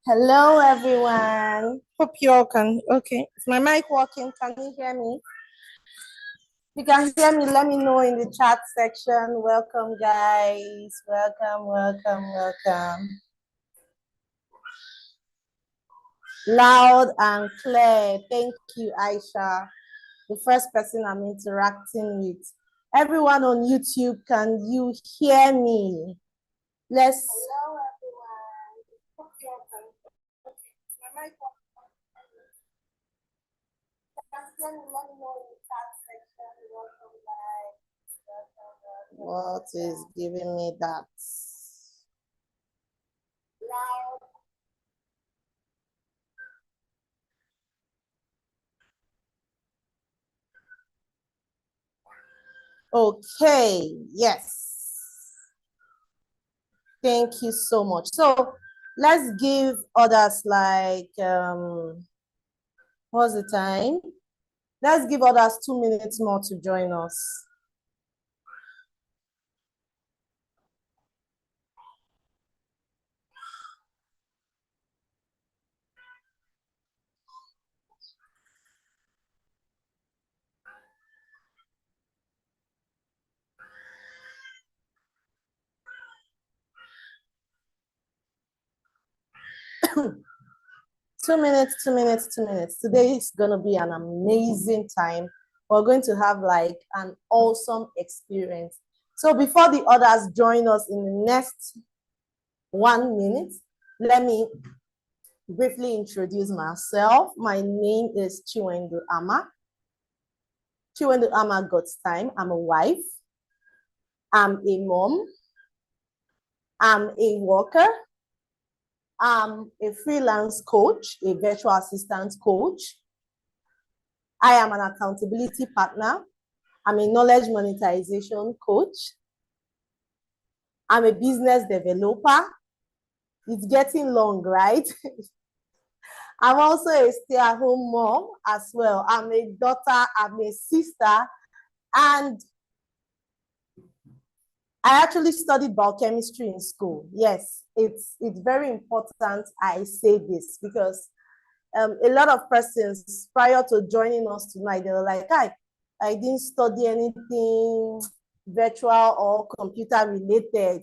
Hello, everyone. Hope you all can. Okay, is my mic working? Can you hear me? If you can hear me, let me know in the chat section. Welcome, guys. Welcome, welcome, welcome. Loud and clear. Thank you, Aisha. The first person I'm interacting with. Everyone on YouTube, can you hear me? Let's. Hello, everyone. Hope you all can. Okay, is my mic working? What is giving me that? Okay, yes. Thank you so much. So let's give others like, what's the time? Let's give others 2 minutes more to join us. Two minutes, 2 minutes, 2 minutes. Today is going to be an amazing time. We're going to have like an awesome experience. So before the others join us in the next 1 minute, let me briefly introduce myself. My name is Chibuzo Ama. Chibuzo Ama God's Time. I'm a wife. I'm a mom. I'm a worker. I'm a freelance coach, a virtual assistant coach. I am an accountability partner. I'm a knowledge monetization coach. I'm a business developer. It's getting long, right? I'm also a stay-at-home mom as well. I'm a daughter, I'm a sister, and I actually studied biochemistry in school. Yes, it's very important I say this because a lot of persons prior to joining us tonight, they were like, I didn't study anything virtual or computer related.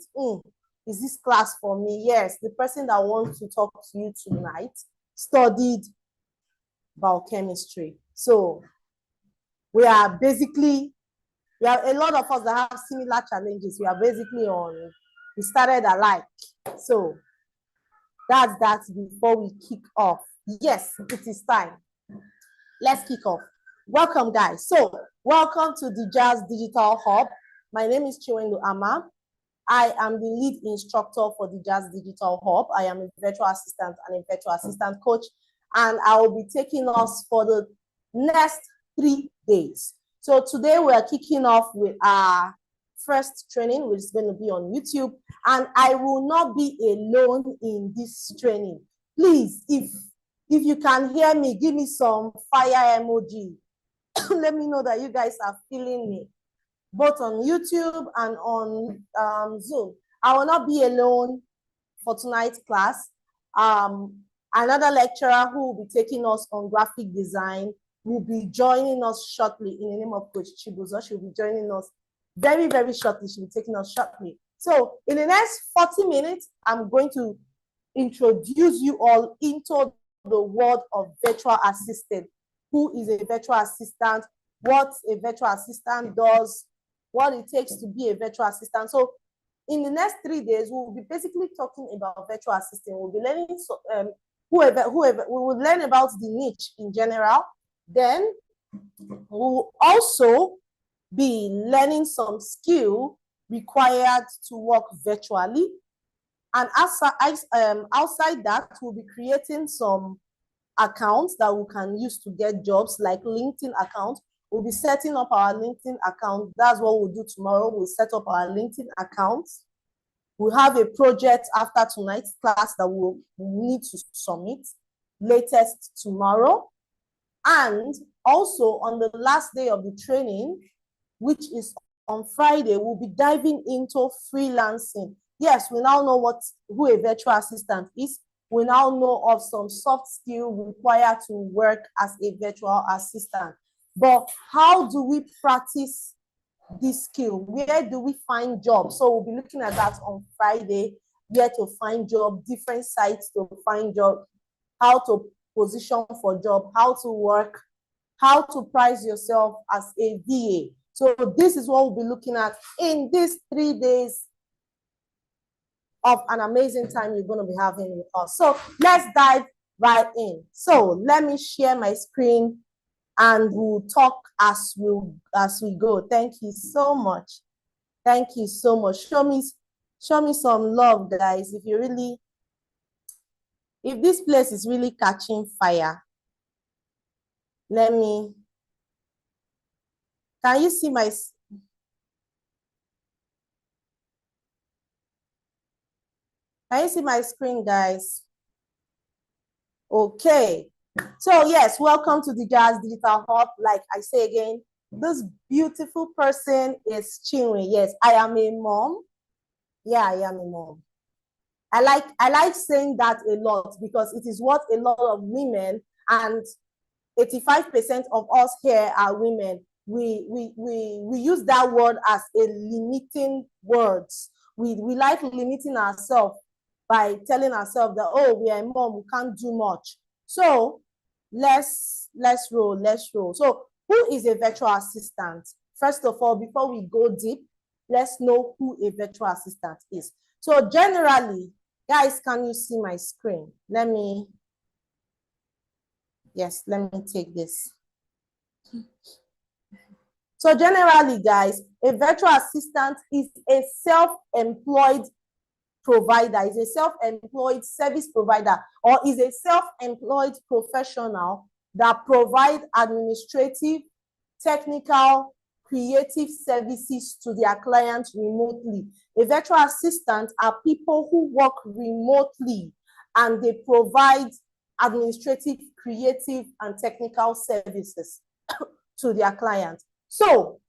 Is this class for me? Yes, the person that wants to talk to you tonight studied biochemistry. So we are basically, we have a lot of us that have similar challenges. We are basically we started alike. So that's that before we kick off. Yes, it is time. Let's kick off. Welcome, guys. So welcome to the Djas Digital Hub. My name is Chibuzo Ama. I am the lead instructor for the Djas Digital Hub. I am a virtual assistant and a virtual assistant coach, and I will be taking us for the next 3 days. So today we are kicking off with our first training, which is going to be on YouTube, and I will not be alone in this training. Please, if you can hear me, give me some fire emoji. Let me know that you guys are feeling me, both on YouTube and on Zoom. I will not be alone for tonight's class. Another lecturer who will be taking us on graphic design will be joining us shortly in the name of Coach Chibuzo. She'll be joining us very, very shortly. She'll be taking us shortly. So in the next 40 minutes, I'm going to introduce you all into the world of virtual assistant. Who is a virtual assistant? What a virtual assistant does? What it takes to be a virtual assistant. So in the next 3 days, we'll be basically talking about virtual assistant. We'll be learning whoever we will learn about the niche in general. Then we'll also be learning some skill required to work virtually. And outside that, we'll be creating some accounts that we can use to get jobs, like LinkedIn accounts. We'll be setting up our LinkedIn account. That's what we'll do tomorrow. We'll set up our LinkedIn accounts. We'll have a project after tonight's class that we'll need to submit latest tomorrow. And also on the last day of the training, which is on Friday, we'll be diving into freelancing. Yes, we now know who a virtual assistant is. we now know of some soft skill required to work as a virtual assistant. But how do we practice this skill? Where do we find jobs? So we'll be looking at that on Friday, where to find job, different sites to find job, how to position for job, how to work, how to price yourself as a VA. So this is what we'll be looking at in these 3 days of an amazing time you're going to be having with us. So let's dive right in. So let me share my screen and we'll talk as we go. Thank you so much. Thank you so much. Show me some love, guys. If this place is really catching fire, can you see my screen, guys? Okay. So yes, welcome to the Djas Digital Hub. Like I say again, this beautiful person is Chinwe. Yes, I am a mom. Yeah, I am a mom. I like saying that a lot because it is what a lot of women, and 85% of us here are women. We use that word as a limiting words. We like limiting ourselves by telling ourselves that, oh, we are a mom, we can't do much. So let's roll. So who is a virtual assistant? First of all, before we go deep, let's know who a virtual assistant is. So generally, guys, can you see my screen? Let me take this. So generally, guys, a virtual assistant is a self-employed provider, is a self-employed service provider, or is a self-employed professional that provide administrative, technical, creative services to their clients remotely. A virtual assistant are people who work remotely and they provide administrative, creative, and technical services to their clients. So,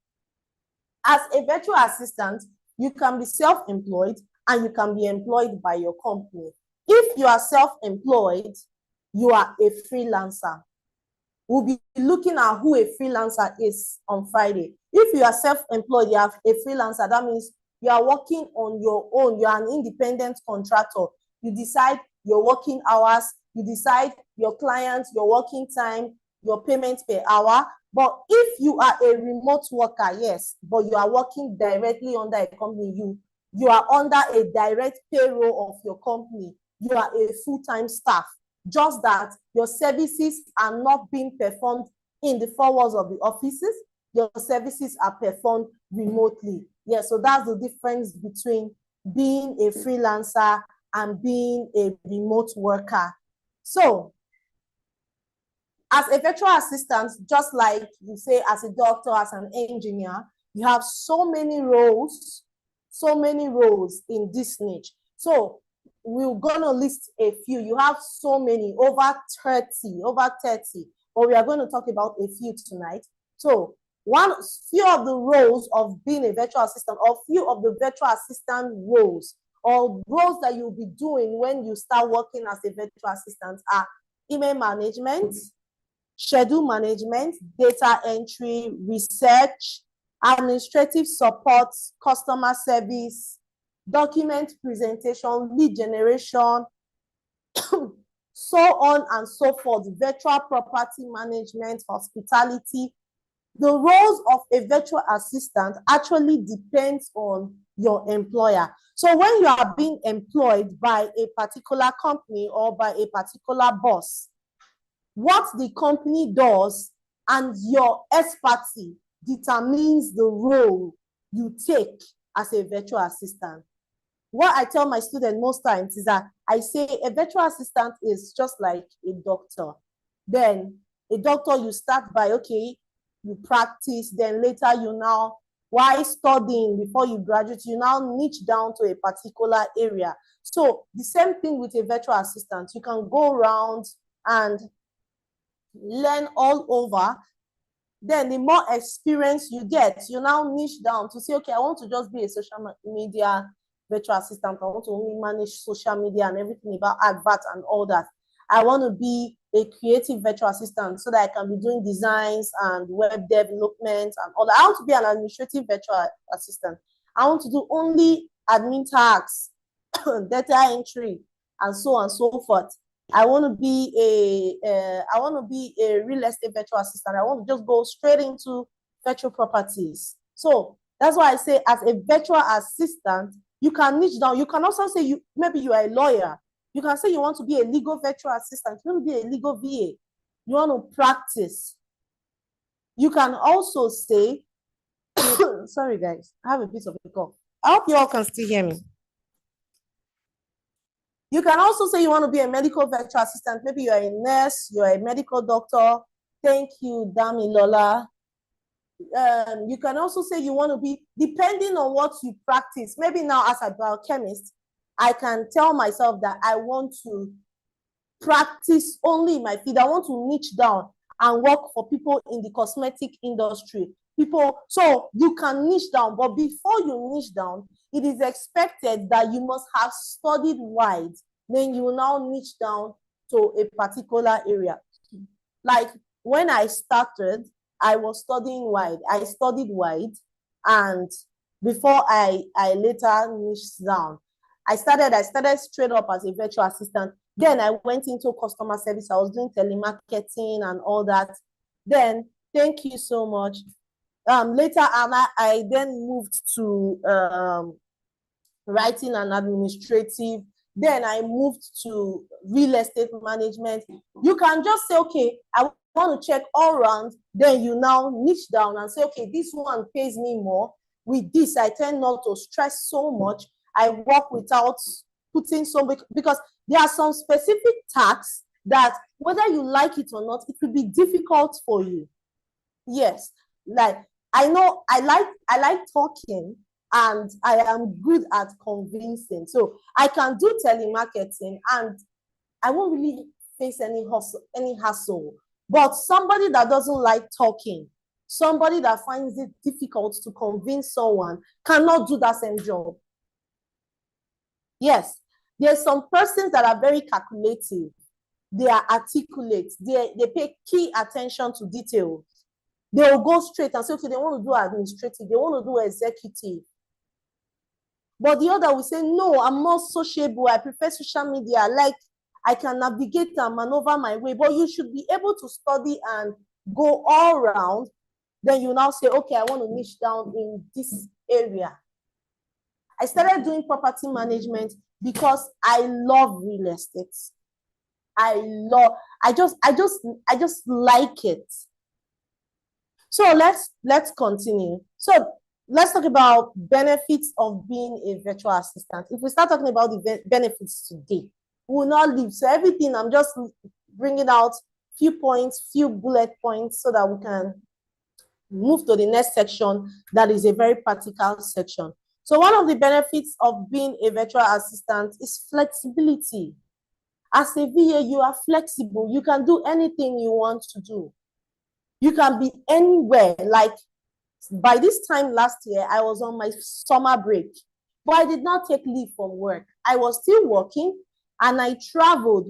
as a virtual assistant, you can be self-employed and you can be employed by your company. If you are self-employed, you are a freelancer. We'll be looking at who a freelancer is on Friday. If you are self-employed, you are a freelancer, that means you are working on your own. You are an independent contractor. You decide your working hours, you decide your clients, your working time, your payment per hour. But if you are a remote worker, yes, but you are working directly under a company, you are under a direct payroll of your company. You are a full-time staff. Just that your services are not being performed in the four walls of the offices. Your services are performed remotely. Yeah, so that's the difference between being a freelancer and being a remote worker. So, as a virtual assistant, just like you say, as a doctor, as an engineer, you have so many roles in this niche. So we're gonna list a few. You have so many, over 30, but we are going to talk about a few tonight. So few of the roles of being a virtual assistant, or few of the virtual assistant roles, or roles that you'll be doing when you start working as a virtual assistant are email management, schedule management, data entry, research, administrative support, customer service, document presentation, lead generation, so on and so forth, virtual property management, hospitality. The roles of a virtual assistant actually depends on your employer. So when you are being employed by a particular company or by a particular boss, what the company does and your expertise determines the role you take as a virtual assistant. What I tell my students most times is that I say a virtual assistant is just like a doctor. Then a doctor, you start by, okay, you practice, then later you now, while studying before you graduate, you now niche down to a particular area. So the same thing with a virtual assistant. You can go around and learn all over. Then the more experience you get, you now niche down to say, okay, I want to just be a social media virtual assistant. I want to only manage social media and everything about adverts and all that. I want to be a creative virtual assistant so that I can be doing designs and web development and all that. I want to be an administrative virtual assistant. I want to do only admin tasks, data entry, and so on and so forth. I want to be a real estate virtual assistant. I want to just go straight into virtual properties. So that's why I say, as a virtual assistant, you can niche down. You can also say maybe you are a lawyer. You can say you want to be a legal virtual assistant. You want to be a legal VA. You want to practice. You can also say, sorry guys, I have a bit of a cough. I hope you all can still hear me. You can also say you want to be a medical virtual assistant. Maybe you're a nurse, you're a medical doctor. Thank you, Damilola. You can also say you want to be, depending on what you practice. Maybe now as a biochemist, I can tell myself that I want to practice only in my field. I want to niche down and work for people in the cosmetic industry. So you can niche down, but before you niche down, it is expected that you must have studied wide. Then you will now niche down to a particular area. Like when I started, I was studying wide. I studied wide, and before I later niched down. I started straight up as a virtual assistant. Then I went into customer service. I was doing telemarketing and all that. Then, thank you so much. Later, I then moved to writing and administrative. Then I moved to real estate management. You can just say, okay, I want to check all around. Then you now niche down and say, okay, this one pays me more. With this, I tend not to stress so much. I work without putting so much, because there are some specific tasks that whether you like it or not, it will be difficult for you. Yes, like I know I like talking, and I am good at convincing. So I can do telemarketing and I won't really face any hassle. But somebody that doesn't like talking, somebody that finds it difficult to convince someone, cannot do that same job. Yes, there's some persons that are very calculative. They are articulate. They pay key attention to details. They will go straight and say, okay, they want to do administrative. They want to do executive. But the other will say, no, I'm more sociable. I prefer social media. Like, I can navigate and maneuver my way. But you should be able to study and go all around. Then you now say, okay, I want to niche down in this area. I started doing property management because I love real estate. I just like it. So let's continue. So let's talk about benefits of being a virtual assistant. If we start talking about the benefits today, we will not leave. So everything, I'm just bringing out few points, few bullet points, so that we can move to the next section. That is a very practical section. So one of the benefits of being a virtual assistant is flexibility. As a VA, you are flexible. You can do anything you want to do. You can be anywhere. Like by this time last year, I was on my summer break, but I did not take leave from work. I was still working, and I traveled.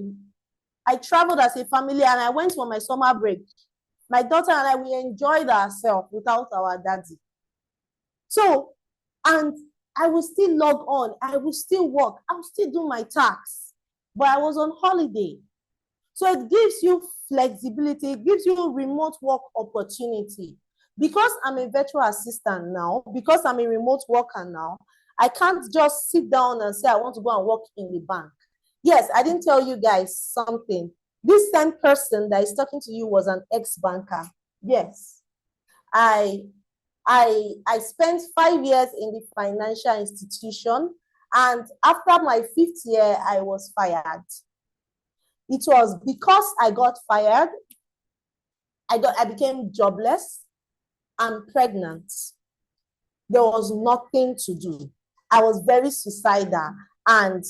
I traveled as a family, and I went on my summer break. My daughter and I, we enjoyed ourselves without our daddy. So, and I will still log on. I will still work. I will still do my tasks, but I was on holiday. So it gives you flexibility. It gives you remote work opportunity. Because I'm a virtual assistant now, because I'm a remote worker now, I can't just sit down and say, I want to go and work in the bank. Yes, I didn't tell you guys something. This same person that is talking to you was an ex-banker. Yes. I spent 5 years in the financial institution, and after my 5th year, I was fired. It was because I got fired, I became jobless and pregnant. There was nothing to do. I was very suicidal, and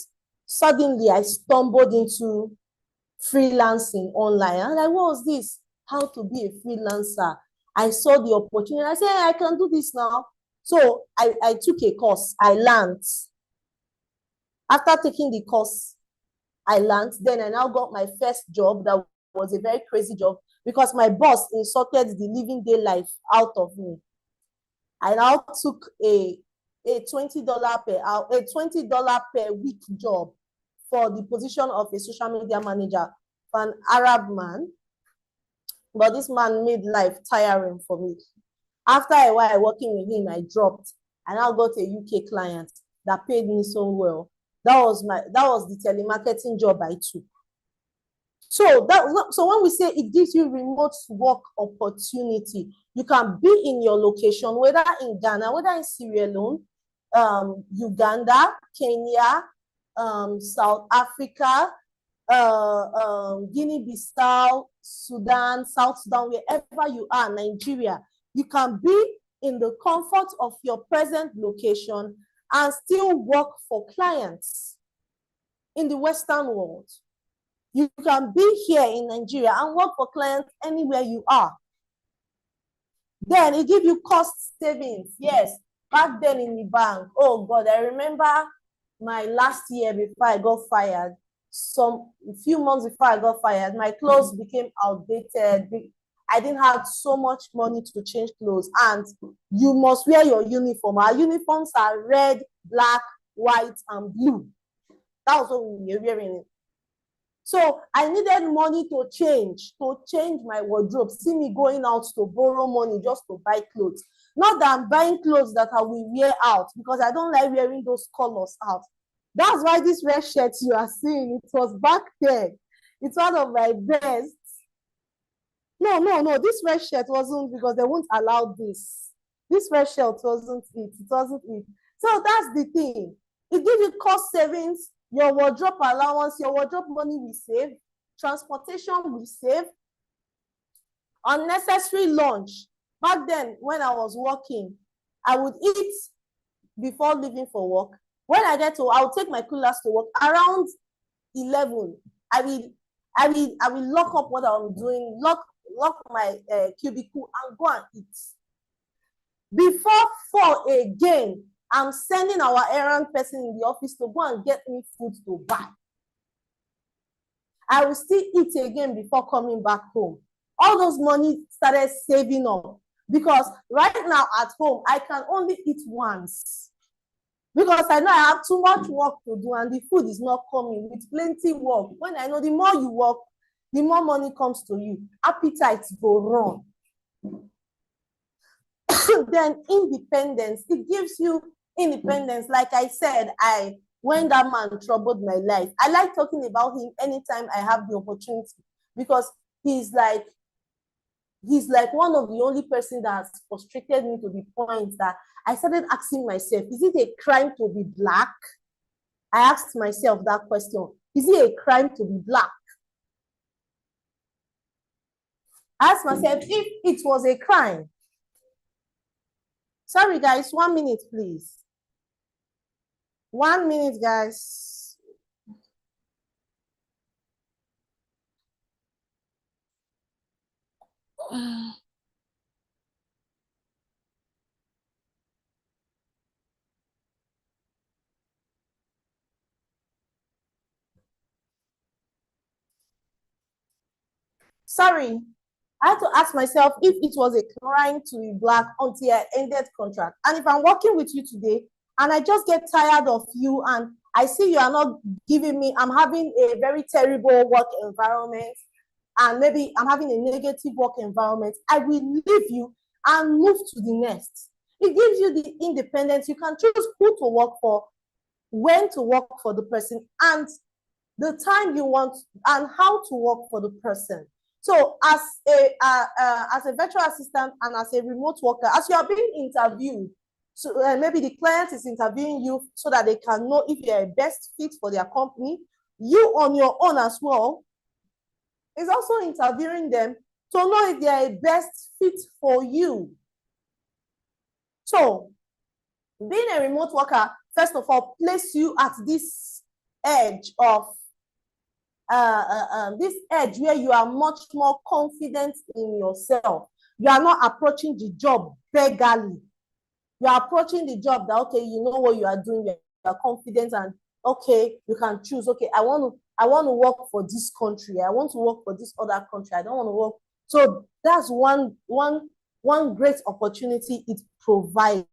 suddenly I stumbled into freelancing online. And like, what was this? How to be a freelancer? I saw the opportunity. I said, hey, I can do this now. So I took a course. I learned. After taking the course, I learned. Then I now got my first job that was a very crazy job because my boss insulted the living day life out of me. I now took a $20 per hour, a $20 per week job for the position of a social media manager for an Arab man. But this man made life tiring for me. After a while working with him, I dropped. I now got a UK client that paid me so well. That was the telemarketing job I took. So when we say it gives you remote work opportunity, you can be in your location, whether in Ghana, whether in Sierra Leone, Uganda, Kenya, South Africa, Guinea-Bissau, Sudan, South Sudan, wherever you are, Nigeria, you can be in the comfort of your present location and still work for clients in the Western world. You can be here in Nigeria and work for clients anywhere you are. Then it gives you cost savings. Yes, back then in the bank. Oh God, I remember my last year before I got fired. A few months before I got fired, my clothes became outdated. I didn't have so much money to change clothes, and you must wear your uniform. Our uniforms are red, black, white, and blue. That was what we were wearing. So I needed money to change my wardrobe. See me going out to borrow money just to buy clothes. Not that I'm buying clothes that I will wear out, because I don't like wearing those colors out. That's why this red shirt you are seeing, it was back then. It's one of my best. No, this red shirt wasn't, because they won't allow this. This red shirt wasn't it. It wasn't it. So that's the thing. It gives you cost savings. Your wardrobe allowance, your wardrobe money will save, transportation will save, unnecessary lunch. Back then, when I was working, I would eat before leaving for work. When I get to, I will take my coolers to work around 11. I will lock up what I'm doing, lock my cubicle and go and eat. Before 4 again, I'm sending our errand person in the office to go and get me food to buy. I will still eat again before coming back home. All those money started saving up, because right now at home, I can only eat once, because I know I have too much work to do and the food is not coming with plenty work. When I know the more you work, the more money comes to you. Appetite go wrong. Then independence, it gives you independence. Like I said, when that man troubled my life, I like talking about him anytime I have the opportunity, because he's like one of the only person that has frustrated me to the point that I started asking myself, is it a crime to be black? I asked myself that question. Is it a crime to be black? I asked myself if it was a crime. Sorry, guys, 1 minute, please. 1 minute, guys. Sorry, I had to ask myself if it was a crime to be black until I ended contract. And if I'm working with you today and I just get tired of you and I see you are not giving me, I'm having a very terrible work environment, and maybe I'm having a negative work environment, I will leave you and move to the next. It gives you the independence. You can choose who to work for, when to work for the person, and the time you want, and how to work for the person. So as a virtual assistant and as a remote worker, as you are being interviewed, so maybe the client is interviewing you so that they can know if you're a best fit for their company. You on your own as well is also interviewing them to know if they're a best fit for you. So being a remote worker, first of all, place you at this edge of this edge where you are much more confident in yourself. You are not approaching the job beggarly. You are approaching the job that, okay, you know what you are doing, you are confident, and okay, you can choose, okay, I want to work for this country, I want to work for this other country, I don't want to work. So that's one great opportunity it provides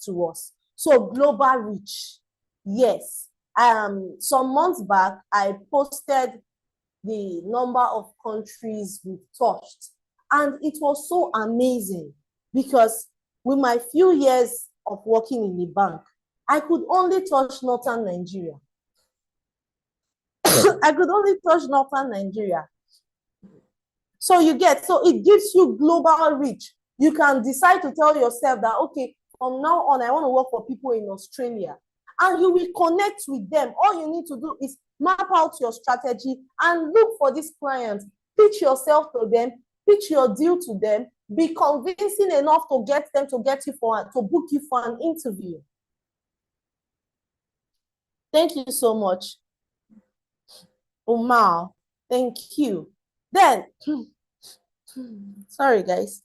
to us. So global reach, yes. Some months back, I posted the number of countries we've touched, and it was so amazing because with my few years of working in the bank, I could only touch northern Nigeria. I could only touch northern Nigeria. So it gives you global reach. You can decide to tell yourself that, okay, from now on, I want to work for people in Australia. And you will connect with them. All you need to do is map out your strategy and look for these clients. Pitch yourself to them, pitch your deal to them, be convincing enough to get them to book you for an interview. Thank you so much, Umar. Thank you. Then, sorry guys.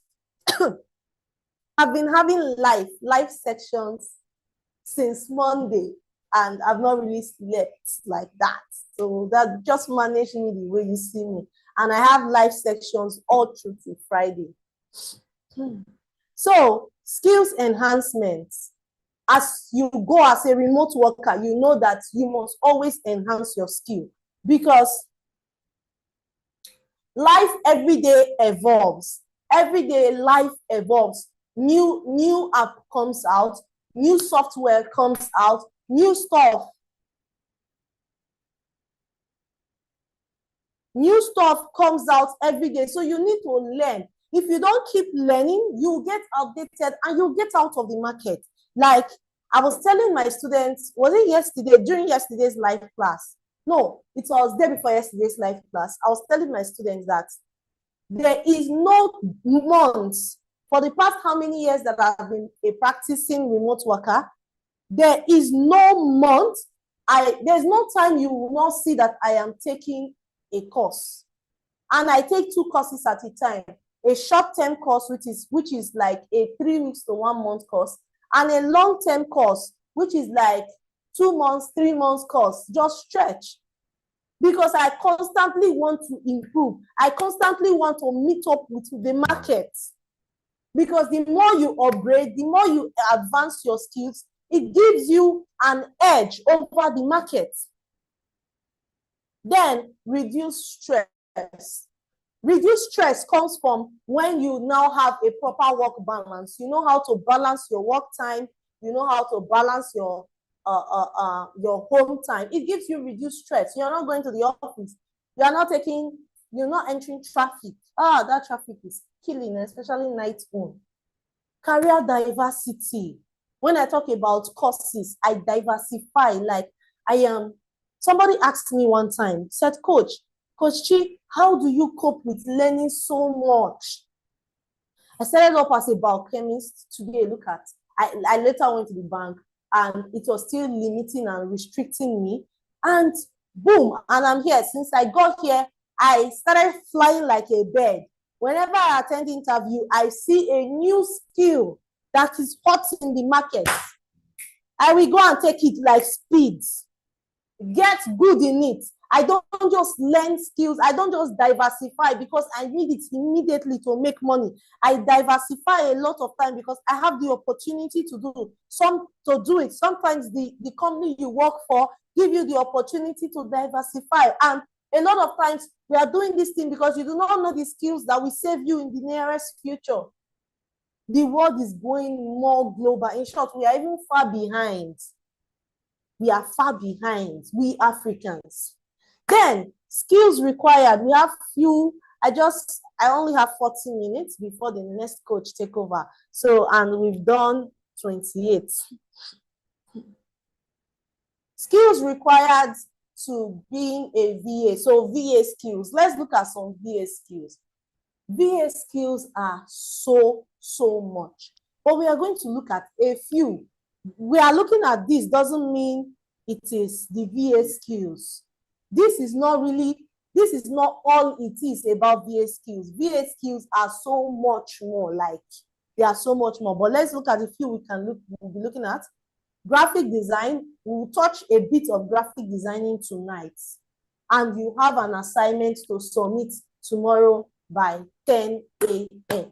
I've been having live sections since Monday, and I've not really slept like that. So that just manage me the way you see me. And I have live sections all through to Friday. So skills enhancements. As you go as a remote worker, you know that you must always enhance your skill because life every day evolves. Every day life evolves. New app comes out, new software comes out, new stuff comes out every day. So you need to learn. If you don't keep learning, you get outdated and you get out of the market. Like I was telling my students, was it yesterday, during yesterday's live class? No, it was day before yesterday's live class. I was telling my students that there is no month for the past how many years that I've been a practicing remote worker. There is no month, there's no time you will not see that I am taking a course. And I take 2 courses at a time. A short-term course, which is like a 3 weeks to 1 month course, and a long-term course, which is like 2 months, 3 months course, just stretch. Because I constantly want to improve. I constantly want to meet up with the market. Because the more you upgrade, the more you advance your skills, it gives you an edge over the market. Then reduce stress. Reduce stress comes from when you now have a proper work balance. You know how to balance your work time. You know how to balance your home time. It gives you reduced stress. You're not going to the office. You're not entering traffic. That traffic is killing, especially night on. Career diversity. When I talk about courses, I diversify. Like somebody asked me one time, said, Coach Chi, how do you cope with learning so much? I started up as a biochemist. Today, look at, I later went to the bank and it was still limiting and restricting me. And boom, and I'm here. Since I got here, I started flying like a bird. Whenever I attend interview, I see a new skill that is hot in the market. I will go and take it like speeds. Get good in it. I don't just learn skills. I don't just diversify because I need it immediately to make money. I diversify a lot of time because I have the opportunity to do it. Sometimes the company you work for give you the opportunity to diversify. And a lot of times we are doing this thing because you do not know the skills that will save you in the nearest future. The world is going more global. In short, we are even far behind. We are far behind, we Africans. Then, skills required. We have few, I only have 40 minutes before the next coach take over. So, and we've done 28. Skills required to being a VA. So, VA skills. Let's look at some VA skills. VA skills are so much. But we are going to look at a few. We are looking at this doesn't mean it is the VA skills. This is not all it is about VA skills. VA skills are so much more, like they are so much more. But let's look at a few we'll be looking at. Graphic design, we'll touch a bit of graphic designing tonight. And you have an assignment to submit tomorrow by 10 a.m.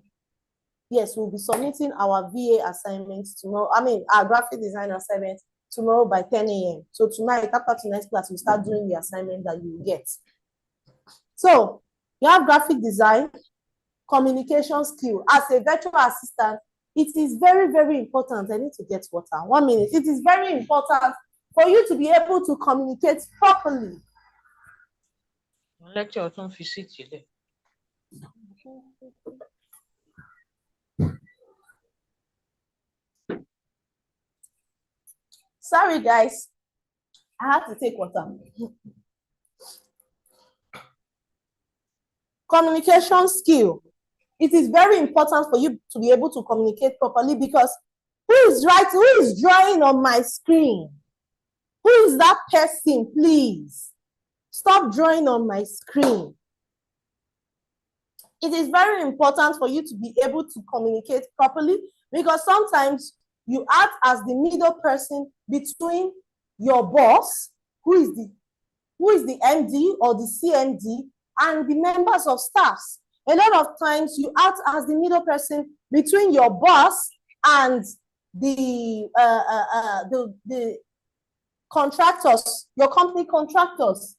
Yes, we'll be submitting our VA assignments tomorrow. I mean, our graphic design assignment tomorrow by 10 a.m. So tonight, after tonight's class, we'll start doing the assignment that you get. So you have graphic design, communication skill. As a virtual assistant, it is very, very important. I need to get water. 1 minute. It is very important for you to be able to communicate properly. Lecture on visit. Sorry, guys. I have to take water. Communication skill. It is very important for you to be able to communicate properly, because who is drawing on my screen? Who is that person? Please stop drawing on my screen. It is very important for you to be able to communicate properly, because sometimes you act as the middle person between your boss, who is the MD or the CMD, and the members of staffs. A lot of times you act as the middle person between your boss and the contractors, your company contractors.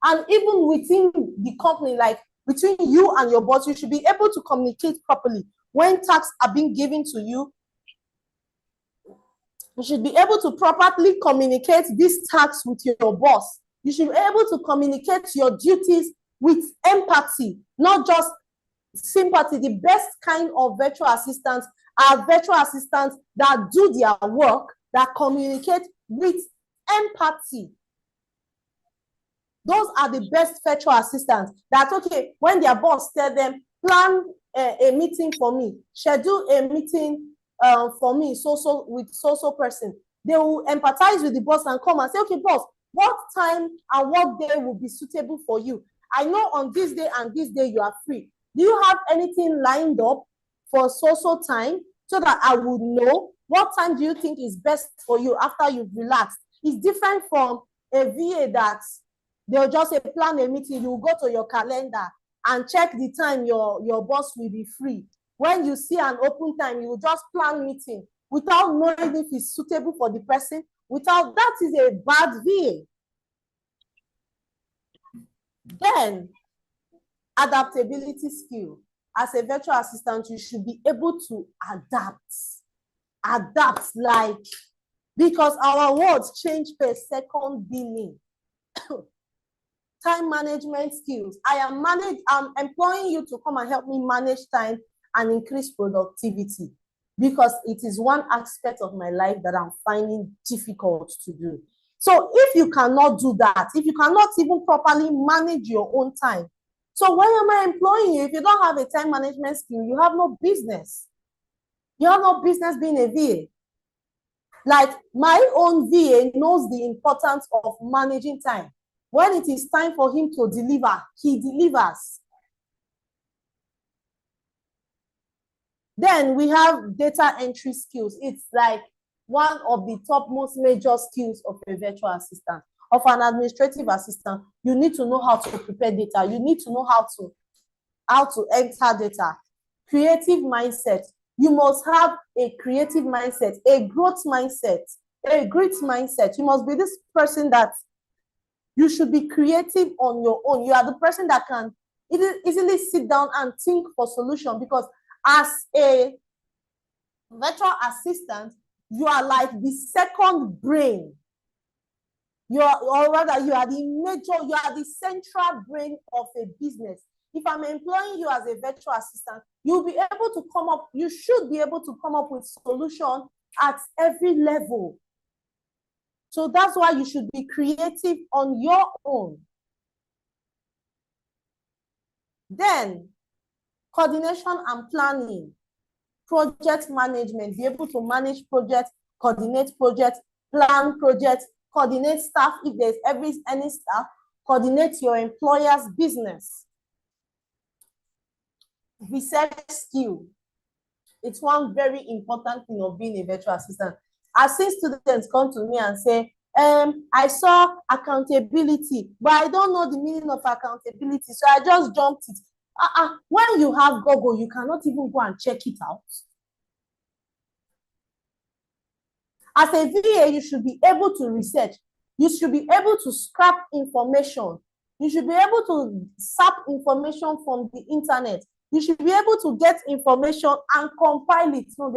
And even within the company, like between you and your boss, you should be able to communicate properly. When tasks are being given to you, you should be able to properly communicate these tasks with your boss. You should be able to communicate your duties with empathy, not just sympathy. The best kind of virtual assistants are virtual assistants that do their work, that communicate with empathy. Those are the best virtual assistants that, okay, when their boss tell them, plan a meeting for me, schedule a meeting for me, with so person, they will empathize with the boss and come and say, okay, boss, what time and what day will be suitable for you? I know on this day and this day you are free. Do you have anything lined up for so time, so that I would know what time do you think is best for you after you've relaxed? It's different from a VA that they'll just say, plan a meeting. You will go to your calendar and check the time your boss will be free. When you see an open time, you will just plan meeting without knowing if it's suitable for the person. That is a bad VA. Then, adaptability skill. As a virtual assistant, you should be able to adapt, like, because our words change per second billing. Time management skills. I'm employing you to come and help me manage time and increase productivity, because it is one aspect of my life that I'm finding difficult to do. So if you cannot do that, if you cannot even properly manage your own time, so why am I employing you? If you don't have a time management skill, you have no business. You have no business being a VA. Like, my own VA knows the importance of managing time. When it is time for him to deliver, he delivers. Then we have data entry skills. It's like one of the top most major skills of a virtual assistant, of an administrative assistant. You need to know how to prepare data. You need to know how to enter data. Creative mindset. You must have a creative mindset, a growth mindset, a great mindset. You must be this person that you should be creative on your own. You are the person that can easily sit down and think for solution, because as a virtual assistant, you are like the second brain. You are the central brain of a business. If I'm employing you as a virtual assistant, you should be able to come up with solution at every level. So that's why you should be creative on your own. Then, coordination and planning, project management, be able to manage projects, coordinate projects, plan projects, coordinate staff if there's any staff, coordinate your employer's business. Research skill. It's one very important thing of being a virtual assistant. I've seen students come to me and say, I saw accountability, but I don't know the meaning of accountability, so I just jumped it. When you have Google, you cannot even go and check it out. As a VA, you should be able to research. You should be able to scrap information. You should be able to sap information from the internet. You should be able to get information and compile it. No,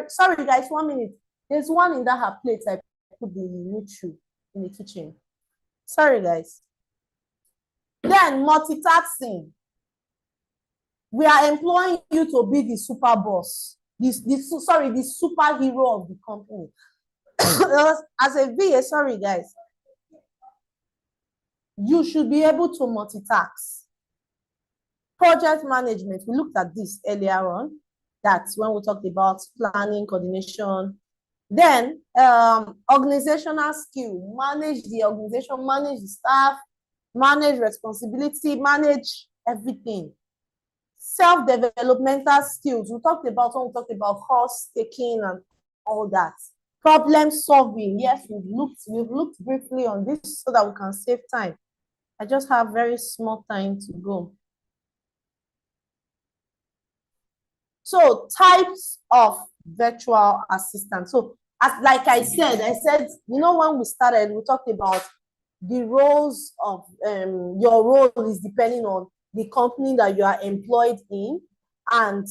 sorry guys, 1 minute. There's one in that her plate. I put the YouTube in the kitchen. Sorry guys. Then multitasking. We are employing you to be the super boss. The superhero of the company. As a VA, sorry guys, you should be able to multitask. Project management, we looked at this earlier on. That's when we talked about planning, coordination. Then organizational skill, manage the organization, manage the staff, manage responsibility, manage everything. Self-developmental skills, we talked about when we talked about course taking and all that. Problem solving, yes, we've looked briefly on this so that we can save time. I just have very small time to go. So types of virtual assistants. So like I said, you know, when we started, we talked about the roles of your role is depending on the company that you are employed in, and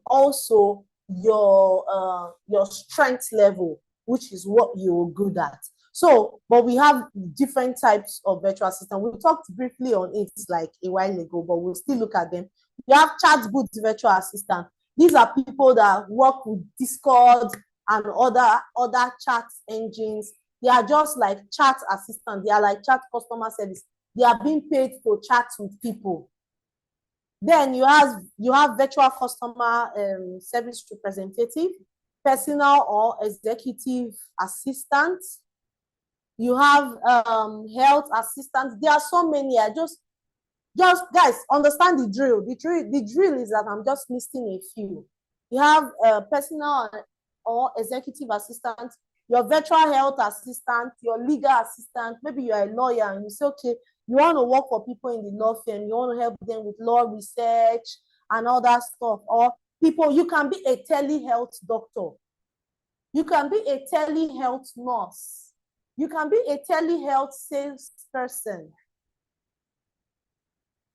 also your strength level, which is what you're good at. So, but we have different types of virtual assistant. We talked briefly on it like a while ago, but we'll still look at them. You have chatbot virtual assistant. These are people that work with Discord and other chat engines. They are just like chat assistant. They are like chat customer service. They are being paid to chat with people. Then you have virtual customer service representative, personal or executive assistant. You have health assistants. There are so many. I just guys understand the drill. The drill is that I'm just listing a few. You have personal or executive assistant, your virtual health assistant, your legal assistant. Maybe you're a lawyer and you say, okay, you want to work for people in the law firm, you want to help them with law research and all that stuff. Or people, you can be a telehealth doctor. You can be a telehealth nurse. You can be a telehealth salesperson.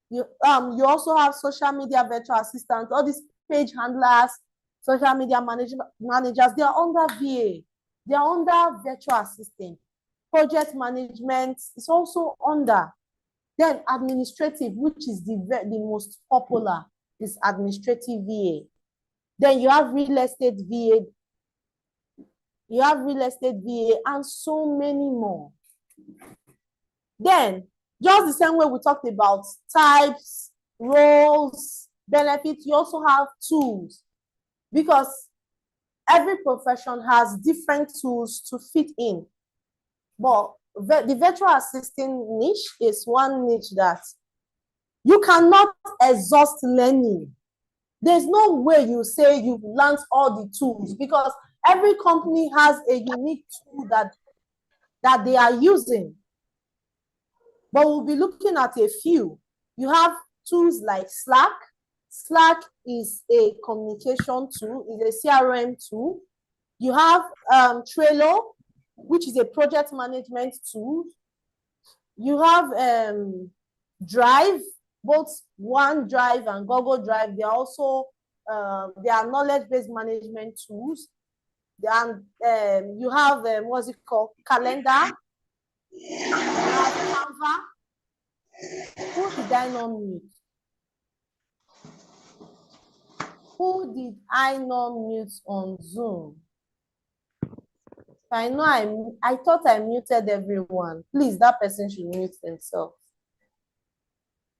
You also have social media virtual assistants, all these page handlers, social media managers, they are under VA. They are under virtual assistant. Project management is also under. Then administrative, which is the most popular, is administrative VA. Then you have real estate VA. You have real estate VA and so many more. Then, just the same way we talked about types, roles, benefits, you also have tools, because every profession has different tools to fit in. But the virtual assistant niche is one niche that you cannot exhaust learning. There's no way you say you've learned all the tools, because every company has a unique tool that they are using. But we'll be looking at a few. You have tools like Slack. Slack is a communication tool, is a CRM tool. You have Trello, which is a project management tool. You have Drive, both OneDrive and Google Drive. They are also they are knowledge-based management tools. And you have what's it called? Calendar. You have Canva. Who did I not mute? Who did I not mute on Zoom? I know I thought I muted everyone. Please, that person should mute themselves.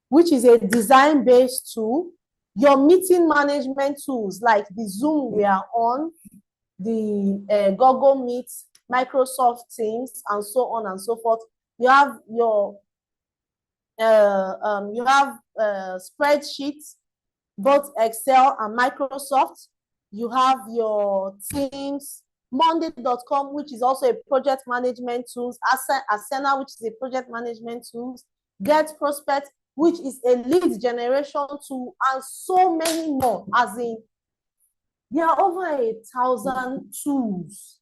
Which is a design-based tool. Your meeting management tools like the Zoom we are on, the Google Meet, Microsoft Teams, and so on and so forth. You have your spreadsheets, both Excel and Microsoft. You have your Teams. Monday.com, which is also a project management tools, Asana, which is a project management tools, Get Prospect, which is a lead generation tool, and so many more. As in, there are over 1,000 tools.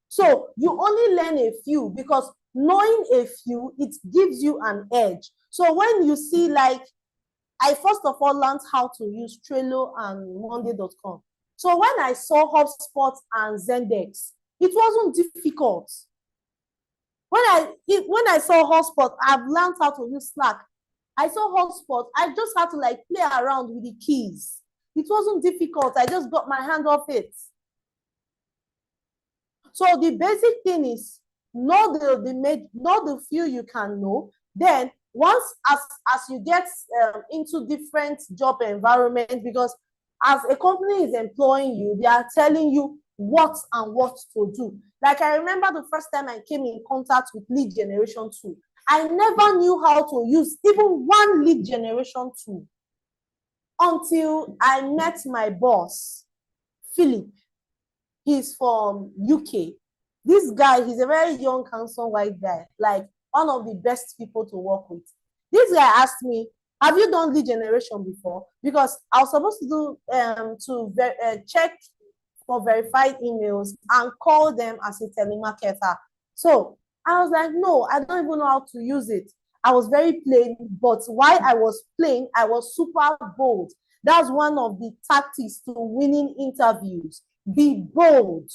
So you only learn a few, because knowing a few, it gives you an edge. So when you see, like, I first of all learned how to use Trello and Monday.com. So when I saw HubSpot and Zendex, it wasn't difficult. When I saw HubSpot, I've learned how to use Slack. I saw HubSpot, I just had to like play around with the keys. It wasn't difficult. I just got my hand off it. So the basic thing is know the few you can know. Then once as you get into different job environment, because as a company is employing you, they are telling you what and what to do. Like I remember the first time I came in contact with lead generation tool, I never knew how to use even one lead generation tool until I met my boss, Philip. He's from UK. This guy, he's a very young, handsome white guy, like one of the best people to work with. This guy asked me, have you done lead generation before? Because I was supposed to do check for verified emails and call them as a telemarketer. So I was like, no, I don't even know how to use it. I was very plain, but while I was plain, I was super bold. That's one of the tactics to winning interviews. Be bold.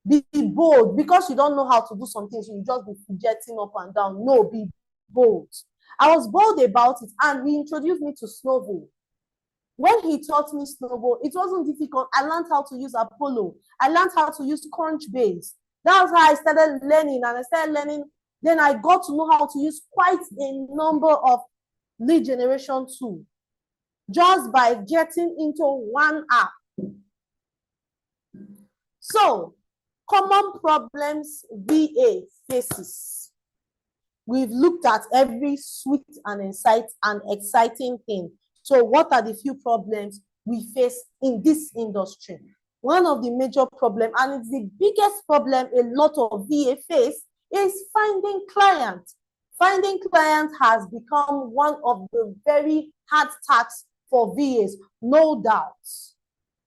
Be bold. Because you don't know how to do some things, you just be fidgeting up and down. No, be bold. I was bold about it, and he introduced me to Snowball. When he taught me Snowball, it wasn't difficult. I learned how to use Apollo. I learned how to use Crunchbase. That was how I started learning, and I started learning. Then I got to know how to use quite a number of lead generation tools just by getting into one app. So, common problems VA faces. We've looked at every sweet and exciting thing. So what are the few problems we face in this industry? One of the major problems, and it's the biggest problem a lot of VA face, is finding clients. Finding clients has become one of the very hard tasks for VAs, no doubt.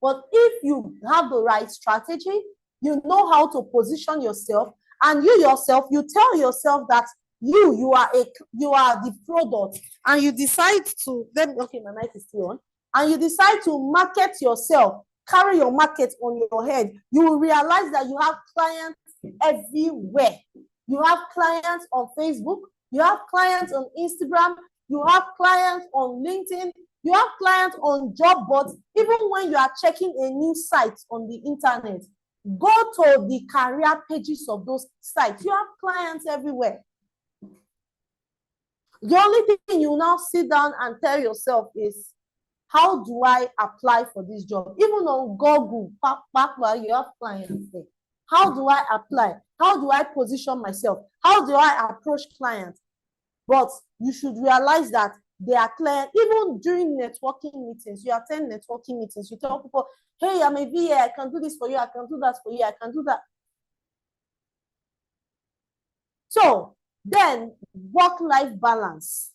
But if you have the right strategy, you know how to position yourself, and you yourself, you tell yourself that you are the product, and you decide to, okay, my mic is still on, and you decide to market yourself, carry your market on your head, you will realize that you have clients everywhere. You have clients on Facebook, you have clients on Instagram, you have clients on LinkedIn, you have clients on job boards. Even when you are checking a new site on the internet, go to the career pages of those sites. You have clients everywhere. The only thing you now sit down and tell yourself is, how do I apply for this job? Even on Google, you have clients there. How do I apply? How do I position myself? How do I approach clients? But you should realize that they are clients. Even during networking meetings, you attend networking meetings, you tell people, hey, I'm a VA, I can do this for you, I can do that for you, I can do that. So then work-life balance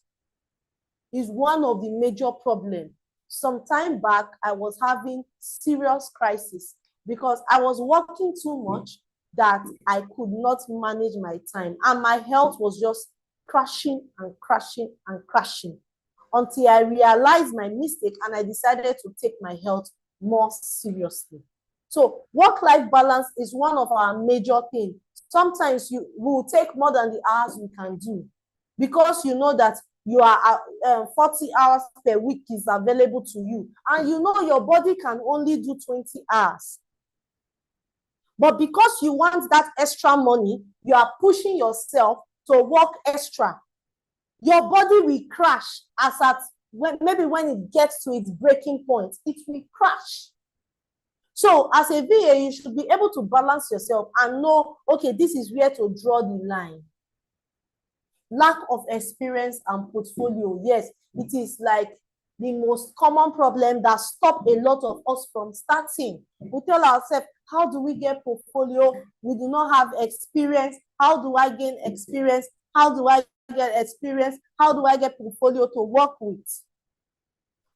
is one of the major problems. Some time back, I was having serious crisis because I was working too much that I could not manage my time, and my health was just crashing and crashing and crashing until I realized my mistake and I decided to take my health more seriously. So work-life balance is one of our major things. Sometimes you will take more than the hours you can do, because you know that you are 40 hours per week is available to you, and you know your body can only do 20 hours. But because you want that extra money, you are pushing yourself to work extra. Your body will crash maybe when it gets to its breaking point, it will crash. So as a VA, you should be able to balance yourself and know, okay, this is where to draw the line. Lack of experience and portfolio. Yes, it is like the most common problem that stop a lot of us from starting. We tell ourselves, how do we get portfolio? We do not have experience. How do I gain experience? How do I get experience? How do I get portfolio to work with?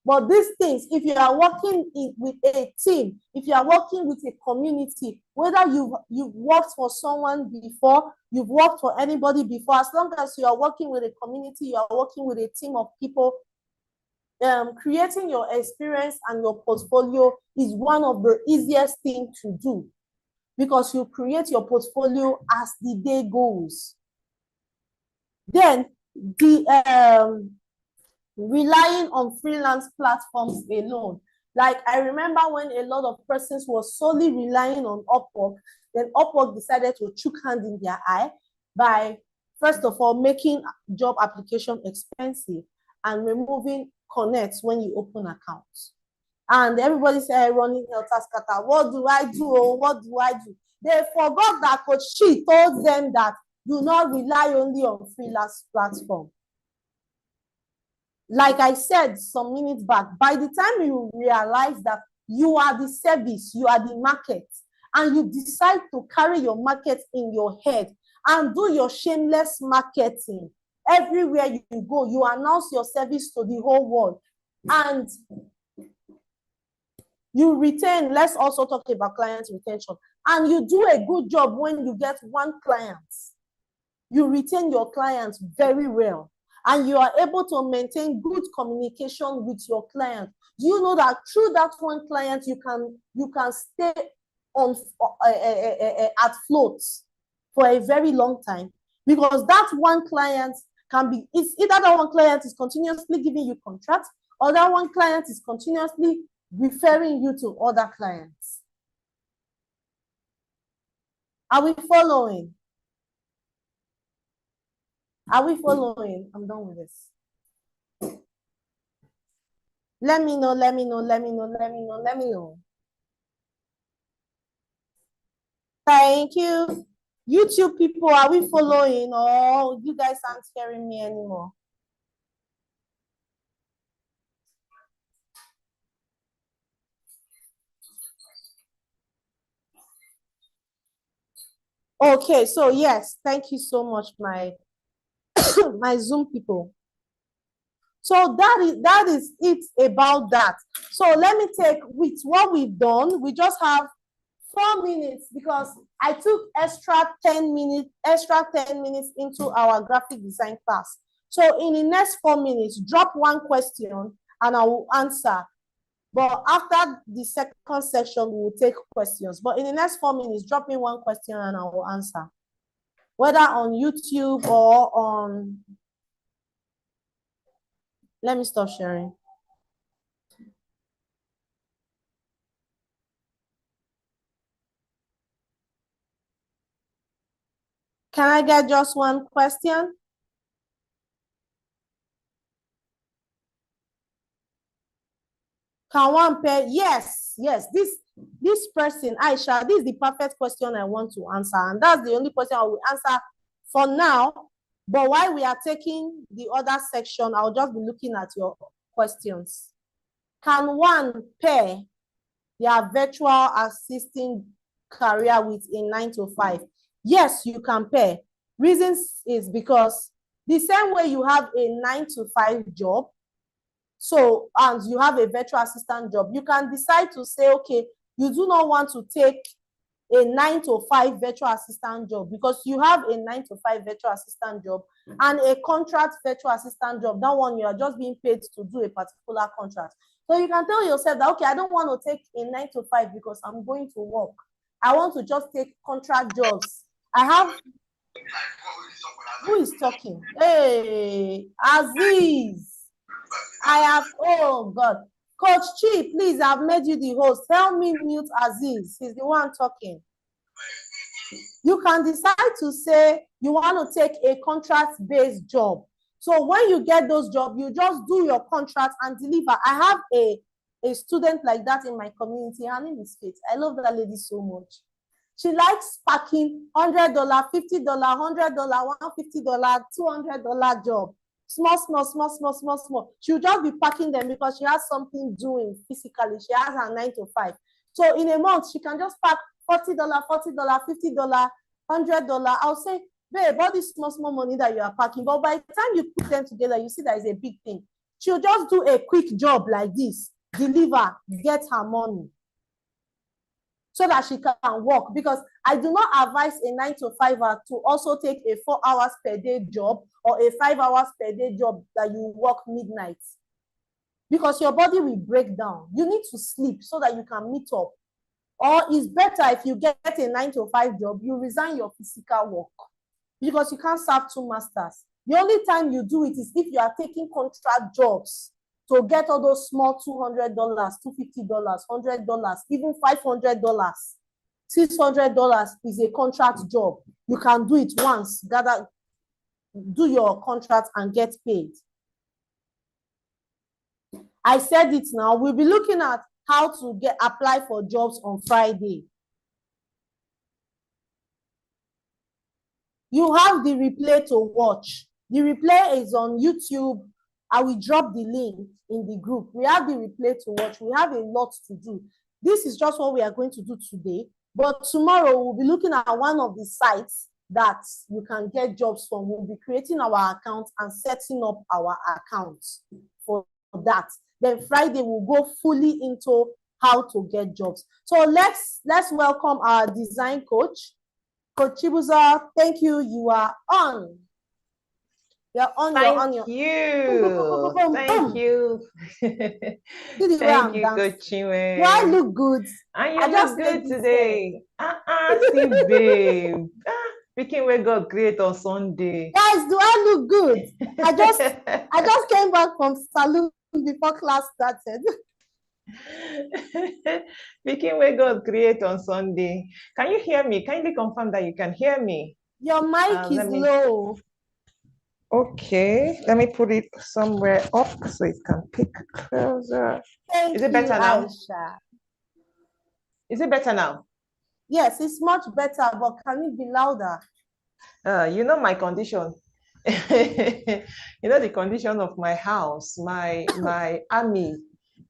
But these things, if you are working with a team, if you are working with a community, whether you've worked for someone before, you've worked for anybody before, as long as you are working with a community, you are working with a team of people, creating your experience and your portfolio is one of the easiest things to do, because you create your portfolio as the day goes. Then the relying on freelance platforms alone. Like, I remember when a lot of persons were solely relying on Upwork, then Upwork decided to chook hand in their eye by, first of all, making job application expensive and removing connects when you open accounts. And everybody said, running helter skelter, what do I do? Oh, what do I do? They forgot that Coach She told them that do not rely only on freelance platform. Like I said some minutes back, by the time you realize that you are the service, you are the market, and you decide to carry your market in your head and do your shameless marketing, everywhere you go, you announce your service to the whole world, and you retain. Let's also talk about client retention. And you do a good job when you get one client. You retain your clients very well, and you are able to maintain good communication with your client. Do you know that through that one client, you can stay on at float for a very long time? Because that one client can be, it's either that one client is continuously giving you contracts, or that one client is continuously referring you to other clients. Are we following? Are we following? I'm done with this. Let me know, let me know, let me know, let me know, let me know. Thank you. YouTube people, are we following, or you guys aren't hearing me anymore? Okay, so yes, thank you so much, my my Zoom people. So that is it about that. So let me take with what we've done. We just have 4 minutes because I took extra 10 minutes into our graphic design class. So in the next 4 minutes, drop one question and I will answer. But after the second session, we will take questions. But in the next 4 minutes, drop me one question and I will answer. Whether on YouTube or on... Let me stop sharing. Can I get just one question? Can one pair? Yes, yes. This person, Aisha, this is the perfect question I want to answer. And that's the only question I will answer for now. But while we are taking the other section, I'll just be looking at your questions. Can one pair their virtual assisting career with a 9-to-5? Yes, you can pair. Reasons is because the same way you have a 9-to-5 job, so, and you have a virtual assistant job, you can decide to say, okay, you do not want to take a 9-to-5 virtual assistant job because you have a 9-to-5 virtual assistant job and a contract virtual assistant job. That one, you are just being paid to do a particular contract. So you can tell yourself that, okay, I don't want to take a 9-to-5 because I'm going to work. I want to just take contract jobs. I have... Who is talking? Hey, Aziz. I have... Oh, God. Coach Chi, please, I've made you the host. Tell me mute Aziz. He's the one talking. You can decide to say you want to take a contract-based job. So when you get those jobs, you just do your contract and deliver. I have a student like that in my community. Her name is Faith. I love that lady so much. She likes packing $100, $50, $100, $150, $200 job. small, small, small, small, small, small. She'll just be packing them because she has something doing physically. She has her 9 to 5. So in a month, she can just pack $40, $40, $50, $100. I'll say, babe, all this small, small money that you are packing, but by the time you put them together, you see that is a big thing. She'll just do a quick job like this, deliver, get her money, so that she can work. Because I do not advise a 9 to 5er to also take a 4 hours per day job or a 5 hours per day job that you work midnight, because your body will break down. You need to sleep so that you can meet up. Or it's better if you get a 9 to 5 job, you resign your physical work, because you can't serve two masters. The only time you do it is if you are taking contract jobs to get all those small $200, $250, $100, even $500, $600 is a contract job. You can do it once, do your contract and get paid. I said it now. We'll be looking at how to apply for jobs on Friday. You have the replay to watch. The replay is on YouTube. I will drop the link in the group. We have the replay to watch. We have a lot to do. This is just what we are going to do today. But tomorrow, we'll be looking at one of the sites that you can get jobs from. We'll be creating our account and setting up our accounts for that. Then Friday, we'll go fully into how to get jobs. So let's welcome our design coach, Coach Chibuzo. Thank you. You are on. You're on. Thank you. Thank you. Thank you, Coach Chinwe. Do I look good? And you look good today. See, babe. Speaking where God create on Sunday. Guys, do I look good? I just came back from salon before class started. Speaking where God create on Sunday. Can you hear me? Kindly confirm that you can hear me. Your mic is low. Okay, let me put it somewhere up so it can pick closer. Thank Is it better now? Aisha. Is it better now? Yes, it's much better, but can it be louder? You know my condition. You know the condition of my house, my army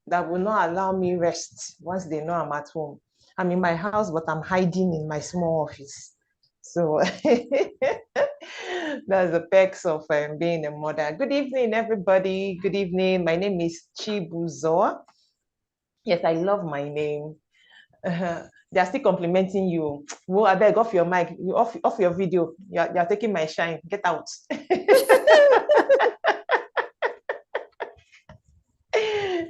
that will not allow me rest once they know I'm at home. I'm in my house, but I'm hiding in my small office. So that's the perks of being a mother. Good evening, everybody. Good evening. My name is Chibuzo. Yes, I love my name. They are still complimenting you. Well, I beg off your mic, off your video. You're taking my shine. Get out.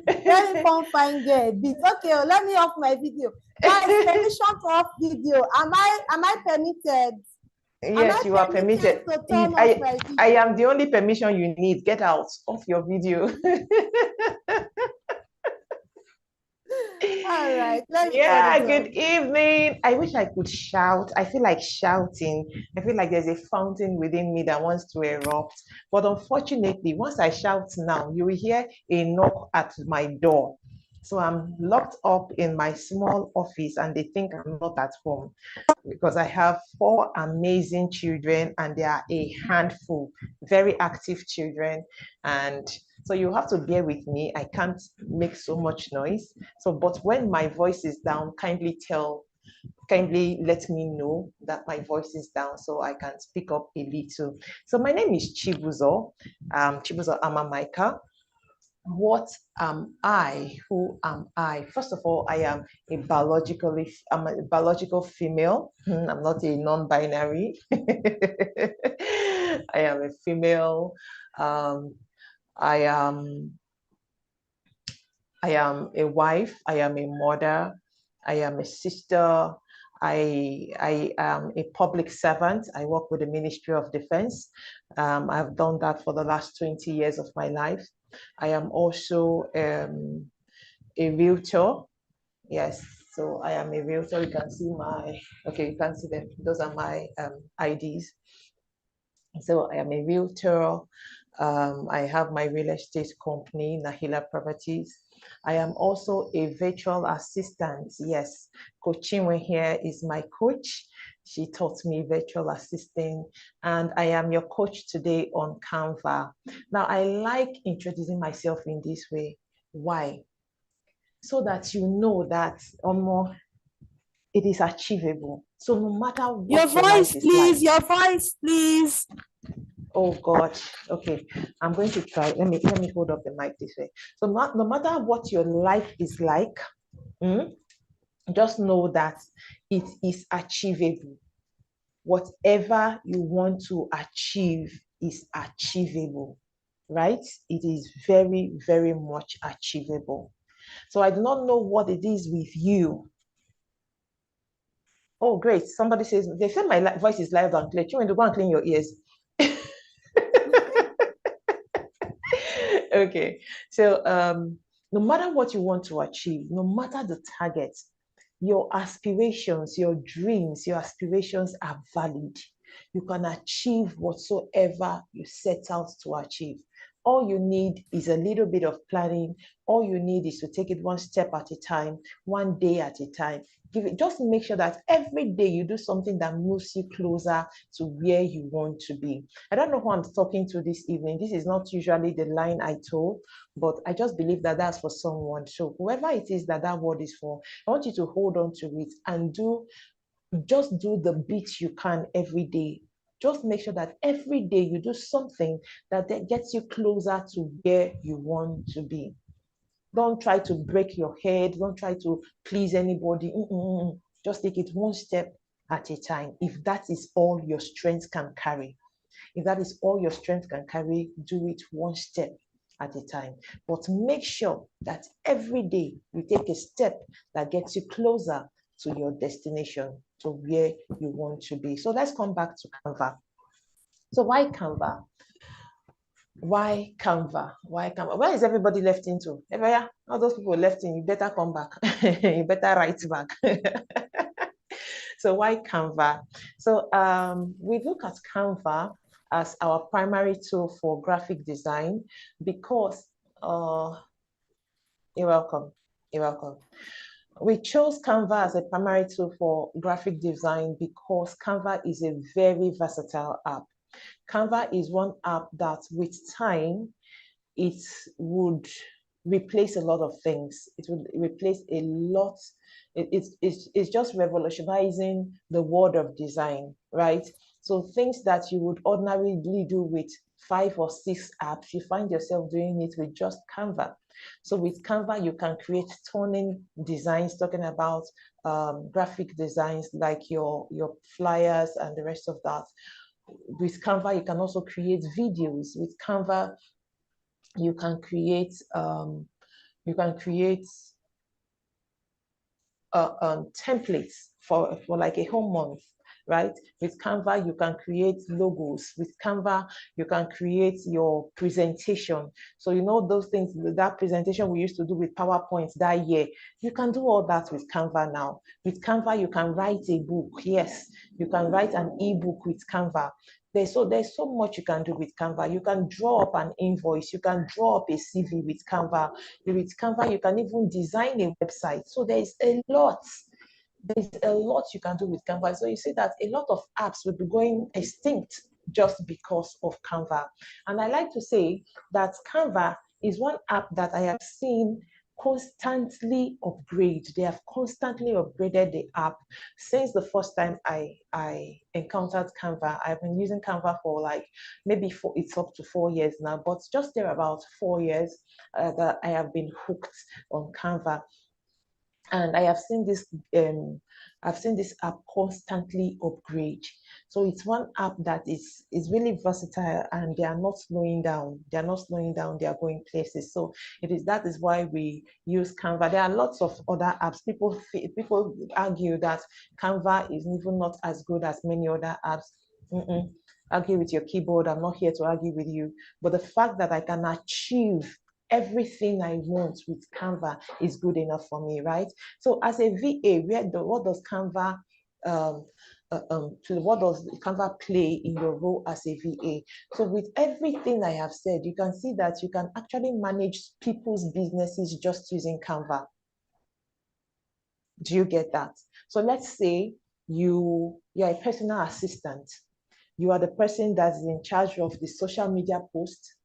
Very fun, fine girl. Okay, let me off my video. Guys, permission to off video. Am I permitted? Yes, you are permitted. I am the only permission you need. Get out of your video. All right. Yeah, good evening. I wish I could shout. I feel like shouting. I feel like there's a fountain within me that wants to erupt. But unfortunately, once I shout now, you will hear a knock at my door. So I'm locked up in my small office and they think I'm not at home because I have 4 amazing children and they are a handful, very active children. And so you have to bear with me. I can't make so much noise. So, but when my voice is down, kindly let me know that my voice is down so I can speak up a little. So my name is Chibuzo, Chibuzo Amamaika. What am I? Who am I? First of all, I'm a biological female. I'm not a non-binary. I am a female. I am a wife. I am a mother. I am a sister. I am a public servant. I work with the Ministry of Defense. I've done that for the last 20 years of my life. I am also a realtor. Yes, so I am a realtor. You can see you can see them. Those are my IDs. So I am a realtor. I have my real estate company, Nahila Properties. I am also a virtual assistant. Yes, Coach Chinwe here is my coach. She taught me virtual assisting, and I am your coach today on Canva. Now, I like introducing myself in this way. Why? So that you know that it is achievable. So no matter Your what your life voice, is like, please. Your voice, please. oh God, okay, I'm going to try. Let me hold up the mic this way. So no matter what your life is like, just know that it is achievable. Whatever you want to achieve is achievable, right? It is very, very much achievable. So I do not know what it is with you. Oh, great. Somebody says, they say my voice is loud and clear. You want to go and clean your ears. Okay. So no matter what you want to achieve, no matter the target, your aspirations, your dreams, your aspirations are valid. You can achieve whatsoever you set out to achieve. All you need is a little bit of planning. All you need is to take it one step at a time, one day at a time. Just make sure that every day you do something that moves you closer to where you want to be. I don't know who I'm talking to this evening. This is not usually the line I told, but I just believe that that's for someone. So whoever it is that word is for, I want you to hold on to it and just do the bit you can every day. Just make sure that every day you do something that gets you closer to where you want to be. Don't try to break your head. Don't try to please anybody. Just take it one step at a time. If that is all your strength can carry, if that is all your strength can carry, do it one step at a time. But make sure that every day you take a step that gets you closer to your destination, to where you want to be. So let's come back to Canva. So why Canva? Why Canva? Why Canva? Where is everybody left into? Yeah, all those people left in, you better come back. You better write back. So why Canva? So we look at Canva as our primary tool for graphic design because you're welcome. You're welcome. We chose Canva as a primary tool for graphic design because Canva is a very versatile app. Canva is one app that with time, it would replace a lot of things. It would replace a lot. It's just revolutionizing the world of design, right? So things that you would ordinarily do with 5 or 6 apps, you find yourself doing it with just Canva. So with Canva, you can create stunning designs, talking about graphic designs like your flyers and the rest of that. With Canva, you can also create videos. With Canva, you can create templates for like a whole month, right? With Canva, you can create logos. With Canva, you can create your presentation. So you know those things, that presentation we used to do with PowerPoint that year, you can do all that with Canva now. With Canva, you can write a book. Yes, you can write an ebook with Canva. There's so much you can do with Canva. You can draw up an invoice. You can draw up a CV with Canva. With Canva, you can even design a website. So there's a lot. There's a lot you can do with Canva. So you see that a lot of apps will be going extinct just because of Canva. And I like to say that Canva is one app that I have seen constantly upgrade. They have constantly upgraded the app since the first time I encountered Canva. I've been using Canva for like maybe it's up to 4 years now, but just there about 4 years that I have been hooked on Canva. And I've seen this app constantly upgrade. So it's one app that is really versatile, and they are not slowing down. They are not slowing down. They are going places. So that is why we use Canva. There are lots of other apps. People argue that Canva is even not as good as many other apps. Argue with your keyboard. I'm not here to argue with you. But the fact that I can achieve everything I want with Canva is good enough for me, right? So as a VA, what does Canva what does Canva play in your role as a VA? So with everything I have said, you can see that you can actually manage people's businesses just using Canva. Do you get that? So let's say you You're a personal assistant. You are the person that's in charge of the social media post.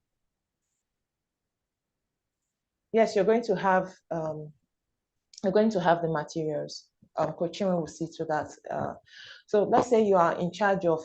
Yes, you're going to have the materials. Coach Chinwe will see to that. So let's say you are in charge of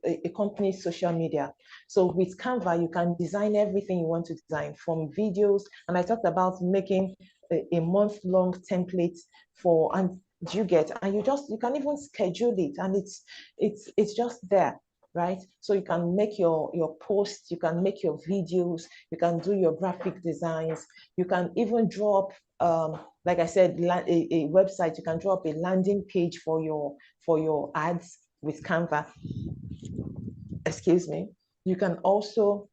a company's social media. So with Canva, you can design everything you want to design, from videos. And I talked about making a month-long template for, and you get, and you can even schedule it, and it's just there, right? So you can make your posts, you can make your videos, you can do your graphic designs, you can even draw up, like I said, a website. You can draw up a landing page for your ads with Canva. Excuse me. You can also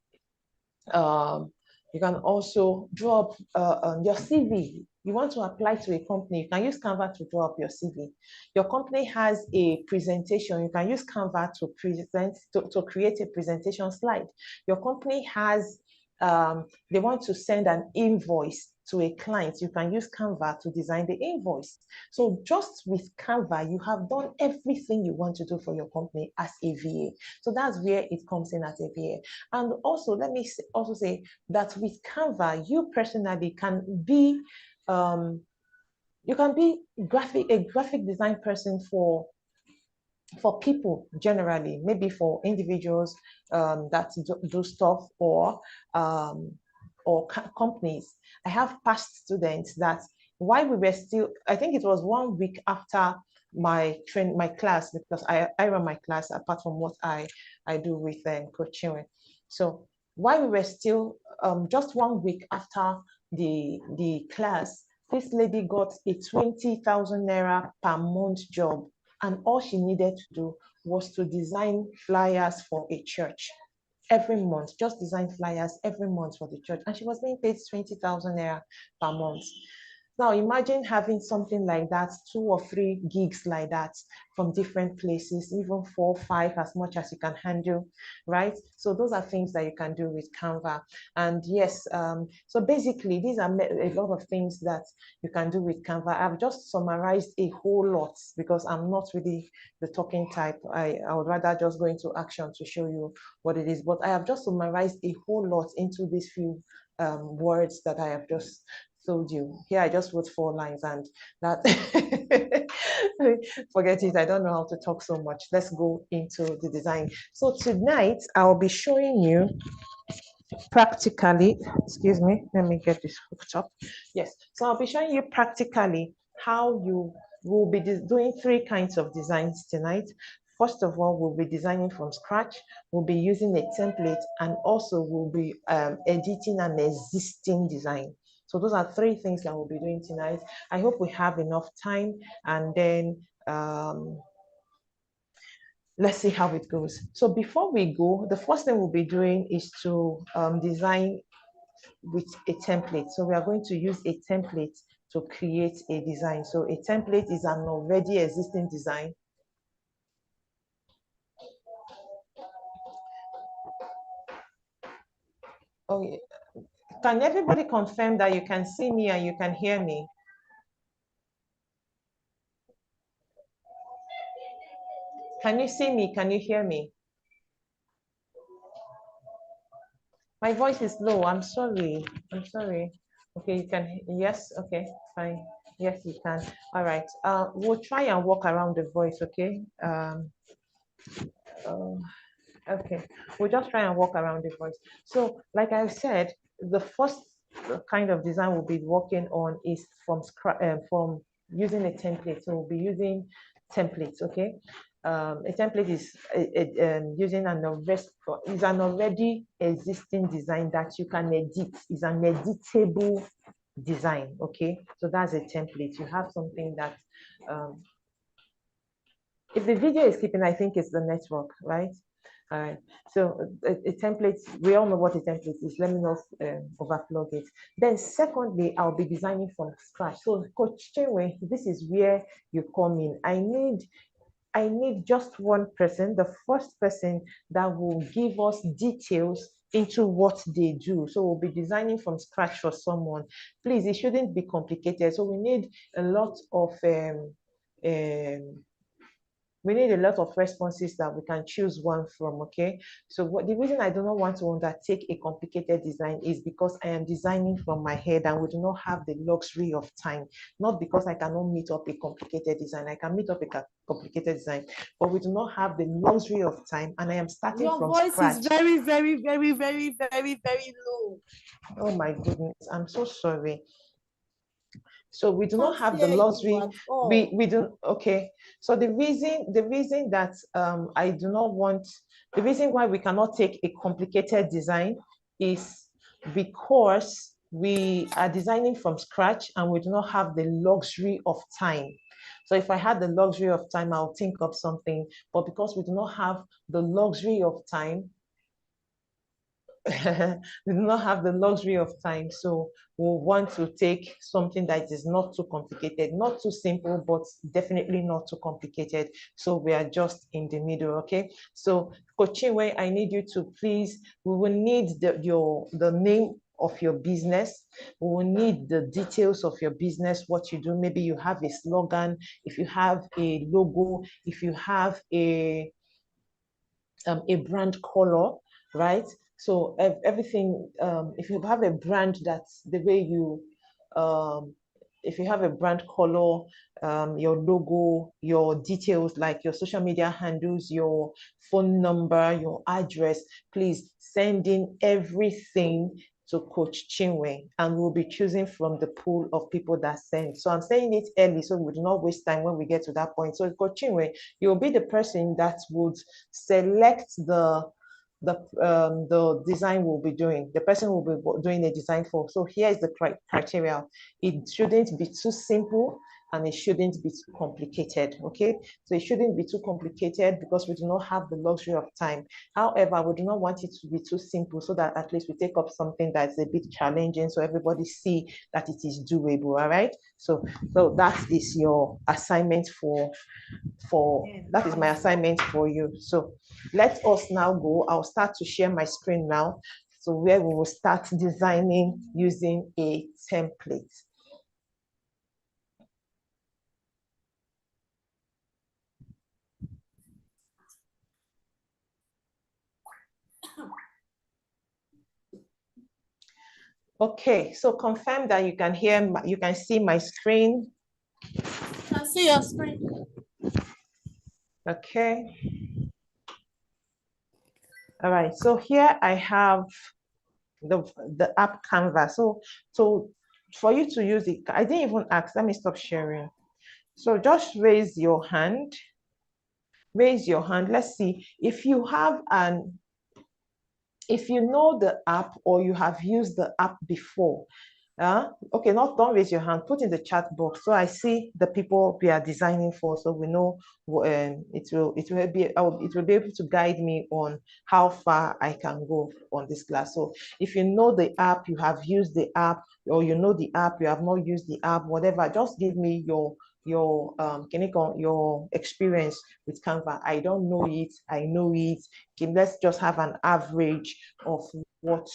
um, draw up your CV. You want to apply to a company, you can use Canva to draw up your CV. Your company has a presentation, you can use Canva to create a presentation slide. Your company has, they want to send an invoice to a client, you can use Canva to design the invoice. So just with Canva, you have done everything you want to do for your company as a VA. So that's where it comes in as a VA. And also, let me also say that with Canva, you personally can be, you can be a graphic design person for people generally, maybe for individuals that do stuff, or companies. I have past students that, while we were still, I think it was 1 week after my class, because I run my class apart from what I do with Coach Chinwe. So while we were still, just 1 week after the class, this lady got a 20,000 naira per month job, and all she needed to do was to design flyers for a church every month, just design flyers every month for the church. And she was being paid 20,000 naira per month. Now imagine having something like that, 2 or 3 gigs like that from different places, even 4, 5, as much as you can handle, right? So those are things that you can do with Canva. And yes, so basically these are a lot of things that you can do with Canva. I've just summarized a whole lot because I'm not really the talking type. I would rather just go into action to show you what it is. But I have just summarized a whole lot into these few words that I have just told you. Here I just wrote 4 lines, and that forget it. I don't know how to talk so much. Let's go into the design. So tonight I'll be showing you practically, excuse me, let me get this hooked up. Yes, so I'll be showing you practically how you will be doing 3 kinds of designs tonight. First of all, we'll be designing from scratch. We'll be using a template, and also we'll be editing an existing design. So those are 3 things that we'll be doing tonight. I hope we have enough time, and then let's see how it goes. So before we go, the first thing we'll be doing is to design with a template. So we are going to use a template to create a design. So a template is an already existing design. Oh, can everybody confirm that you can see me and you can hear me? Can you see me? Can you hear me? My voice is low. I'm sorry. I'm sorry. Okay, you can. Yes. Okay, fine. Yes, you can. All right. We'll try and walk around the voice. Okay. Okay. We'll just try and walk around the voice. So, like I said, the first kind of design we'll be working on is from using a template. So we'll be using templates. Okay. A template is using an already existing design that you can edit. Is an editable design. Okay, so that's a template. You have something that, if the video is keeping, I think it's the network, right? All right. So a template, we all know what a template is. Let me not overflow it. Then secondly, I'll be designing from scratch. So Coach Chinwe, this is where you come in. I need just one person, the first person that will give us details into what they do. So we'll be designing from scratch for someone. Please, it shouldn't be complicated. So we need a lot of we need a lot of responses that we can choose one from, okay? So the reason I do not want to undertake a complicated design is because I am designing from my head and we do not have the luxury of time, not because I cannot meet up a complicated design. I can meet up a complicated design, but we do not have the luxury of time, and I am starting from Your voice scratch. is very, very, very, very, very, very low. Oh my goodness, I'm so sorry. So we do Can't not have the hear you luxury. at all. We do, okay. So the reason that I do not want, the reason why we cannot take a complicated design is because we are designing from scratch and we do not have the luxury of time. So if I had the luxury of time, I'll think of something. But because we do not have the luxury of time, we do not have the luxury of time, so we want to take something that is not too complicated, not too simple, but definitely not too complicated. So we are just in the middle, okay? So Coach Chinwe, I need you to please, we will need the name of your business. We will need the details of your business, what you do. Maybe you have a slogan, if you have a logo, if you have a brand color, right? So everything, if you have a brand, that's the way you, if you have a brand color, your logo, your details, like your social media handles, your phone number, your address, please send in everything to Coach Chinwe, and we'll be choosing from the pool of people that send. So I'm saying it early so we do not waste time when we get to that point. So Coach Chinwe, you'll be the person that would select the design we'll be doing. The person will be doing a design for. So here is the criteria. It shouldn't be too simple and it shouldn't be too complicated, okay? So it shouldn't be too complicated because we do not have the luxury of time. However, we do not want it to be too simple so that at least we take up something that's a bit challenging so everybody see that it is doable, all right? So that is your assignment that is my assignment for you. So let us now go. I'll start to share my screen now. So where we will start designing using a template. Okay, so confirm that you can hear, you can see my screen. I can see your screen. Okay. All right, so here I have the app Canva. So for you to use it, I didn't even ask, let me stop sharing. So just raise your hand. Raise your hand. Let's see if you have if you know the app or you have used the app before. Okay, don't raise your hand, put in the chat box so I see the people we are designing for, so we know it will be able to guide me on how far I can go on this class. So if you know the app, you have used the app, or you know the app, you have not used the app, whatever, just give me your experience with Canva. I don't know it, I know it. Okay, let's just have an average of what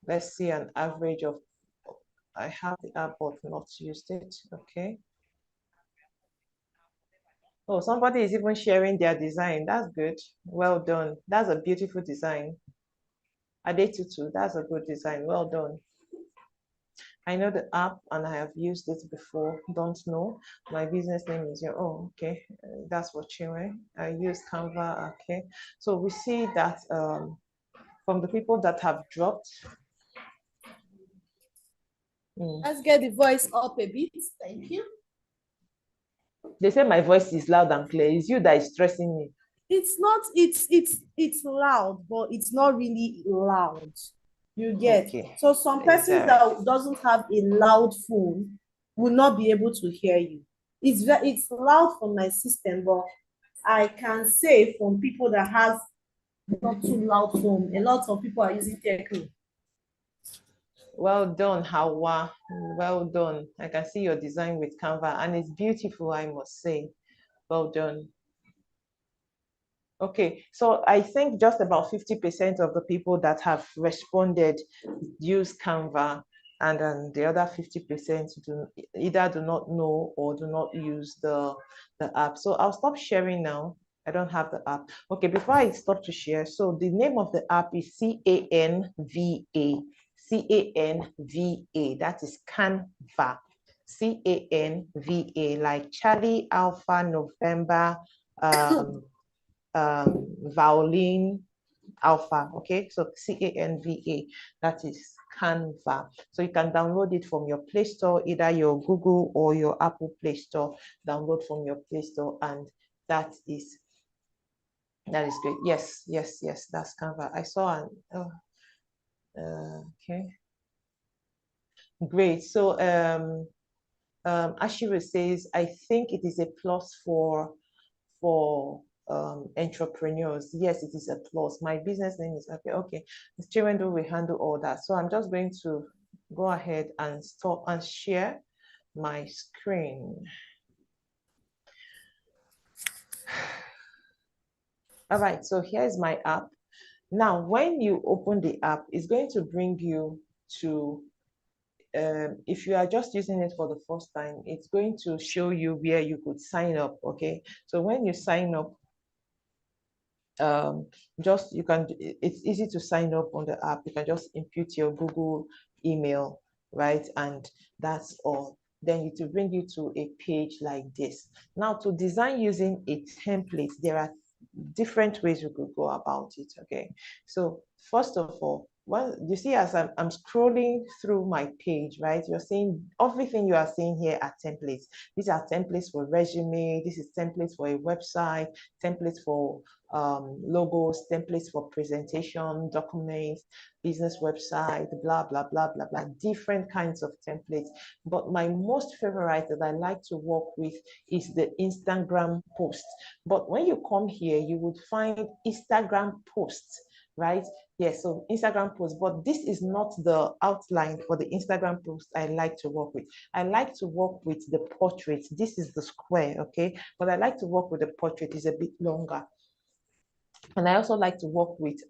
let's see an average of, I have the app but not used it, okay. Oh, somebody is even sharing their design. That's good. Well done. That's a beautiful design. Adetutu, that's a good design. Well done. I know the app and I have used it before. Don't know. My business name is your, oh, okay. That's what Chinwe. I use Canva, okay. So we see that from the people that have dropped. Let's get the voice up a bit. Thank you. They say my voice is loud and clear. It's you that is stressing me. It's not, it's loud, but it's not really loud. You get. Okay. So some persons that doesn't have a loud phone will not be able to hear you. It's loud from my system, but I can say from people that have not too loud phone, a lot of people are using techno. Well done, Hawa. Well done. I can see your design with Canva and it's beautiful, I must say. Well done. Okay, so I think just about 50% of the people that have responded use Canva. and then the other 50% either do not know or do not use the app. So I'll stop sharing now. I don't have the app. Okay, before I stop to share, so the name of the app is Canva. Canva. That is Canva. Canva, like Charlie Alpha November violin Alpha. Okay, so Canva, that is Canva. So you can download it from your Play Store, either your Google or your Apple Play Store. Download from your Play Store, and that is great. Yes, yes, yes, that's Canva. I saw an okay, great. So Ashiru says, I think it is a plus for entrepreneurs. Yes, it is a plus. My business name is okay. Okay, Chewendo will handle all that. So I'm just going to go ahead and stop and share my screen. All right, so here's my app. Now, when you open the app, it's going to bring you to if you are just using it for the first time, it's going to show you where you could sign up. Okay, so when you sign up, just you can, it's easy to sign up on the app. You can just input your Google email, right? And that's all. Then it will bring you to a page like this. Now, to design using a template, there are different ways you could go about it. Okay, so first of all, well, you see, as I'm scrolling through my page, right? You're seeing everything you are seeing here are templates. These are templates for resume. This is templates for a website, templates for logos, templates for presentation, documents, business website, blah, blah, blah, blah, blah, different kinds of templates. But my most favorite that I like to work with is the Instagram post. But when you come here, you would find Instagram posts, right? Yes, so Instagram posts, but this is not the outline for the Instagram post I like to work with. I like to work with the portrait. This is the square, okay? But I like to work with the portrait. It's a bit longer. And I also like to work with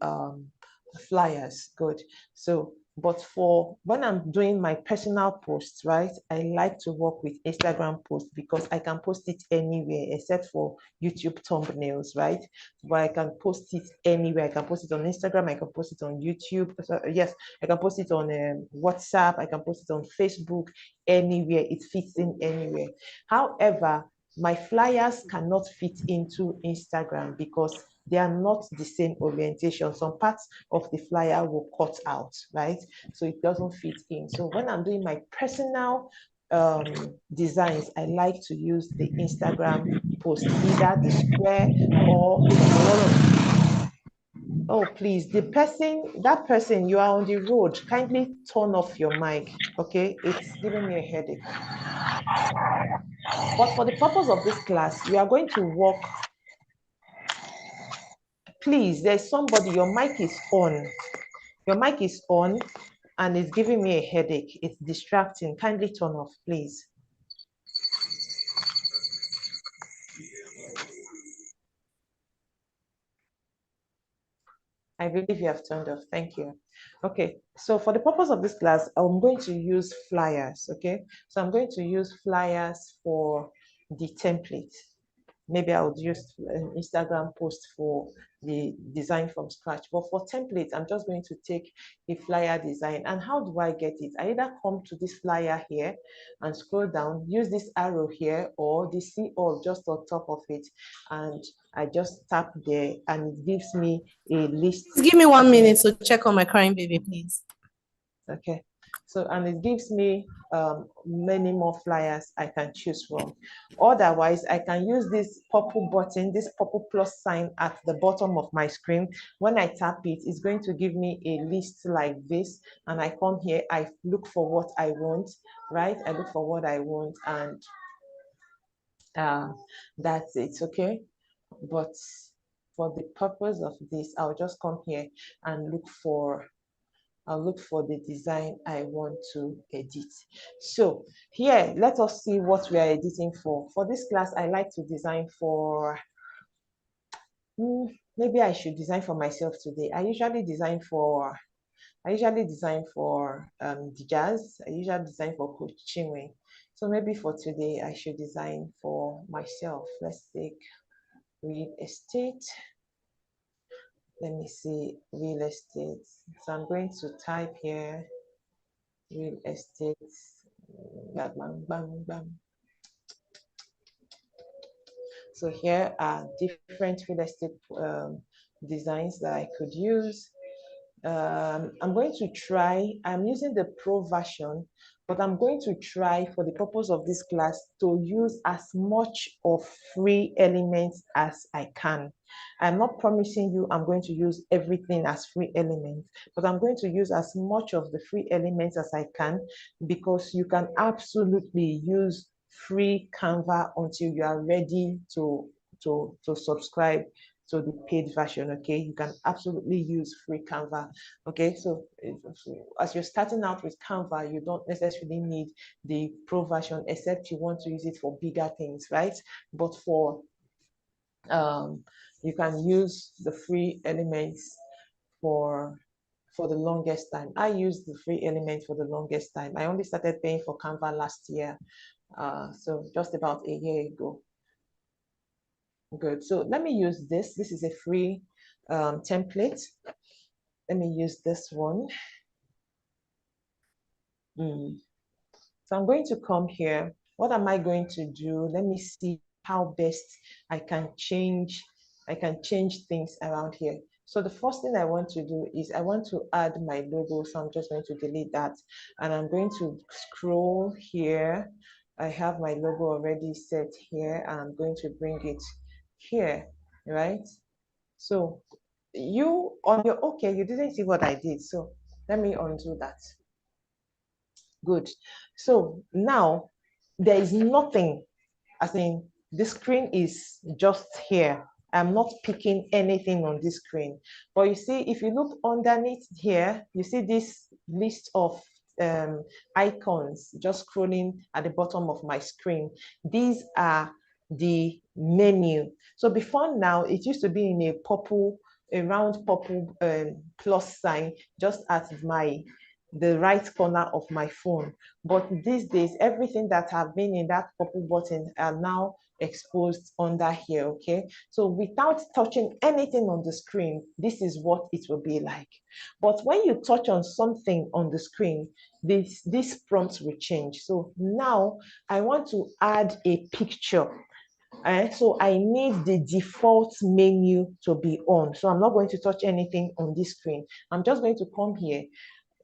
flyers. Good. So, but for when I'm doing my personal posts, right, I like to work with Instagram posts because I can post it anywhere except for YouTube thumbnails, right? But I can post it anywhere. I can post it on Instagram. I can post it on YouTube. So, yes, I can post it on WhatsApp. I can post it on Facebook. Anywhere. It fits in anywhere. However, my flyers cannot fit into Instagram because they are not the same orientation. Some parts of the flyer will cut out, right? So it doesn't fit in. So when I'm doing my personal designs, I like to use the Instagram post, either the square or a lot of, oh, please, that person, you are on the road, kindly turn off your mic, okay? It's giving me a headache. But for the purpose of this class, we are going to work. Please, there's somebody, your mic is on. Your mic is on and it's giving me a headache. It's distracting. Kindly turn off, please. I believe you have turned off. Thank you. Okay, so for the purpose of this class, I'm going to use flyers, okay? So I'm going to use flyers for the template. Maybe I would use an Instagram post for the design from scratch. But for templates, I'm just going to take a flyer design. And how do I get it? I either come to this flyer here and scroll down, use this arrow here, or the see all just on top of it. And I just tap there and it gives me a list. Please give me 1 minute to check on my crying baby, please. Okay. So, and it gives me many more flyers I can choose from. Otherwise, I can use this purple button, this purple plus sign at the bottom of my screen. When I tap it, it's going to give me a list like this. And I come here, I look for what I want, right? I look for what I want and that's it, okay? But for the purpose of this, I'll just come here and I'll look for the design I want to edit. So here, let us see what we are editing for. For this class, I like to design for, maybe I should design for myself today. I usually design for I usually design for Djas. I usually design for Coach Chinwe. So maybe for today, I should design for myself. Let's take real estate. Let me see real estate. So I'm going to type here real estate. Bang, bang, bang, bang. So here are different real estate designs that I could use. I'm going to try, I'm using the pro version, but I'm going to try for the purpose of this class to use as much of free elements as I can. I'm not promising you I'm going to use everything as free elements, but I'm going to use as much of the free elements as I can, because you can absolutely use free Canva until you are ready to subscribe to the paid version. Okay, you can absolutely use free Canva. Okay, so as you're starting out with Canva, you don't necessarily need the pro version, except you want to use it for bigger things, right? But for you can use the free elements for the longest time. I used the free element for the longest time. I only started paying for Canva last year, so just about a year ago. Good. So let me use this. This is a free template. Let me use this one. So I'm going to come here. What am I going to do? Let me see how best I can change things around here. So the first thing I want to do is I want to add my logo. So I'm just going to delete that. And I'm going to scroll here. I have my logo already set here. And I'm going to bring it here, right? So you on your, okay, you didn't see what I did. So let me undo that. Good. So now there is nothing, as in the screen is just here. I'm not picking anything on this screen. But you see, if you look underneath here, you see this list of icons just scrolling at the bottom of my screen. These are the menu. So before now, it used to be in a round purple plus sign just at the right corner of my phone. But these days, everything that have been in that purple button are now exposed under here. Okay, so without touching anything on the screen, this is what it will be like. But when you touch on something on the screen, this prompt will change. So now I want to add a picture. So I need the default menu to be on. So I'm not going to touch anything on this screen. I'm just going to come here.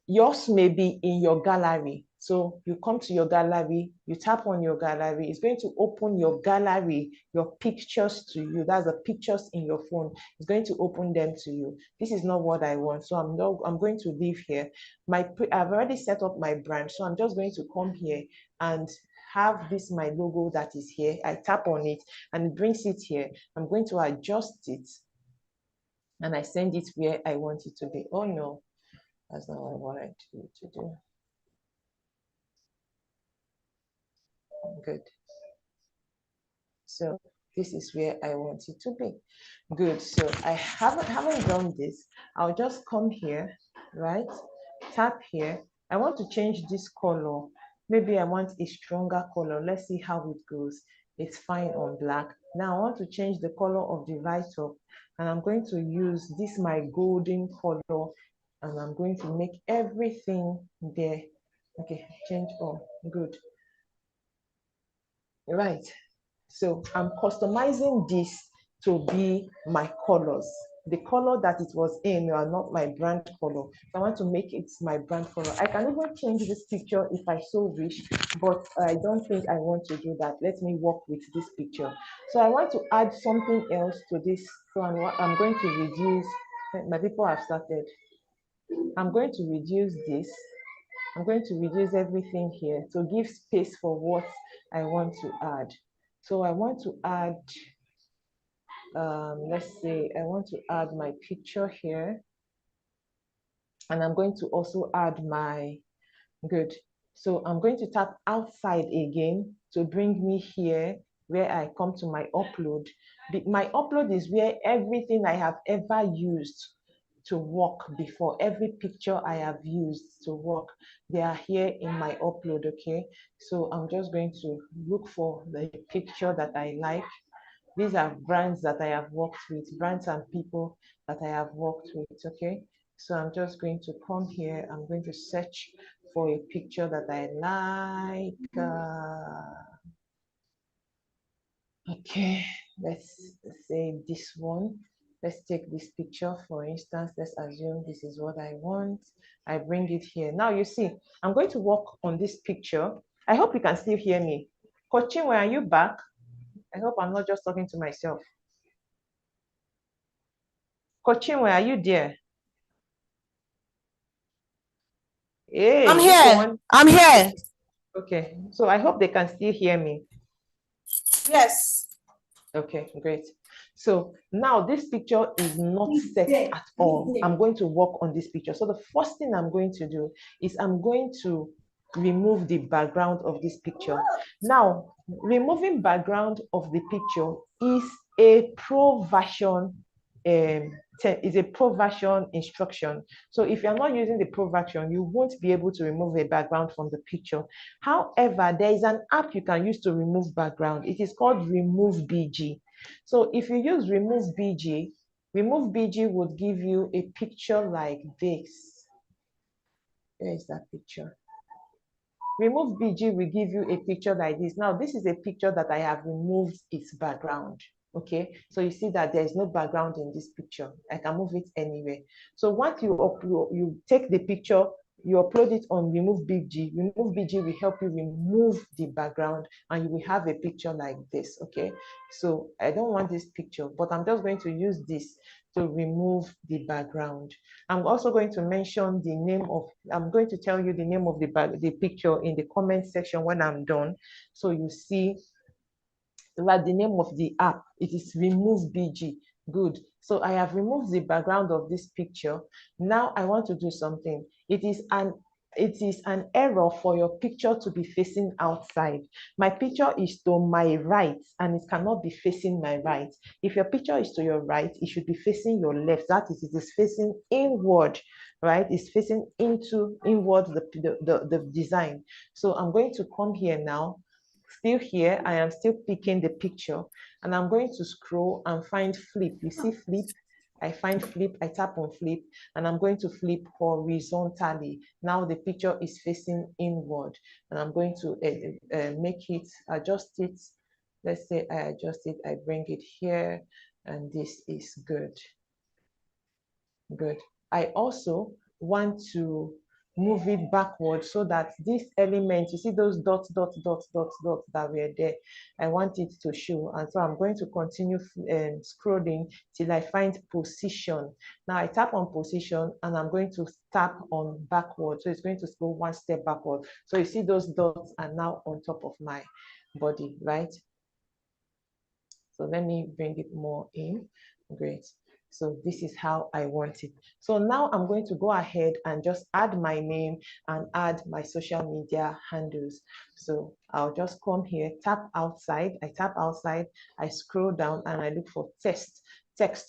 Yours may be in your gallery. So you come to your gallery, you tap on your gallery, it's going to open your gallery, your pictures to you. That's the pictures in your phone. It's going to open them to you. This is not what I want. So I'm going to leave here. I've already set up my brand. So I'm just going to come here and have this my logo that is here. I tap on it and it brings it here. I'm going to adjust it and I send it where I want it to be. Oh no, that's not what I wanted you to do. Good. So this is where I want it to be. Good. So I haven't done this. I'll just come here, right? Tap here. I want to change this color. Maybe I want a stronger color. Let's see how it goes. It's fine on black. Now I want to change the color of the write-up, and I'm going to use this my golden color, and I'm going to make everything there. Okay, change all. Good. Right. So I'm customizing this to be my colors. The color that it was in are not my brand color. I want to make it my brand color. I can even change this picture if I so wish, but I don't think I want to do that. Let me work with this picture. So I want to add something else to this. So I'm going to reduce, my people have started. I'm going to reduce this. I'm going to reduce everything here to give space for what I want to add. So I want to add, let's say I want to add my picture here. And I'm going to also add my, good. So I'm going to tap outside again to bring me here where I come to my upload. My upload is where everything I have ever used to work before. Every picture I have used to work, they are here in my upload, okay? So I'm just going to look for the picture that I like. These are brands that I have worked with, brands and people that I have worked with, okay? So I'm just going to come here. I'm going to search for a picture that I like. Okay, let's say this one. Let's take this picture, for instance. Let's assume this is what I want. I bring it here. Now you see, I'm going to work on this picture. I hope you can still hear me. Coaching, where are you back? I hope I'm not just talking to myself. Coaching, where are you there? Hey, I'm this here. one. I'm here. Okay, so I hope they can still hear me. Yes. Okay, great. So now this picture is not set at all. I'm going to work on this picture. So the first thing I'm going to do is I'm going to remove the background of this picture. Now, removing background of the picture is a pro version instruction. So if you're not using the pro version, you won't be able to remove a background from the picture. However, there is an app you can use to remove background. It is called Remove BG. So if you use Remove BG would give you a picture like this. Where is that picture? Remove BG will give you a picture like this. Now, this is a picture that I have removed its background. Okay, so you see that there is no background in this picture. I can move it anywhere. So once you upload, you take the picture, you upload it on Remove BG. Remove BG will help you remove the background and you will have a picture like this. Okay, so I don't want this picture, but I'm just going to use this to remove the background. I'm also going to mention the name of, I'm going to tell you the name of the picture in the comment section when I'm done. So you see that the name of the app, it is Remove BG. Good. So I have removed the background of this picture. Now I want to do something. It is an error for your picture to be facing outside. My picture is to my right and it cannot be facing my right. If your picture is to your right, it should be facing your left. That is, it is facing inward, right? It's facing inward the design. So I'm going to come here now. Still here, I am still picking the picture and I'm going to scroll and find flip. You see flip? I find flip, I tap on flip and I'm going to flip horizontally. Now the picture is facing inward and I'm going to make it, adjust it. Let's say I adjust it, I bring it here and this is good. Good. I also want to move it backwards so that this element, you see those dots that were there, I want it to show. And so I'm going to continue scrolling till I find position. Now I tap on position and I'm going to tap on backward. So it's going to go one step backward. So you see those dots are now on top of my body, right? So let me bring it more in. Great. So this is how I want it. So now I'm going to go ahead and just add my name and add my social media handles. So I'll just come here, tap outside. I tap outside, I scroll down and I look for text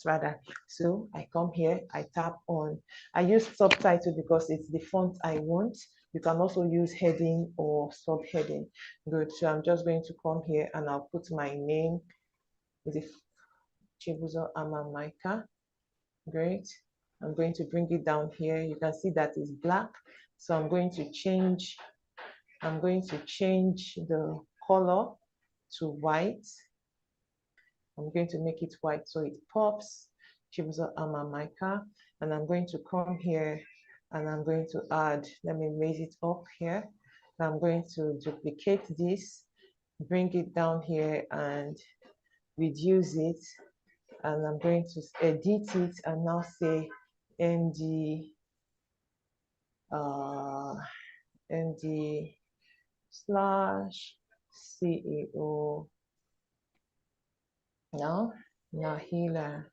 rather. So I come here, I tap on, I use subtitle because it's the font I want. You can also use heading or subheading. Good. So I'm just going to come here and I'll put my name. Is it Chibuzo Amamaika? Great. I'm going to bring it down here. You can see that it's black. So I'm going to change the color to white. I'm going to make it white so it pops. Chibuzo Amamaika. And I'm going to come here and I'm going to add, let me raise it up here. And I'm going to duplicate this, bring it down here and reduce it, and I'm going to edit it and now say ND slash CEO now Nahila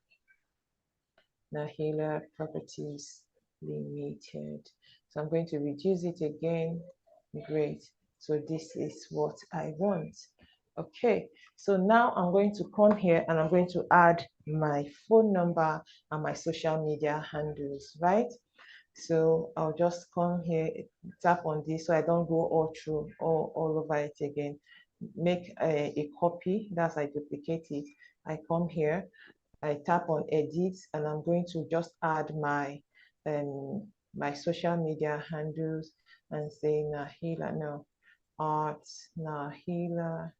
Properties Limited. So I'm going to reduce it again. Great. So this is what I want. Okay, so now I'm going to come here and I'm going to add my phone number and my social media handles, right? So I'll just come here, tap on this so I don't go all through all over it again. Make a copy, that's I duplicate it. I come here, I tap on edit, and I'm going to just add my social media handles and say Nahila, no, arts, Nahila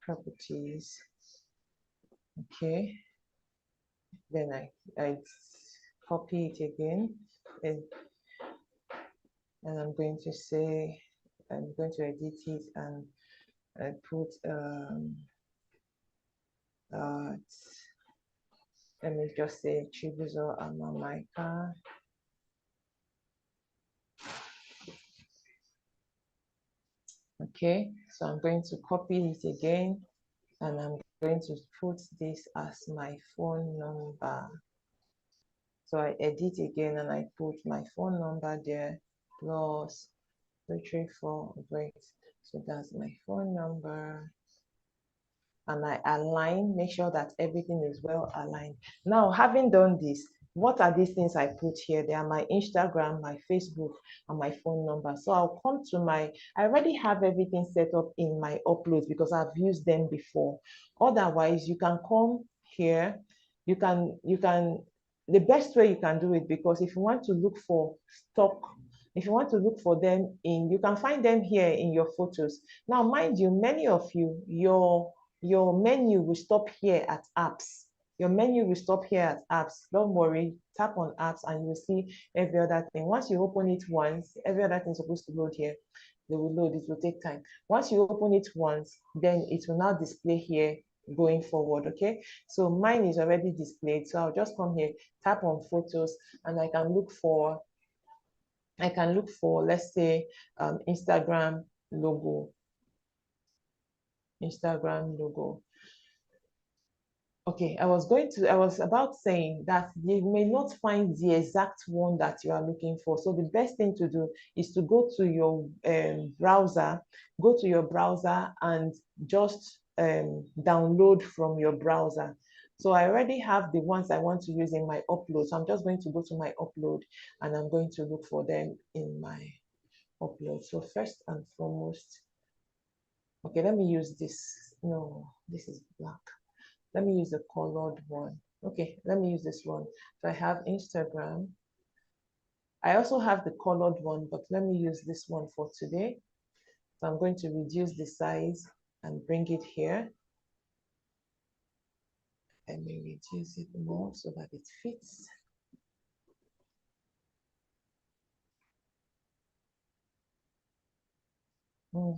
properties. Okay, then I copy it again, and I'm going to say, I'm going to edit it and I put let me just say Chibuzo Amamaika. Okay, so I'm going to copy it again and I'm going to put this as my phone number. So I edit again and I put my phone number there plus 334, great. So that's my phone number. And I align, make sure that everything is well aligned. Now, having done this, what are these things I put here? They are my Instagram, my Facebook, and my phone number. So I'll come to I already have everything set up in my uploads because I've used them before. Otherwise, you can come here, the best way you can do it, because if you want to look for stock, if you want to look for them you can find them here in your photos. Now, mind you, many of you, your menu will stop here at apps. Your menu will stop here at apps. Don't worry, tap on apps and you will see every other thing. Once you open it once, every other thing is supposed to load here. They will load, it will take time. Once you open it once, then it will now display here going forward, okay? So mine is already displayed. So I'll just come here, tap on photos, and I can look for, let's say, Instagram logo. Instagram logo. Okay, I was about saying that you may not find the exact one that you are looking for. So the best thing to do is to go to your browser, and just download from your browser. So I already have the ones I want to use in my upload. So I'm just going to go to my upload and I'm going to look for them in my upload. So first and foremost, okay, let me use this. No, this is black. Let me use the colored one. Okay, let me use this one. So I have Instagram. I also have the colored one, but let me use this one for today. So I'm going to reduce the size and bring it here. Let me reduce it more so that it fits. I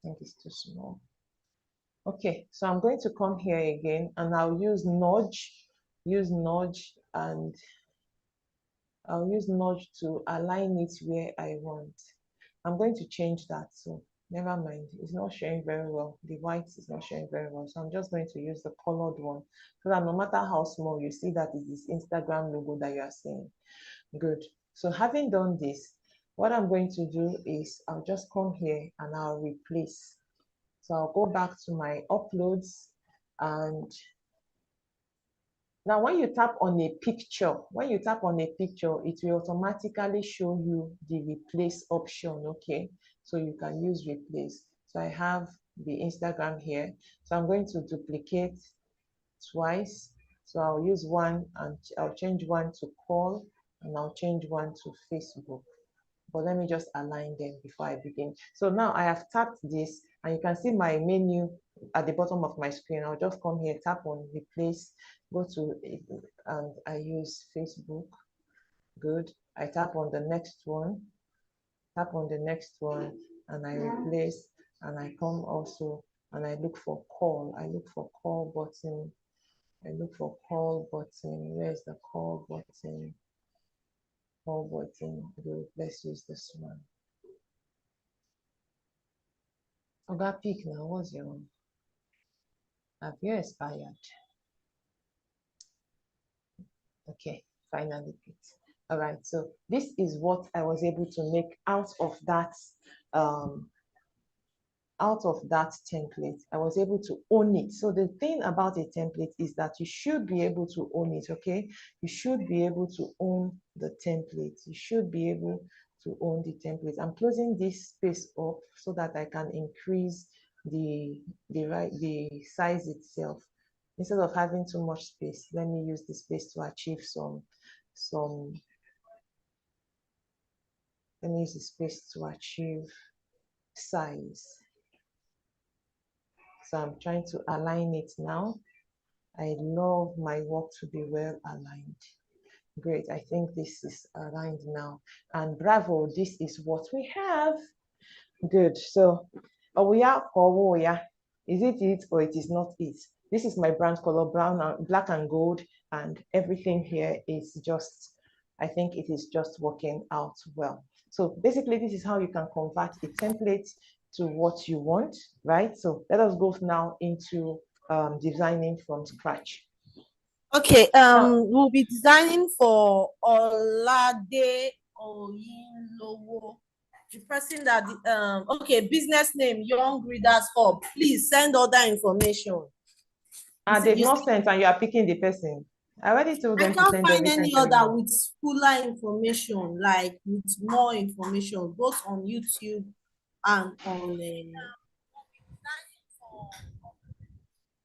think it's too small. Okay, so I'm going to come here again and I'll use nudge, and I'll use nudge to align it where I want. I'm going to change that, so never mind. It's not showing very well. The white is not showing very well. So I'm just going to use the colored one so that no matter how small, you see that it is Instagram logo that you are seeing. Good. So having done this, what I'm going to do is I'll just come here and I'll replace. So I'll go back to my uploads, and now when you tap on a picture, it will automatically show you the replace option, okay? So you can use replace. So I have the Instagram here. So I'm going to duplicate twice. So I'll use one and I'll change one to call and I'll change one to Facebook. But let me just align them before I begin. So now I have tapped this and you can see my menu at the bottom of my screen. I'll just come here, tap on replace, go to it, and I use Facebook. Good. I tap on the next one, and I replace, and I come also and I look for call. I look for call button. Where's the call button? Call button. Good. Let's use this one. Oga pick now, what's your own? Have you expired? Okay, finally picked. All right, so this is what I was able to make out of that out of that template, I was able to own it. So the thing about a template is that you should be able to own it, okay? You should be able to own the template. You should be able to own the template. I'm closing this space up so that I can increase the size itself. Instead of having too much space, let me use the space to achieve some let me use the space to achieve size. So I'm trying to align it now. I love my work to be well aligned. Great, I think this is aligned now. And bravo, this is what we have. Good, so is it it or it is not it? This is my brand color, black and gold, and everything here is just, I think it is just working out well. So basically, this is how you can convert a template to what you want, right? So let us go now into designing from scratch. Okay, we'll be designing for Olade Oyinlowo. The person that okay, business name Young Readers Hub. Please send all that information. They've not sent and you are picking the person. I already told them to send everything. I can't find any other with fuller information, like with more information, both on YouTube and on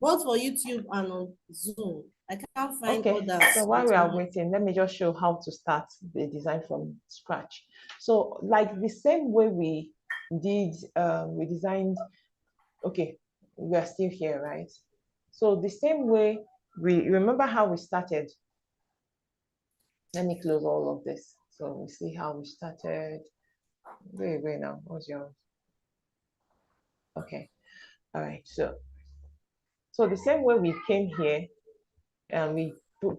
both for YouTube and on Zoom. I can't find others. So while we are waiting, let me just show how to start the design from scratch. So like the same way we did, we designed, okay, we are still here, right? So the same way, we remember how we started. Let me close all of this. So we see how we started. Wait now, what's yours? Okay, all right, so the same way we came here and we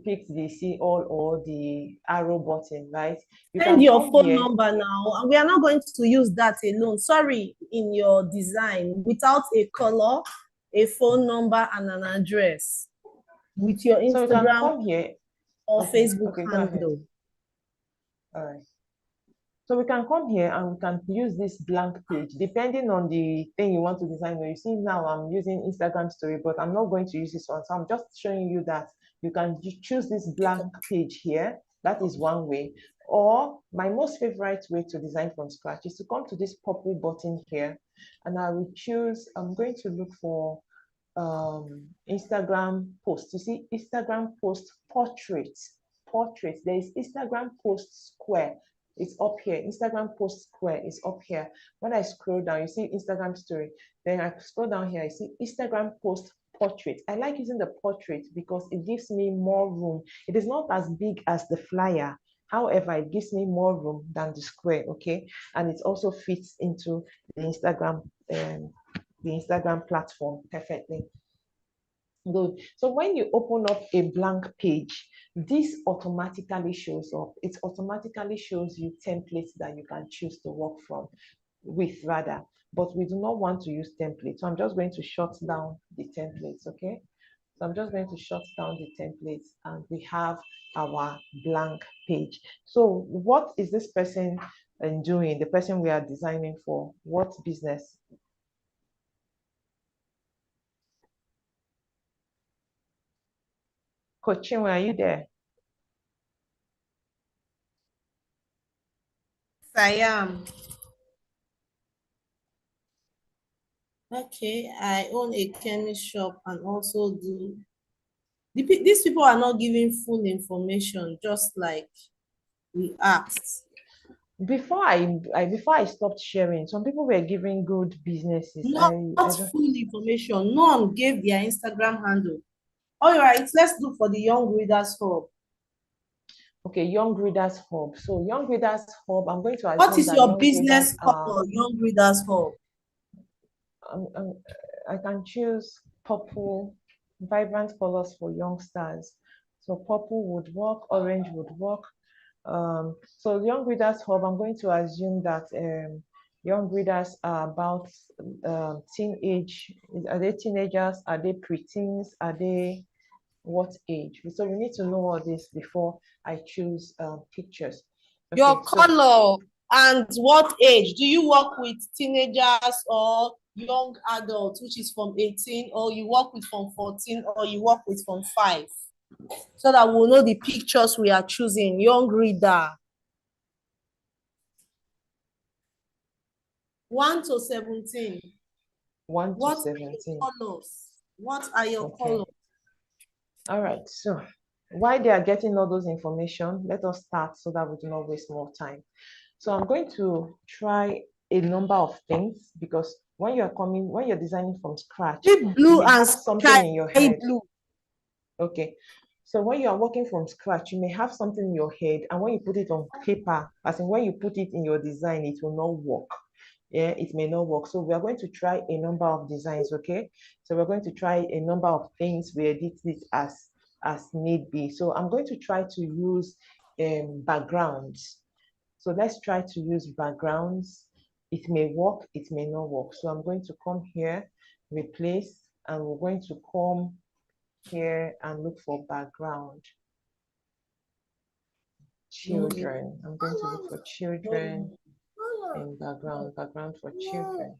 picked the see all or the arrow button, right? You send your phone number now, and we are not going to use that alone. Sorry, in your design, without a color, a phone number, and an address, with your Instagram, so you can come here or Facebook handle. All right. So we can come here and we can use this blank page, depending on the thing you want to design. You see now I'm using Instagram story, but I'm not going to use this one. So I'm just showing you that you can choose this blank page here. That is one way. Or my most favorite way to design from scratch is to come to this purple button here. And I will choose, I'm going to look for Instagram post. You see Instagram post portrait. There is Instagram post square. It's up here. Instagram post square is up here. When I scroll down, you see Instagram story. Then I scroll down here, I see Instagram post portrait. I like using the portrait because it gives me more room. It is not as big as the flyer. However, it gives me more room than the square, okay? And it also fits into the Instagram platform perfectly. Good. So when you open up a blank page, this automatically shows up. It automatically shows you templates that you can choose to work with rather, but we do not want to use templates. So I'm just going to shut down the templates, okay? So I'm just going to shut down the templates and we have our blank page. So what is this person doing? The person we are designing for, what business? Coach Chinwe, are you there? I am. Okay, I own a chemist shop and also do. These people are not giving full information, just like we asked. Before I stopped sharing, some people were giving good businesses. Not full information. None gave their Instagram handle. All right, let's look for the Young Readers Hub. Okay, Young Readers Hub. So Young Readers Hub, I'm going to assume what is your business color, Young Readers Hub? I can choose purple, vibrant colors for youngsters. So purple would work, orange would work. So Young Readers Hub, I'm going to assume that young readers are about teenage. Are they teenagers? Are they preteens? Are they what age? So we need to know all this before I choose pictures. Okay, your color and what age? Do you work with teenagers or young adult, which is from 18, or you work with from 14, or you work with from 5, so that we'll know the pictures we are choosing. Young reader. 1 to 17. 1 to What 17. are your colors? What are your colors? All right, so while they are getting all those information, let us start so that we do not waste more time. So I'm going to try a number of things, because when you're designing from scratch, Deep you blue may and have something in your sky head. blue. Okay. So when you are working from scratch, you may have something in your head, and when you put it on paper, as in when you put it in your design, it will not work. Yeah, it may not work. So we are going to try a number of designs, okay? So we're going to try a number of things. We edit it as need be. So I'm going to try to use backgrounds. So let's try to use backgrounds. It may work, it may not work. So I'm going to come here, replace, and we're going to come here and look for background. Children. I'm going to look for children in background for children.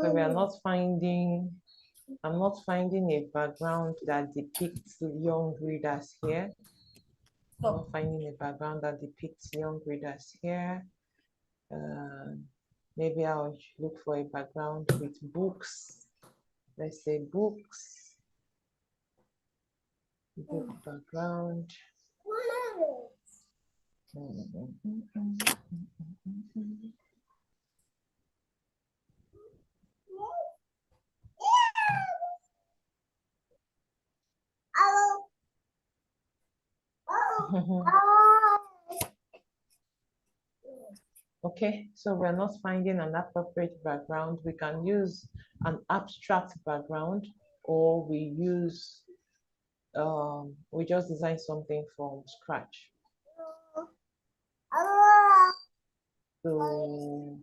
So we are not finding, I'm not finding a background that depicts young readers here. I'm not finding a background that depicts young readers here. Maybe I'll look for a background with books. Let's say books. Book background. Okay, so we're not finding an appropriate background. We can use an abstract background, or we use we just design something from scratch. So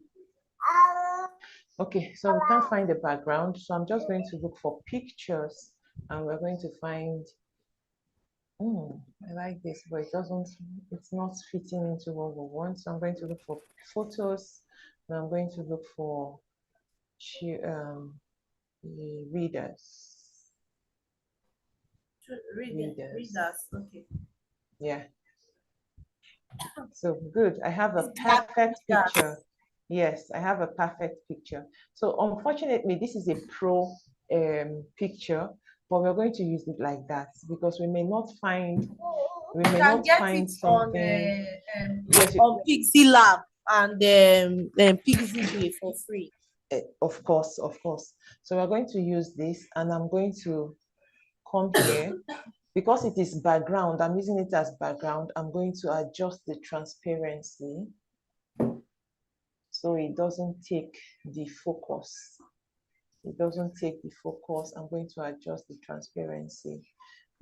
okay, so we can't find the background, so I'm just going to look for pictures, and we're going to find, I like this, but it's not fitting into what we want. So I'm going to look for photos, and I'm going to look for readers. Readers. Okay. Yeah. So good. I have a perfect picture. Yes, I have a perfect picture. So unfortunately, this is a pro picture, but we're going to use it like that because we may not find something. Yes, on Pixie Lab and Pixie Bay for free. Of course, of course. So we're going to use this, and I'm going to come here. Because it is background, I'm using it as background. I'm going to adjust the transparency so it doesn't take the focus. It doesn't take the focus. I'm going to adjust the transparency.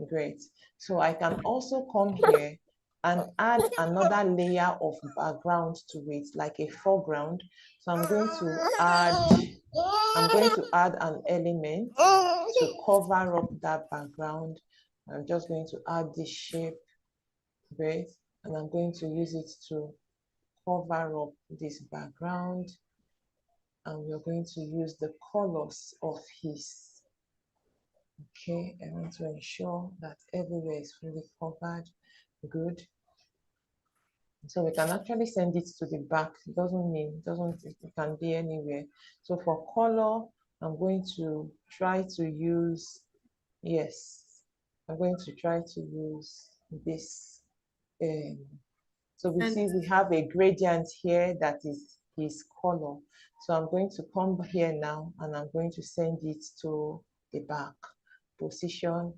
Great. So I can also come here and add another layer of background to it, like a foreground. So I'm going to add an element to cover up that background. I'm just going to add this shape, great, and I'm going to use it to cover up this background, and we're going to use the colors of his. Okay, I want to ensure that everywhere is fully covered. Good. So we can actually send it to the back. It can be anywhere. So for color, I'm going to try to use, I'm going to try to use this. So we see we have a gradient here that is his color. So I'm going to come here now, and I'm going to send it to the back position.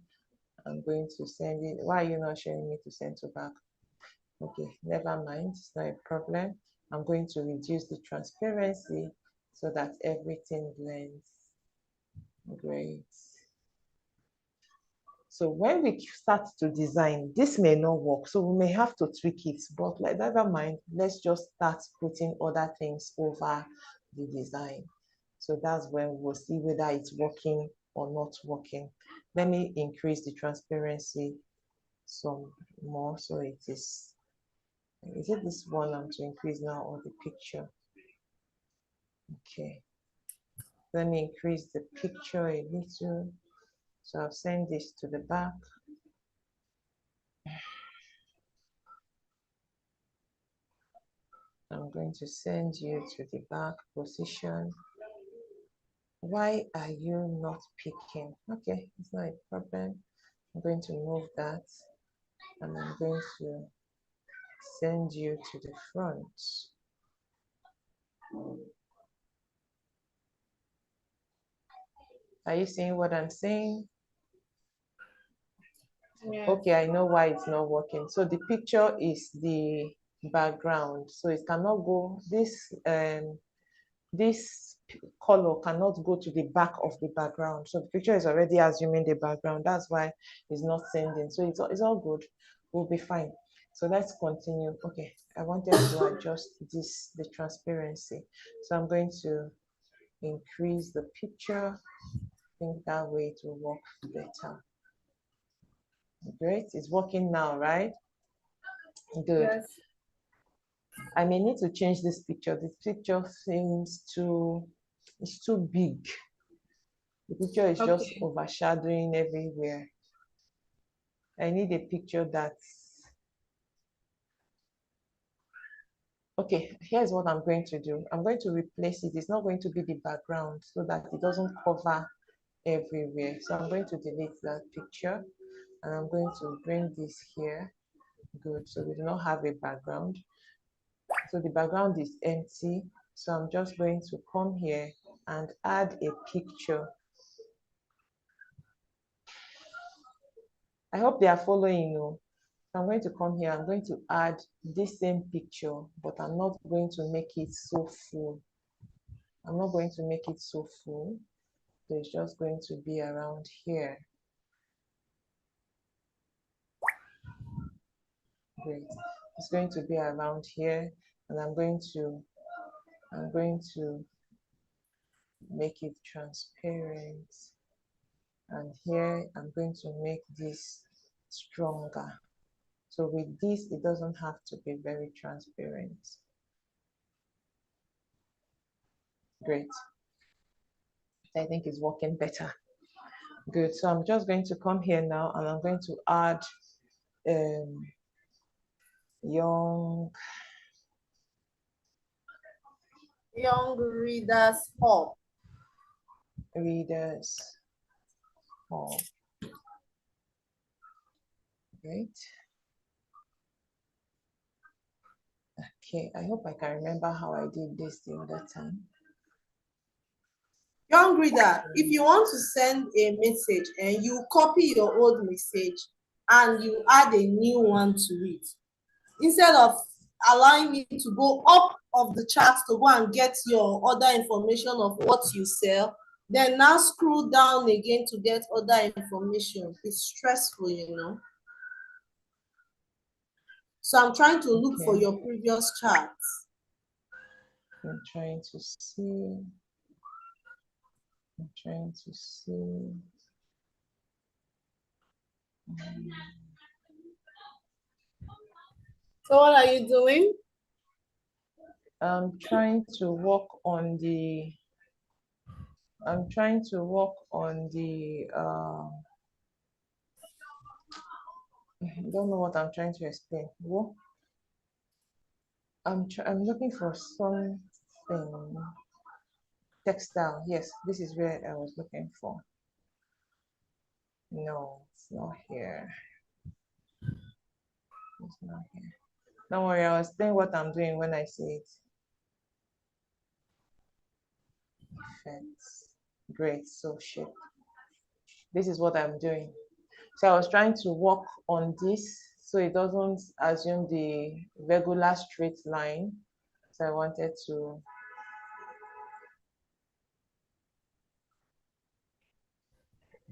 I'm going to send it. Why are you not showing me to send to back? Okay, never mind, it's not a problem. I'm going to reduce the transparency so that everything blends. Great. So when we start to design, this may not work, so we may have to tweak it, but like never mind, let's just start putting other things over the design. So that's when we'll see whether it's working or not working. Let me increase the transparency some more. So is it this one I'm to increase now or the picture? Okay. Let me increase the picture a little. So I've sent this to the back. I'm going to send you to the back position. Why are you not picking? Okay, it's not a problem. I'm going to move that and I'm going to send you to the front. Are you seeing what I'm saying? Yeah. Okay, I know why it's not working. So the picture is the background. So it cannot go, this color cannot go to the back of the background. So the picture is already assuming the background. That's why it's not sending. So it's all good. We'll be fine. So let's continue. Okay, I wanted to adjust the transparency. So I'm going to increase the picture. I think that way it will work better. Great, it's working now, right? Good. Yes. I may need to change this picture. This picture seems it's too big. The picture is just overshadowing everywhere. I need a picture that's okay. Here's what I'm going to do. I'm going to replace it. It's not going to be the background so that it doesn't cover everywhere. So I'm going to delete that picture and I'm going to bring this here. Good. So we do not have a background. So the background is empty. So I'm just going to come here and add a picture. I hope they are following you. I'm going to come here. I'm going to add this same picture, but I'm not going to make it so full. I'm not going to make it so full. So it's just going to be around here. Great. It's going to be around here, and I'm going to make it transparent. And here I'm going to make this stronger. So with this, it doesn't have to be very transparent. Great. I think it's working better. Good. So I'm just going to come here now and I'm going to add young Readers Hub. Readers Hub. Great. Okay, I hope I can remember how I did this the other time. Young reader, if you want to send a message and you copy your old message and you add a new one to it, instead of allowing me to go up of the chart to go and get your other information of what you sell, then now scroll down again to get other information. It's stressful, you know. So I'm trying to look for your previous charts. I'm trying to see. So what are you doing? I'm trying to work on the I don't know what I'm trying to explain. What? I'm looking for something. Textile. Yes, this is where I was looking for. No, it's not here. It's not here. Don't worry, I'll explain what I'm doing when I see it. Effects. Great, so shape. This is what I'm doing. So I was trying to work on this so it doesn't assume the regular straight line. So I wanted to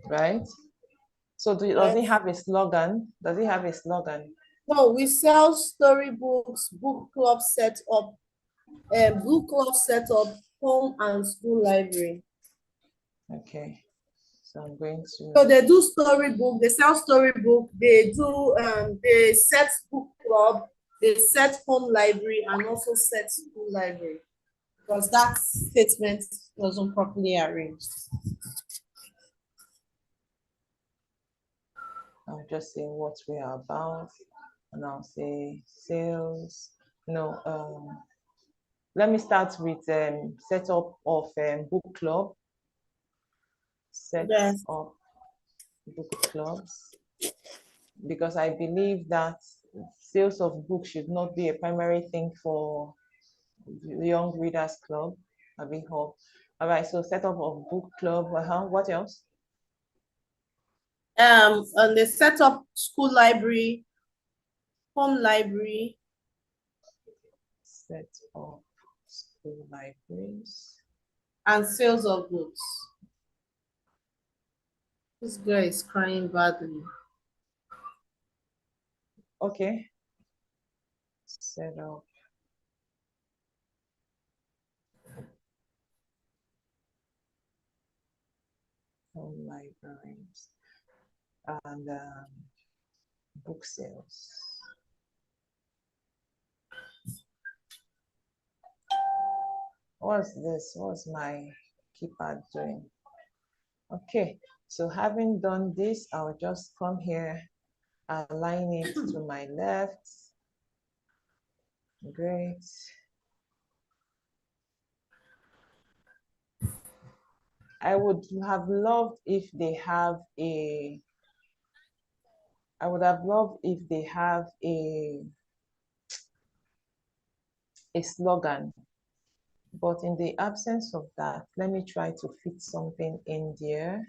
right? So does it have a slogan? Does it have a slogan? No, we sell storybooks, book club setup, home and school library. Okay, So I'm going to. So they do storybook, they sell storybook, they do they set book club, they set home library and also set school library. Because that statement wasn't properly arranged. I'll just say what we are about, and I'll say sales. No, let me start with setup of book club. Set Yes. up book clubs, because I believe that sales of books should not be a primary thing for the Young Readers Club. I be hope. All right, so setup of book club. What else? And they set up school library, home library. Set up school libraries. And sales of books. This girl is crying badly. Okay. Set up home libraries and book sales. What's this? What's my keypad doing? Okay, so having done this, I'll just come here, align it to my left. Great. I would have loved if they have a, I would have loved if they have a slogan. But in the absence of that, let me try to fit something in there.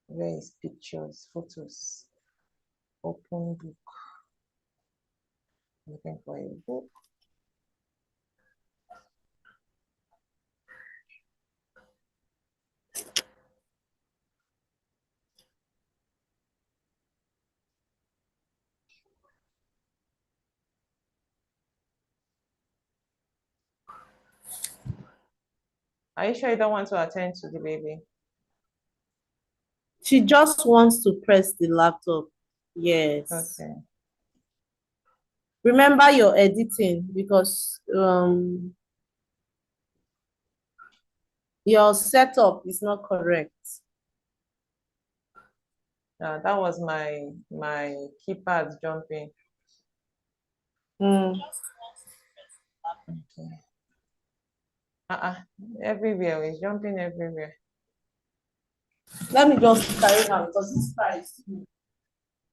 Where is pictures, photos? Open book. Looking for a book. Are you sure you don't want to attend to the baby? She just wants to press the laptop. Yes. Okay. Remember your editing because your setup is not correct. That was my keypad jumping. Mm. Okay. Everywhere, it's jumping everywhere. Let me just carry her because this price.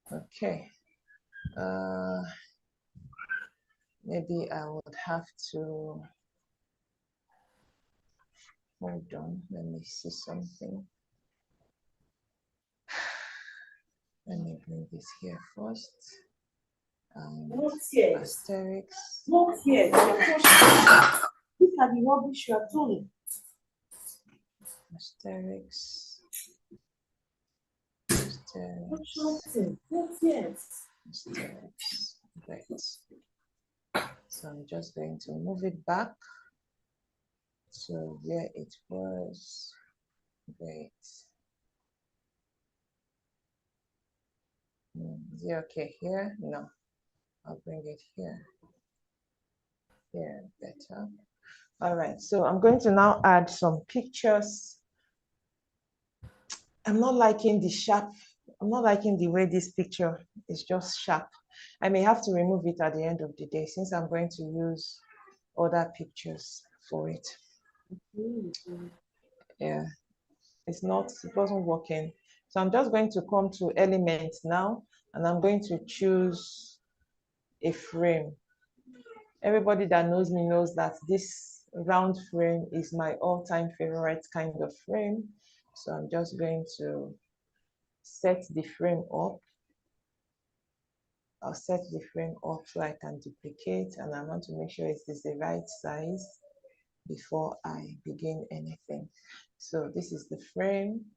Okay. Maybe I would have to hold on. Let me see something. Let me bring this here first. Asterisks. Not here. These are the rubbish you are doing. Asterisks. Not yet. Asterisks. Right. So I'm just going to move it back to where it was. Great. Is it okay here? No. I'll bring it here. Here, better. All right, so I'm going to now add some pictures. I'm not liking the sharp. I'm not liking the way this picture is just sharp. I may have to remove it at the end of the day since I'm going to use other pictures for it. Yeah, it wasn't working. So I'm just going to come to elements now, and I'm going to choose a frame. Everybody that knows me knows that this round frame is my all-time favorite kind of frame. So I'm just going to set the frame up. I'll set the frame up so I can duplicate, and I want to make sure it is the right size before I begin anything. So this is the frame.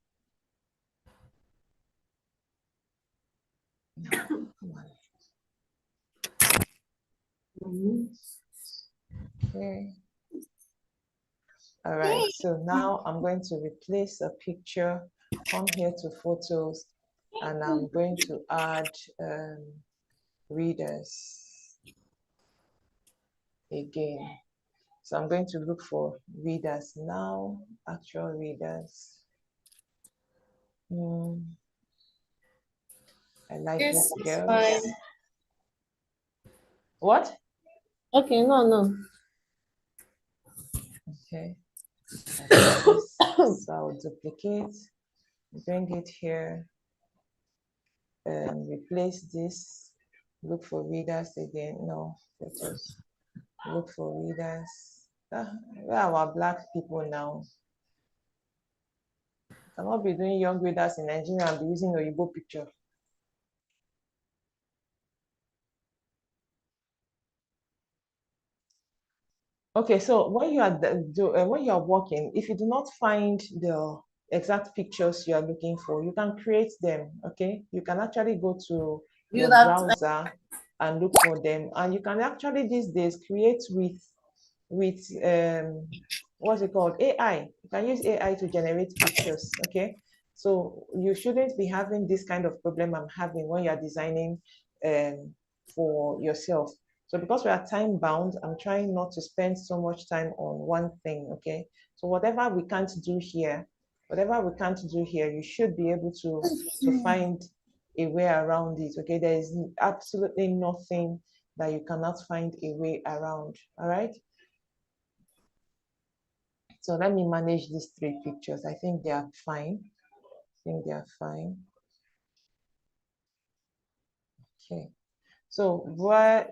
No, come on. Okay. All right, so now I'm going to replace a picture come here to photos, and I'm going to add readers again. So I'm going to look for readers now, actual readers. I like Yes, these it's girls. fine. What? Okay, no. Okay, I like this. So I'll duplicate, bring it here, and replace this. Look for readers again. No, photos. Look for readers. Where are our black people now? Cannot be doing young readers in Nigeria and be using Oyibo picture. Okay, so when you are working, if you do not find the exact pictures you are looking for, you can create them. Okay, you can actually go to your browser and look for them, and you can actually these days create with what's it called, AI. You can use AI to generate pictures. Okay, so you shouldn't be having this kind of problem I'm having when you're designing for yourself. So because we are time bound, I'm trying not to spend so much time on one thing. Okay, so whatever we can't do here, you should be able to find a way around it. Okay, there is absolutely nothing that you cannot find a way around. All right. So let me manage these 3 pictures. I think they are fine. Okay. So where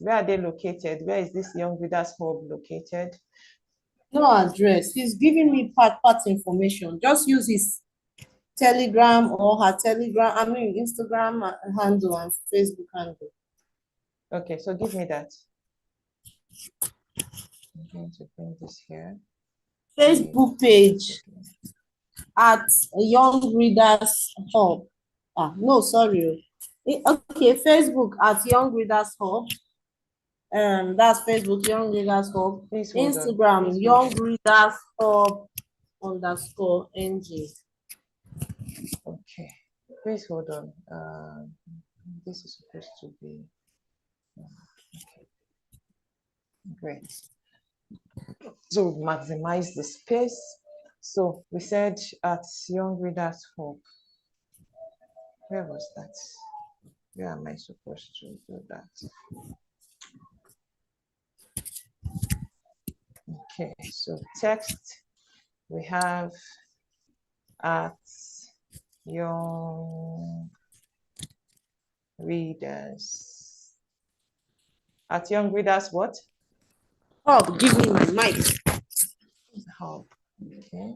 are they located? Where is this Young Readers Hub located? No address. He's giving me part information. Just use his Telegram or her Telegram, Instagram handle and Facebook handle. Okay, so give me that. I'm going to bring this here. Facebook page at Young Readers Hub. No, sorry. Okay, Facebook at Young Readers Hub. That's Facebook, Young Readers Hub. Instagram, Young Readers Hub _NG. Okay, please hold on. This is supposed to be okay. Great. So maximize the space. So we said at Young Readers Hub. Where was that? Where am I supposed to do that? Okay, so text, we have at Young Readers. At Young Readers what? Hub, give me my mic. Hub, okay.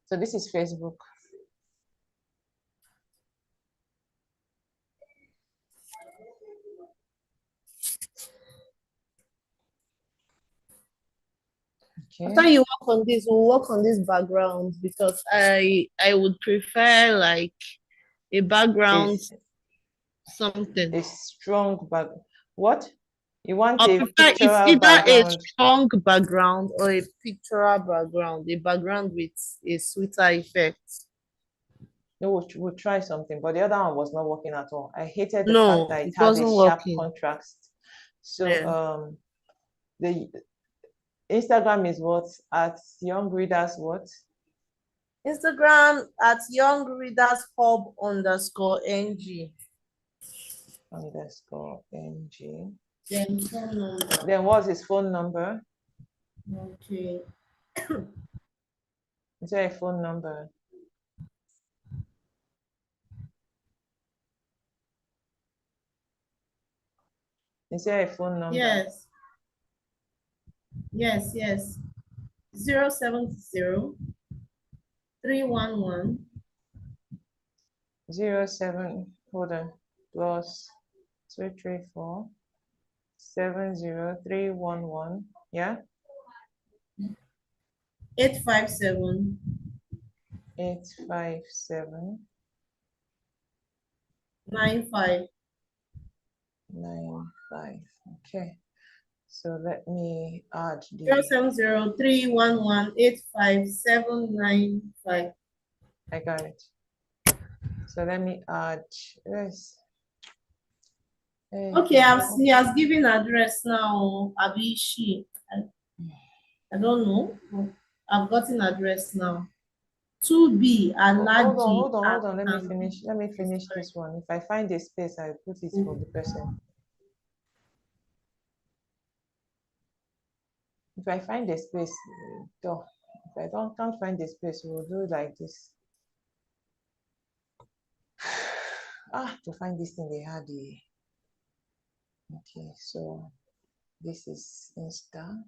So this is Facebook. Okay. After you work on this, we'll work on this background because I would prefer like a background something. A strong back. What? You want I a prefer pictorial it's either background? a strong background or a pictorial background, a background with a sweeter effect. No, we'll try something, but the other one was not working at all. I hated the fact that it had a sharp contrast. So the Instagram is what? At Young Readers what? Instagram at Young Readers Hub _NG. _NG. Then phone number. Then what's his phone number? Okay. Is there a phone number? Is there a phone number? Yes. 070 311 07, hold on, plus 234 70311. Yeah. 857 857 95. 95. Okay. So let me add the 07031185795. I got it. So let me add this. Okay, he has given address now. Abishi. I don't know. I've gotten address now. 2B Hold Alaji. on. Let me finish this one. If I find a space, I put it for the person. If I find a space, if I can't find a space, we'll do it like this. To find this thing they had the. Okay, so this is Insta.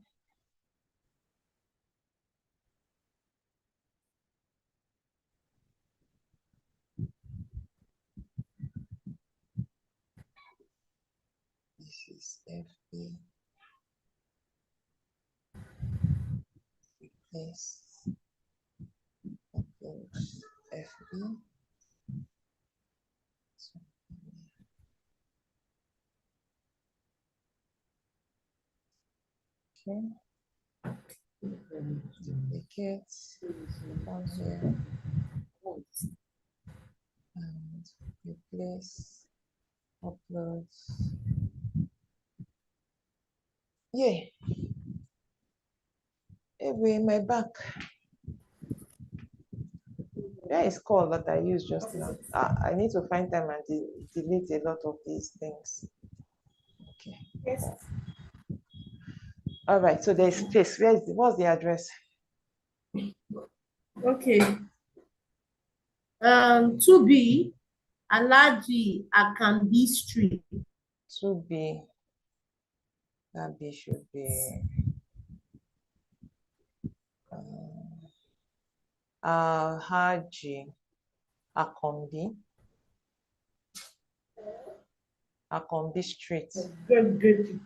This is FB. Replace. Upload FB. Okay. Duplicate. Come here. And replace. Upload. Yeah. Anyway, my back. There is call that I used just now. I need to find time and delete a lot of these things. Okay. Yes. All right. So there's space. What's the address? Okay. 2B Alaji Akambi Street. 2B. That B should be Haji Akombi. Akombi Street. Good.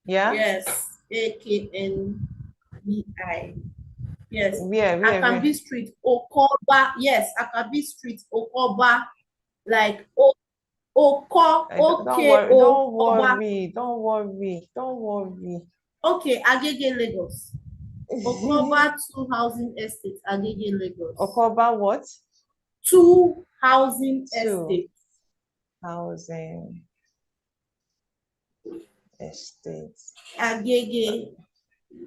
Yeah? Yes. AKNBI. Yes. Where? Akambi Street, Okoba. Yes, Akambi Street, Okoba. Like Oko. Okay. Don't worry. Okay, Agege, Lagos. Okoba 2 housing estate, Agege, Lagos. Okoba what? 2 housing estate. Housing estate. Agege,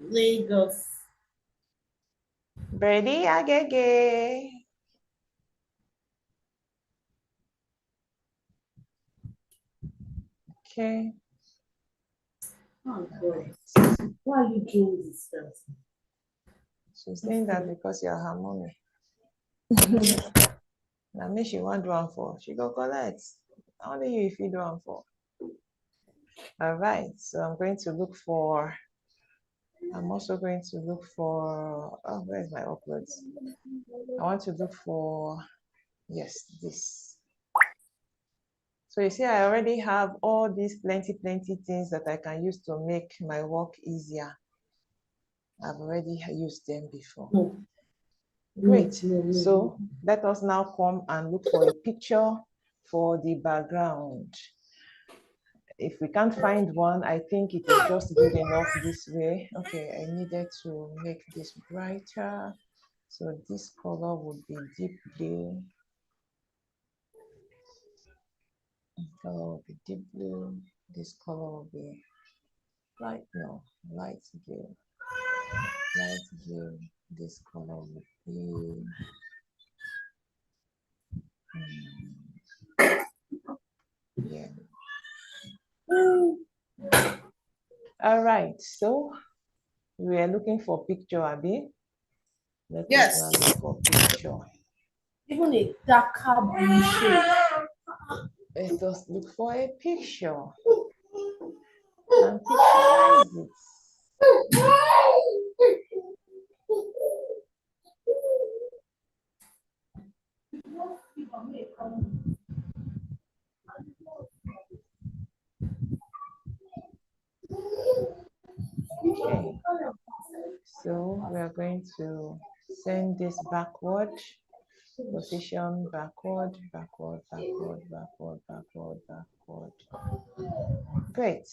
Lagos. Ready, Agege. Okay. Oh, God. Why are you doing this stuff? She's saying that because you're her mommy. Now me she want do one for. She go collect. Only you if you do one for. All right. So I'm going to look for. I'm also going to look for. Oh, where's my uploads? I want to look for. Yes, this. So you see, I already have all these plenty things that I can use to make my work easier. I've already used them before. Great. So let us now come and look for a picture for the background. If we can't find one, I think it is just good enough this way. Okay, I needed to make this brighter. So this color would be deep blue. Color will be deep blue. This color will be light blue. Light blue. This color would be yeah. All right, so we are looking for picture, Abby. Let us now look for picture. Even a darker blue shade. Let us look for a picture and picturize it. Okay, so we are going to send this backward, position backward. Great.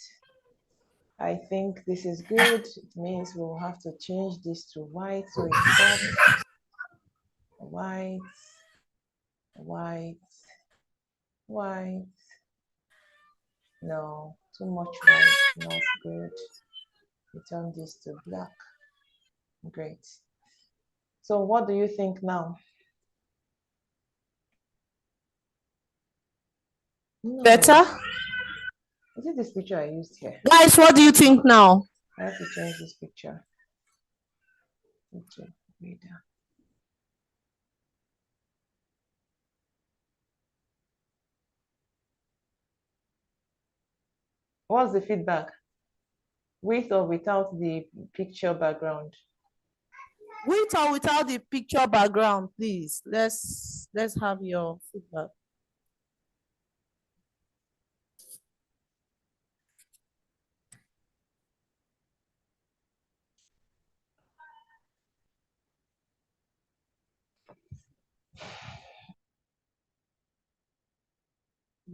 I think this is good. It means we'll have to change this to white so it pops. White, white, white. No, too much white, not good. Return this to black. Great. So what do you think now? No. Better? Is it this picture I used here? Guys, what do you think now? I have to change this picture. Okay, reader. What's the feedback? With or without the picture background? With or without the picture background, please. Let's have your feedback.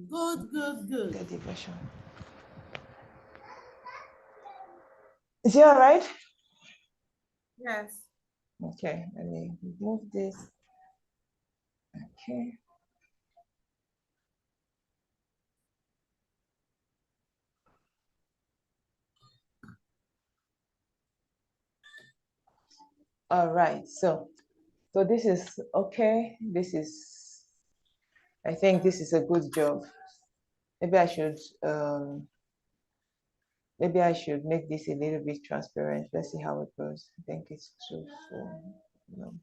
Good. Get the version. Is it all right? Yes. Okay, let me remove this. Okay. All right, so this is okay. I think this is a good job. Maybe I should make this a little bit transparent. Let's see how it goes. I think it's 2, 4. No.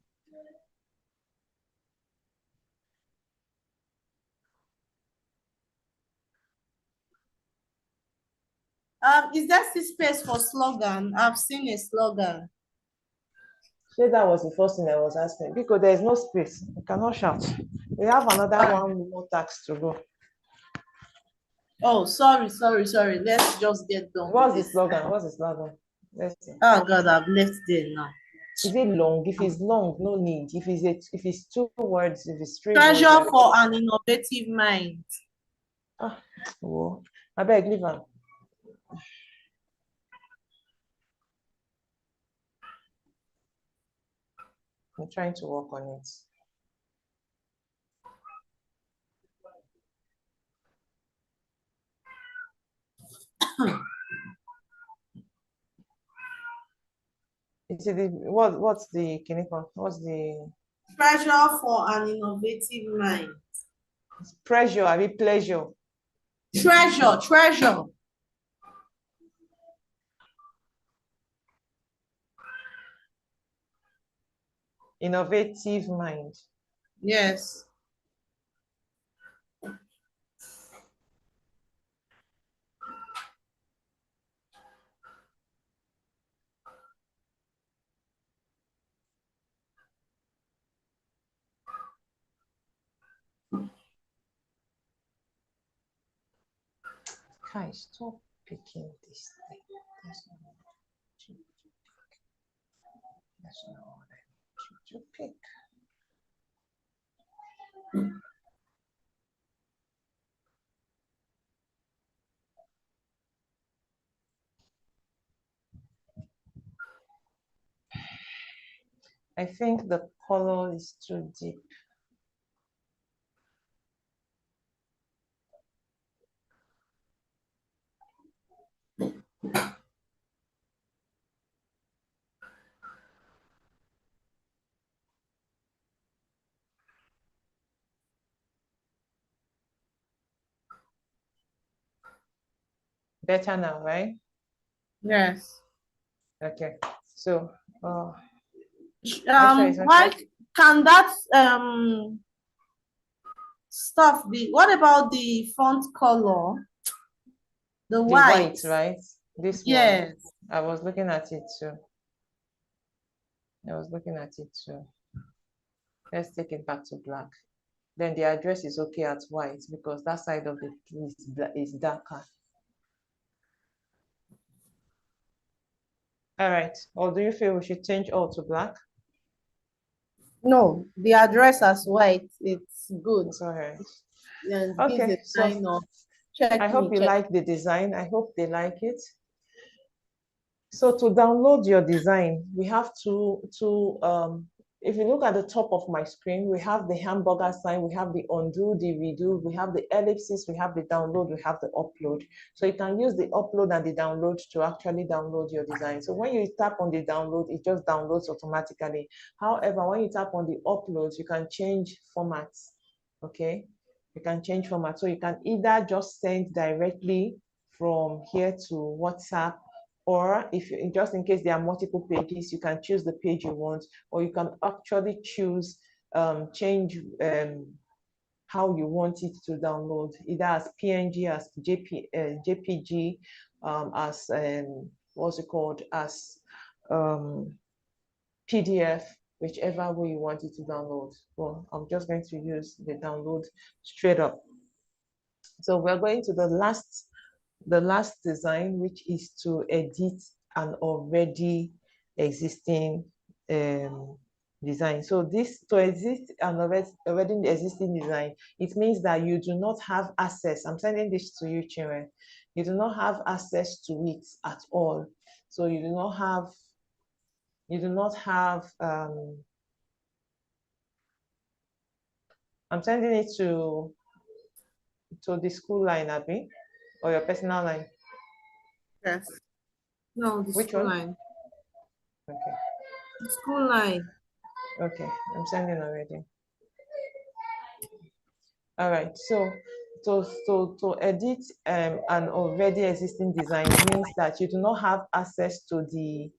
Is there still space for slogan? I've seen a slogan. So that was the first thing I was asking because there is no space. You cannot shout. We have another one more task to go. Oh, sorry. Let's just get done. What's the slogan? Let's see. Oh God, I've left there now. Is it long? If it's long, no need. If it's 2 words, if it's 3 Treasure words, for an innovative mind. Oh, I beg, leave her. I'm trying to work on it. Is it what's the what's the Treasure for an innovative mind. pressure? I mean pleasure. Treasure. Innovative mind. Yes. Kai, stop picking this thing. That's not what I want you to pick. I think the color is too deep. Better now, right? Yes. Okay. So, Why can that stuff be? What about the font color? The white, right? This yes. one. I was looking at it too. Let's take it back to black. Then the address is okay at white because that side of the key is darker. All right. Or do you feel we should change all to black? No, the address as white. It's good. It's all right. Yeah, okay. So I hope you like the design. I hope they like it. So to download your design, we have if you look at the top of my screen, we have the hamburger sign, we have the undo, the redo, we have the ellipsis, we have the download, we have the upload. So you can use the upload and the download to actually download your design. So when you tap on the download, it just downloads automatically. However, when you tap on the upload, you can change formats, okay? You can change format. So you can either just send directly from here to WhatsApp, or if you, just in case there are multiple pages, you can choose the page you want, or you can actually choose change how you want it to download, either as PNG, as JPG, as what's it called, as PDF, whichever way you want it to download. Well, I'm just going to use the download straight up. So we're going to the last design, which is to edit an already existing design. So this, to exist an already existing design, it means that you do not have access. I'm sending this to you, Chinwe. You do not have access to it at all. So you do not have I'm sending it to the school line, Abby, or your personal line. Yes. No, the Which school one? line. Okay. The school line. Okay, I'm sending already. All right, so to edit an already existing design means that you do not have access to the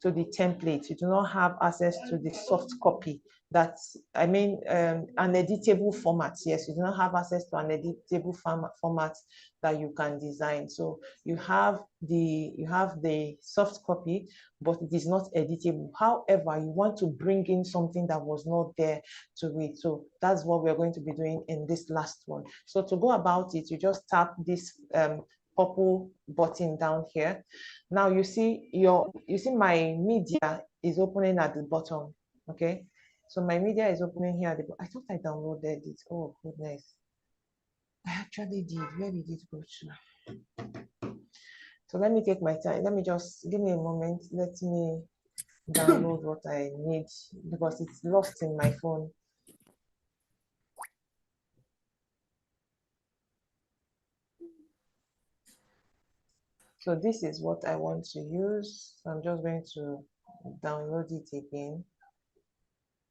template. You do not have access to the soft copy. That's, I mean, an editable format. Yes, you do not have access to an editable format that you can design. So you have the soft copy, but it is not editable. However, you want to bring in something that was not there to it. So that's what we're going to be doing in this last one. So to go about it, you just tap this purple button down here. Now you see my media is opening at the bottom. Okay, so my media is opening here at the bottom. I thought I downloaded it. Oh goodness, I actually did. Where did it go to? So let me take my time. Let me just give me a moment. Let me download what I need because it's lost in my phone. So this is what I want to use. So I'm just going to download it again.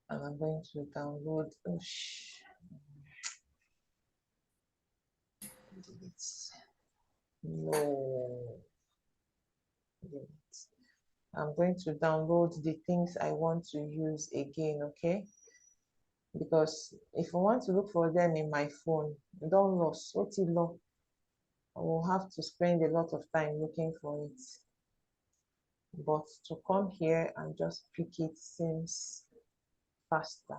And I'm going to download, no. I'm going to download the things I want to use again, okay? Because if I want to look for them in my phone, don't lose. What you know? I will have to spend a lot of time looking for it. But to come here and just pick it seems faster.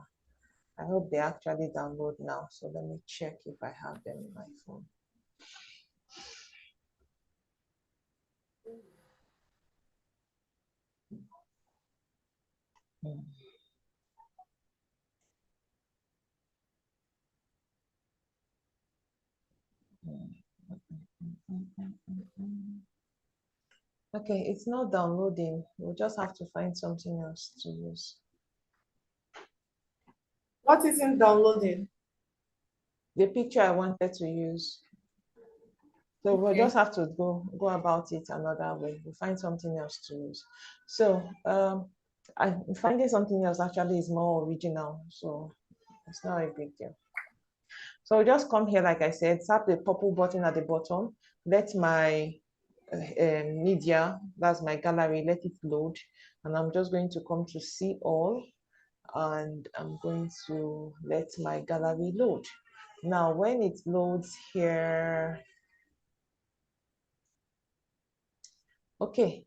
I hope they actually download now. So let me check if I have them in my phone. Okay, it's not downloading. We'll just have to find something else to use. What isn't downloading? The picture I wanted to use. So we'll just have to go about it another way. We'll find something else to use. So I'm finding something else actually is more original. So it's not a big deal. So just come here, like I said, tap the purple button at the bottom. Let my media, that's my gallery, let it load. And I'm just going to come to see all. And I'm going to let my gallery load. Now, when it loads here, okay,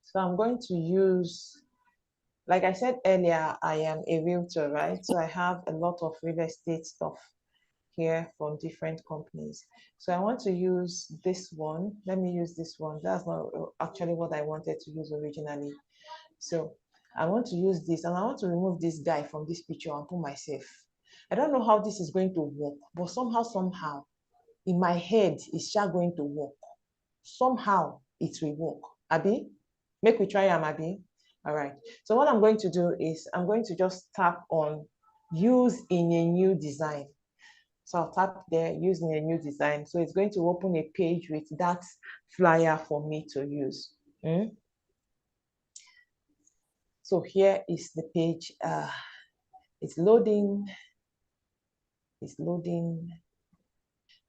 so I'm going to use, like I said earlier, I am a realtor, right? So I have a lot of real estate stuff here from different companies. So I want to use this one. Let me use this one. That's not actually what I wanted to use originally. So I want to use this and I want to remove this guy from this picture and put myself. I don't know how this is going to work, but somehow, in my head, it's just going to work. Somehow it will work. Abi? Make we try Amabi. All right. So what I'm going to do is I'm going to just tap on use in a new design. So I'll tap there, using a new design. So it's going to open a page with that flyer for me to use. So here is the page. It's loading. It's loading.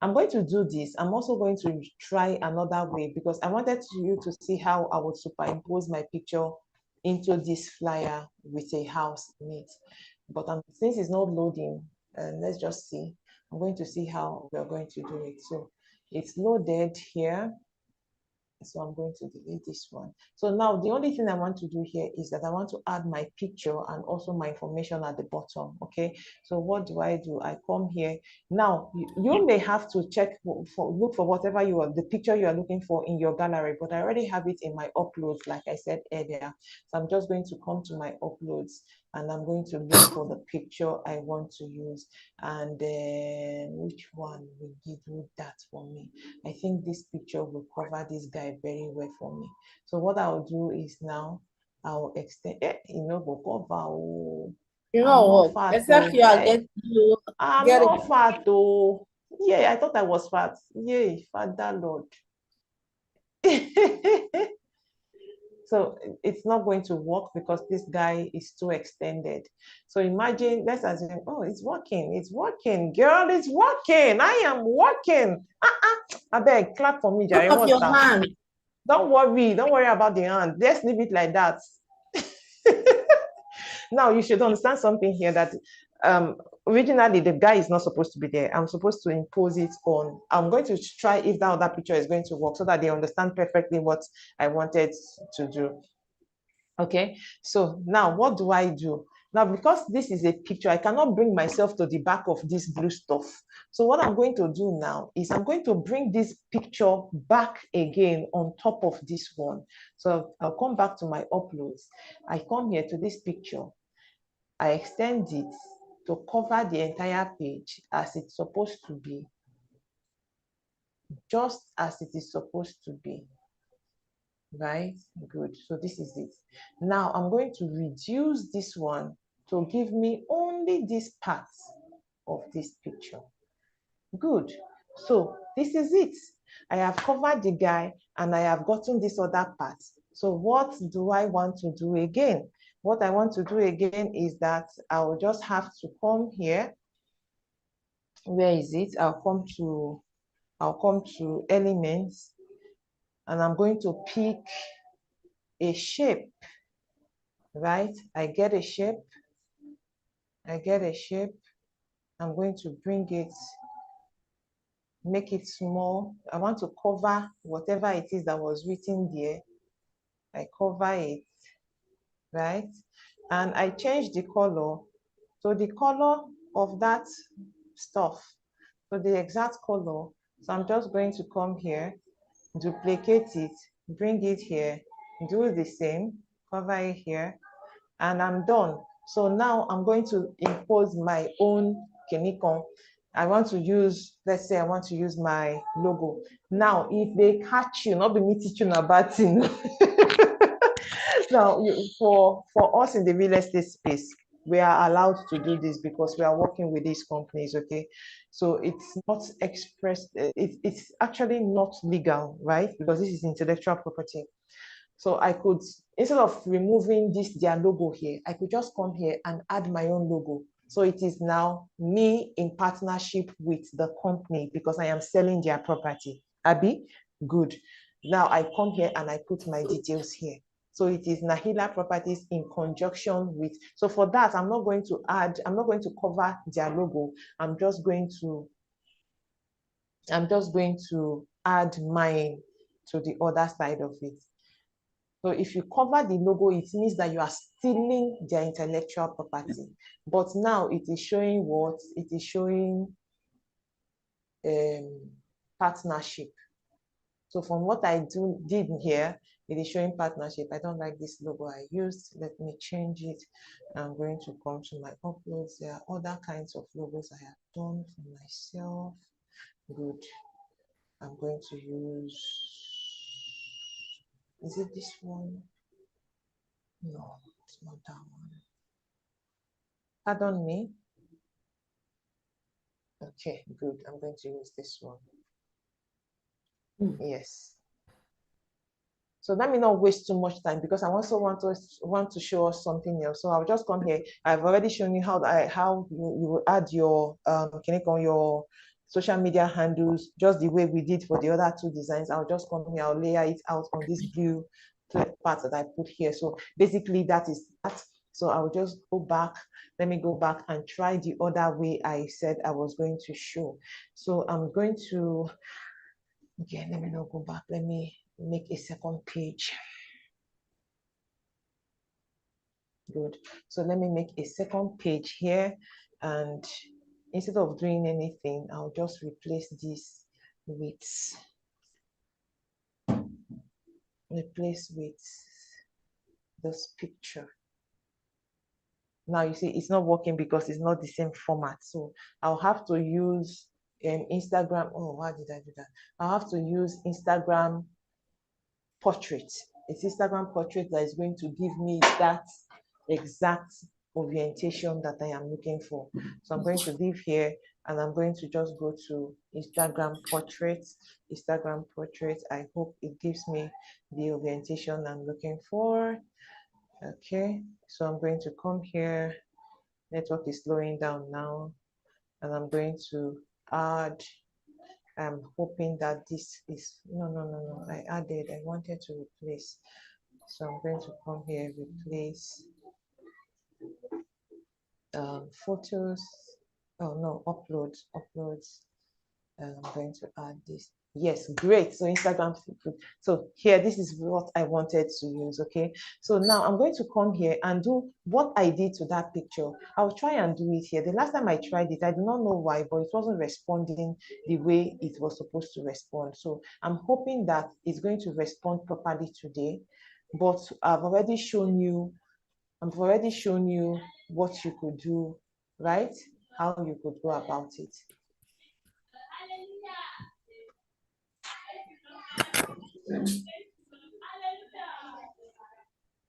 I'm going to do this. I'm also going to try another way because I wanted you to see how I would superimpose my picture into this flyer with a house in it. But since it's not loading, let's just see. I'm going to see how we're going to do it. So it's loaded here. So I'm going to delete this one. So now the only thing I want to do here is that I want to add my picture and also my information at the bottom. Okay. So what do? I come here. Now you may have to check look for whatever the picture you are looking for in your gallery, but I already have it in my uploads, like I said earlier. So I'm just going to come to my uploads and I'm going to look for the picture I want to use. And then which one will do that for me? I think this picture will cover this guy very well for me. So what I'll do is now I'll extend go cover. You I'm know not what? fat Except though. you are Hey, I'm getting not fat though. Yeah, I thought I was fat. Yay, Father Lord. So it's not going to work because this guy is too extended. So imagine, let's assume, oh, it's working, girl, it's working. I am working. I beg, clap for me, Jerry. of What's your that? hand. Don't worry about the hand. Let's leave it like that. Now you should understand something here that originally the guy is not supposed to be there. I'm supposed to impose it on. I'm going to try if that other picture is going to work so that they understand perfectly what I wanted to do. Okay, so now what do I do? Now, because this is a picture, I cannot bring myself to the back of this blue stuff. So what I'm going to do now is I'm going to bring this picture back again on top of this one. So I'll come back to my uploads. I come here to this picture. I extend it to cover the entire page as it's supposed to be, just as it is supposed to be. Right? Good. So this is it. Now I'm going to reduce this one to give me only this part of this picture. Good. So this is it. I have covered the guy and I have gotten this other part. So what do I want to do again? What I want to do again is that I'll just have to come here. Where is it? I'll come to elements and I'm going to pick a shape, right? I get a shape. I'm going to bring it, make it small. I want to cover whatever it is that was written there. I cover it, right? And I change the color. So the color of that stuff, so the exact color. So I'm just going to come here, duplicate it, bring it here, do the same, cover it here, and I'm done. So now I'm going to impose my own Kinikon. I want to use, let's say I want to use my logo. Now, if they catch you, not be me teaching about thing. Now, for us in the real estate space, we are allowed to do this because we are working with these companies, okay? So it's not expressed, it's actually not legal, right? Because this is intellectual property. So I could, instead of removing their logo here, I could just come here and add my own logo. So it is now me in partnership with the company because I am selling their property. Abi, good. Now I come here and I put my details here. So it is Nahila Properties in conjunction with, so for that, I'm not going to cover their logo. I'm just going to add mine to the other side of it. So if you cover the logo, it means that you are stealing their intellectual property. But now it is showing what? It is showing partnership. So from what I did here, it is showing partnership. I don't like this logo I used. Let me change it. I'm going to come to my uploads. There are other kinds of logos I have done for myself. Good. I'm going to use, is it this one? No, it's not that one. Pardon me. Okay, good. I'm going to use this one. Yes. So let me not waste too much time because I also want to show us something else. So I'll just come here. I've already shown you how you will add your click on your social media handles just the way we did for the other two designs. I'll just come here. I'll layer it out on this blue part that I put here. So basically that is that. So I'll just go back. Let me go back and try the other way I said I was going to show. So I'm going to, okay, let me not go back. Let me make a second page. Good. So let me make a second page here, and instead of doing anything, I'll just replace this with this picture. Now you see it's not working because it's not the same format. So I'll have to use Instagram. Oh, why did I do that? I'll have to use Instagram portrait. It's Instagram portrait that is going to give me that exact orientation that I am looking for. So I'm going to leave here and I'm going to just go to Instagram portrait. I hope it gives me the orientation I'm looking for. Okay, so I'm going to come here. Network is slowing down now, and I'm going to add. I'm hoping that this is no. I wanted to replace. So I'm going to come here, replace photos. Oh no, uploads. And I'm going to add this. Yes, great. So Instagram. So here, this is what I wanted to use. Okay. So now I'm going to come here and do what I did to that picture. I'll try and do it here. The last time I tried it, I do not know why, but it wasn't responding the way it was supposed to respond. So I'm hoping that it's going to respond properly today. But I've already shown you what you could do, right? How you could go about it.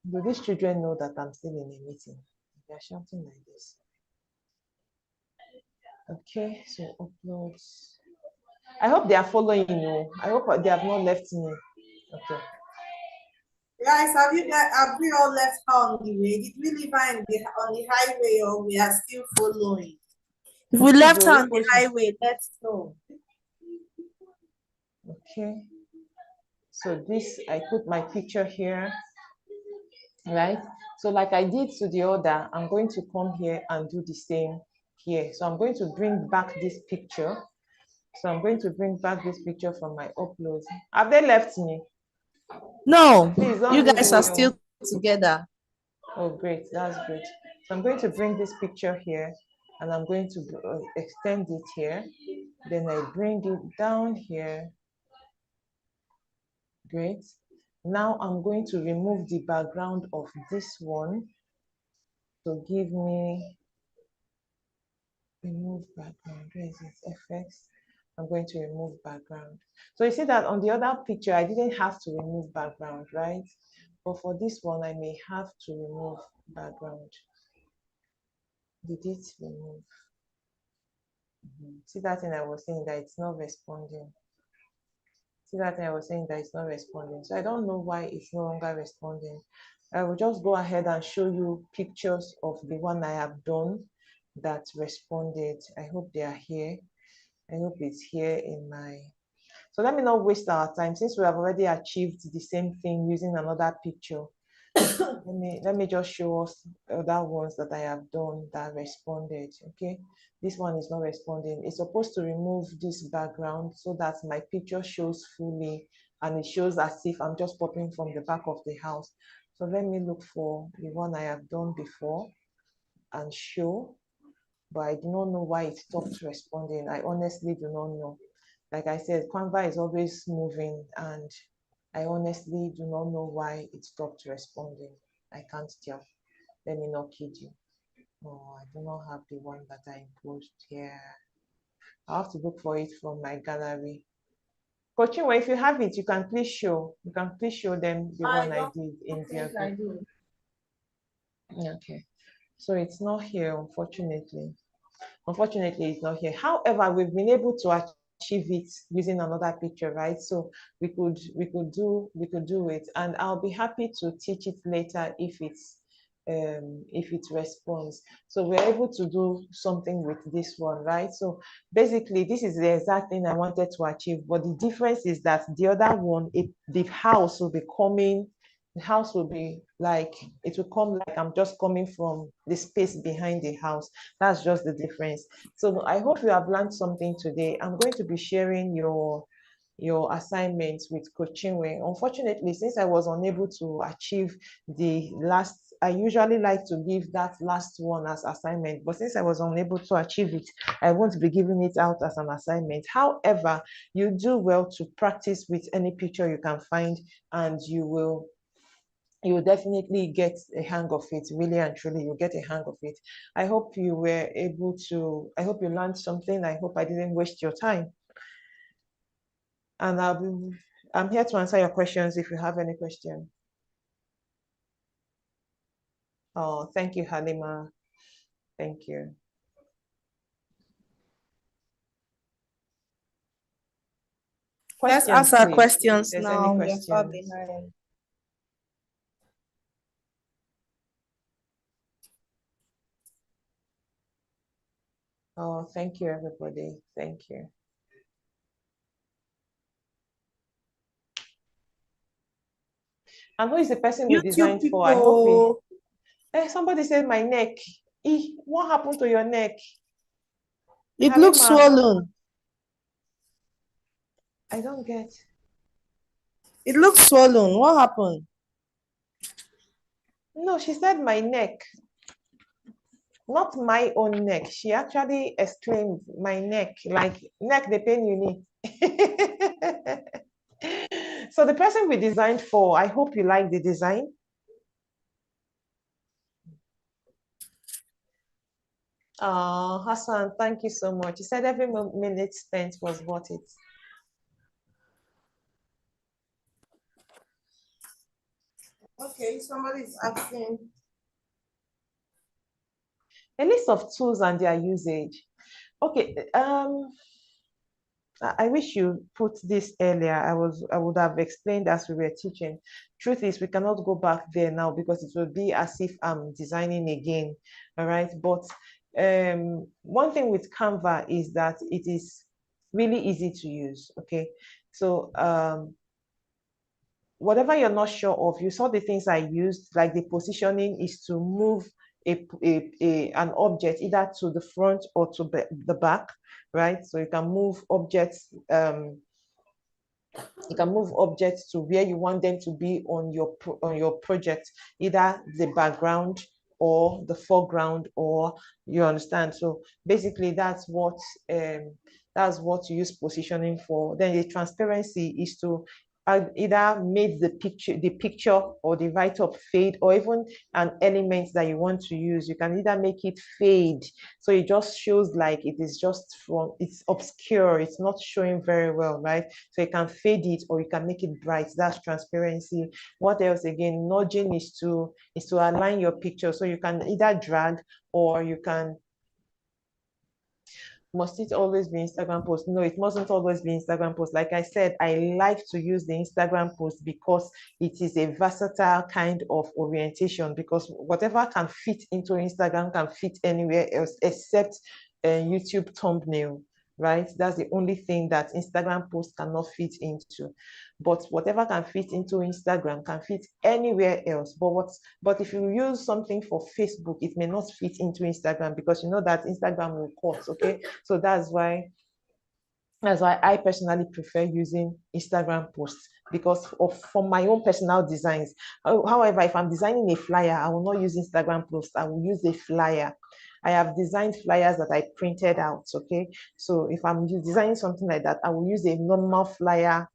Do these children know that I'm still in a meeting? They're shouting like this. Okay, so uploads. I hope they are following you. I hope they have not left me. Okay. Guys, have we all left her on the way? Did we leave her on the highway or we are still following? If we left her on the highway, let's know. Okay. So this, I put my picture here, right? So like I did to the other, I'm going to come here and do the same here. So I'm going to bring back this picture. So I'm going to bring back this picture from my uploads. Have they left me? No, Please you don't guys are still together. Oh, great. That's great. So I'm going to bring this picture here and I'm going to extend it here. Then I bring it down here. Great. Now I'm going to remove the background of this one to give me remove background. Where is it? Effects. I'm going to remove background. So you see that on the other picture, I didn't have to remove background, right? But for this one, I may have to remove background. Did it remove? See that thing I was saying that it's not responding. See that thing I was saying that it's not responding. So I don't know why it's no longer responding. I will just go ahead and show you pictures of the one I have done that responded. I hope they are here. I hope it's here in my. So let me not waste our time since we have already achieved the same thing using another picture. Let me just show us other ones that I have done that responded. Okay, this one is not responding. It's supposed to remove this background so that my picture shows fully and it shows as if I'm just popping from the back of the house. So let me look for the one I have done before and show, but I do not know why it stopped responding. I honestly do not know. Like I said, Canva is always moving and I honestly do not know why it stopped responding. I can't tell. Let me not kid you. Oh, I do not have the one that I imposed here. I have to look for it from my gallery. Chinwe, if you have it, you can please show. You can please show them the one I did in their group. Okay. So it's not here, unfortunately. Unfortunately, it's not here. However, we've been able to achieve it using another picture, right? So we could do it, and I'll be happy to teach it later if it responds. So we're able to do something with this one, right? So basically, this is the exact thing I wanted to achieve, but the difference is that the other one, the house will be coming. The house will be like, it will come like I'm just coming from the space behind the house. That's just the difference. So I hope you have learned something today. I'm going to be sharing your assignments with Coach Chinwe. Unfortunately, since I was unable to achieve the last, I usually like to give that last one as assignment, but since I was unable to achieve it, I won't be giving it out as an assignment. However, you do well to practice with any picture you can find, and you will definitely get a hang of it. Really and truly, you'll get a hang of it. I hope you were able to, I hope you learned something. I hope I didn't waste your time. And I'm here to answer your questions if you have any question. Oh, thank you, Halima. Thank you. Let's Questions, ask our please. questions If there's any now. We are far questions. behind. Oh, thank you, everybody. Thank you. And who is the person we YouTube designed for? I hope we. people, Somebody said my neck. What happened to your neck? it looks Halima, swollen. I don't get. It looks swollen. What happened? No, she said my neck, not my own neck. She actually exclaimed my neck, like neck the pain you need. So the person we designed for, I hope you like the design. Hassan, thank you so much. He said every minute spent was worth it. Okay, somebody's asking. A list of tools and their usage. Okay, I wish you put this earlier. I would have explained as we were teaching. Truth is, we cannot go back there now because it will be as if I'm designing again. All right. But one thing with Canva is that it is really easy to use. Okay. So whatever you're not sure of, you saw the things I used, like the positioning is to move an object either to the front or to the back, right? So you can move objects, to where you want them to be on your project, either the background or the foreground, or you understand. So basically that's what you use positioning for. Then the transparency is to either make the picture or the write-up fade, or even an element that you want to use, you can either make it fade, so it just shows like it's obscure, it's not showing very well, right? So you can fade it or you can make it bright. That's transparency. What else? Again, nudging is to align your picture, so you can either drag, or you can. Must it always be Instagram post? No, it mustn't always be Instagram post. Like I said, I like to use the Instagram post because it is a versatile kind of orientation, because whatever can fit into Instagram can fit anywhere else except a YouTube thumbnail, right? That's the only thing that Instagram post cannot fit into. But whatever can fit into Instagram can fit anywhere else. But if you use something for Facebook, it may not fit into Instagram, because you know that Instagram will cut, okay? So that's why I personally prefer using Instagram posts, because of for my own personal designs. However, if I'm designing a flyer, I will not use Instagram posts. I will use a flyer. I have designed flyers that I printed out. Okay, so if I'm designing something like that, I will use a normal flyer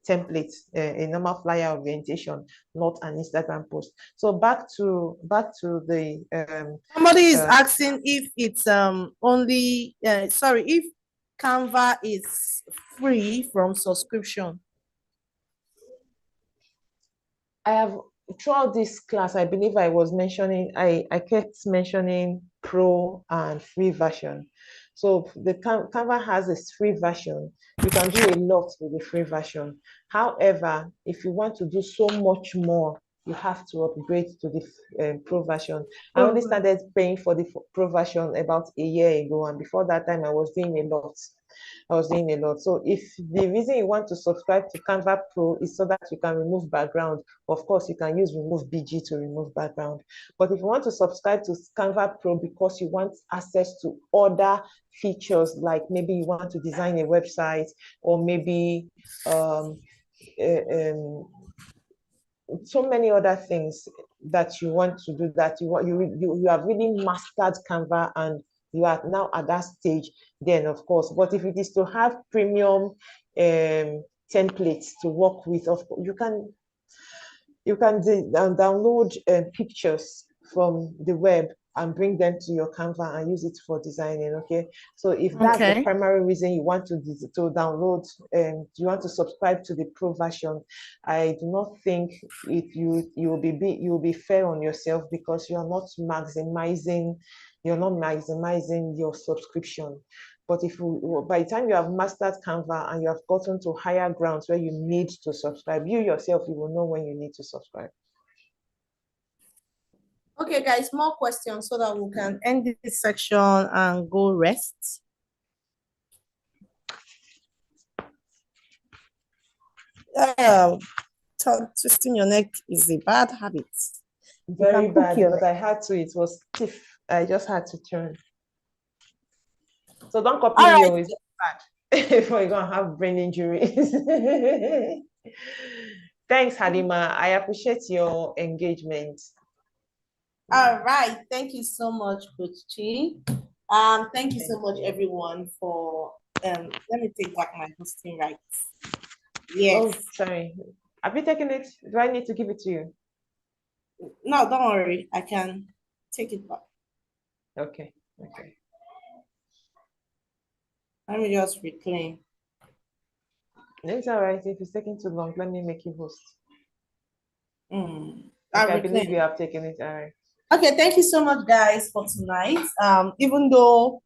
template, a normal flyer orientation, not an Instagram post. So back to the Somebody is asking if it's only sorry, if Canva is free from subscription. I have throughout this class, I believe I was mentioning, I kept mentioning pro and free version. So the Canva has a free version. You can do a lot with the free version. However, if you want to do so much more, you have to upgrade to the pro version. I only started paying for the pro version about a year ago, and before that time, I was doing a lot. So if the reason you want to subscribe to Canva Pro is so that you can remove background, of course, you can use remove BG to remove background. But if you want to subscribe to Canva Pro because you want access to other features, like maybe you want to design a website, or maybe um, so many other things that you want to do, that you have really mastered Canva and you are now at that stage, then of course. But if it is to have premium templates to work with, of course, you can download pictures from the web and bring them to your Canva and use it for designing. Okay, so if that's the primary reason you want to download and you want to subscribe to the pro version, I do not think you will be fair on yourself, because you're not maximizing your subscription. But if you, by the time you have mastered Canva and you have gotten to higher grounds where you need to subscribe, you yourself, you will know when you need to subscribe. Okay, guys, more questions so that we can end this section and go rest. Twisting your neck is a bad habit. Very bad, but I had to. It was stiff. I just had to turn. So don't copy me, it's bad. Before you're going to have brain injuries. Thanks, Halima. I appreciate your engagement. All right. Thank you so much, Coach Chi. Thank you so much, everyone, for let me take back my hosting rights. Yes. Oh, sorry. Have you taken it? Do I need to give it to you? No, don't worry. I can take it back. Okay. Let me just reclaim. It's all right. If it's taking too long, let me make you host. I believe you have taken it. All right. Okay, thank you so much, guys, for tonight. Even though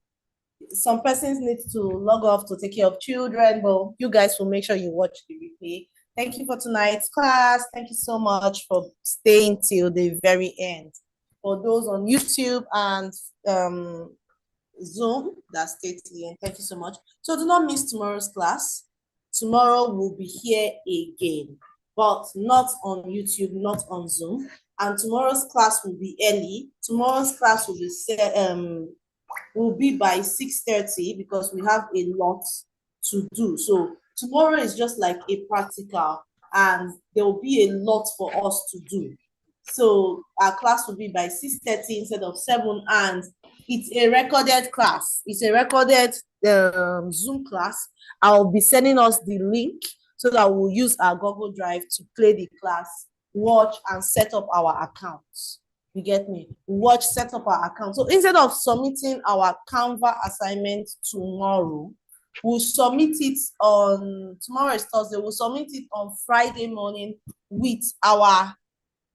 some persons need to log off to take care of children, but you guys will make sure you watch the replay. Thank you for tonight's class. Thank you so much for staying till the very end. For those on YouTube and Zoom that stayed till the end, thank you so much. So do not miss tomorrow's class. Tomorrow we'll be here again, but not on YouTube, not on Zoom. And tomorrow's class will be early. Tomorrow's class will be by 6:30 because we have a lot to do. So tomorrow is just like a practical, and there will be a lot for us to do. So our class will be by 6:30 instead of 7, and it's a recorded class. It's a recorded Zoom class. I'll be sending us the link so that we'll use our Google Drive to play the class, watch, and set up our accounts. You get me? Watch, set up our account. So instead of submitting our Canva assignment tomorrow, we'll submit it on, tomorrow is Thursday, we'll submit it on Friday morning with our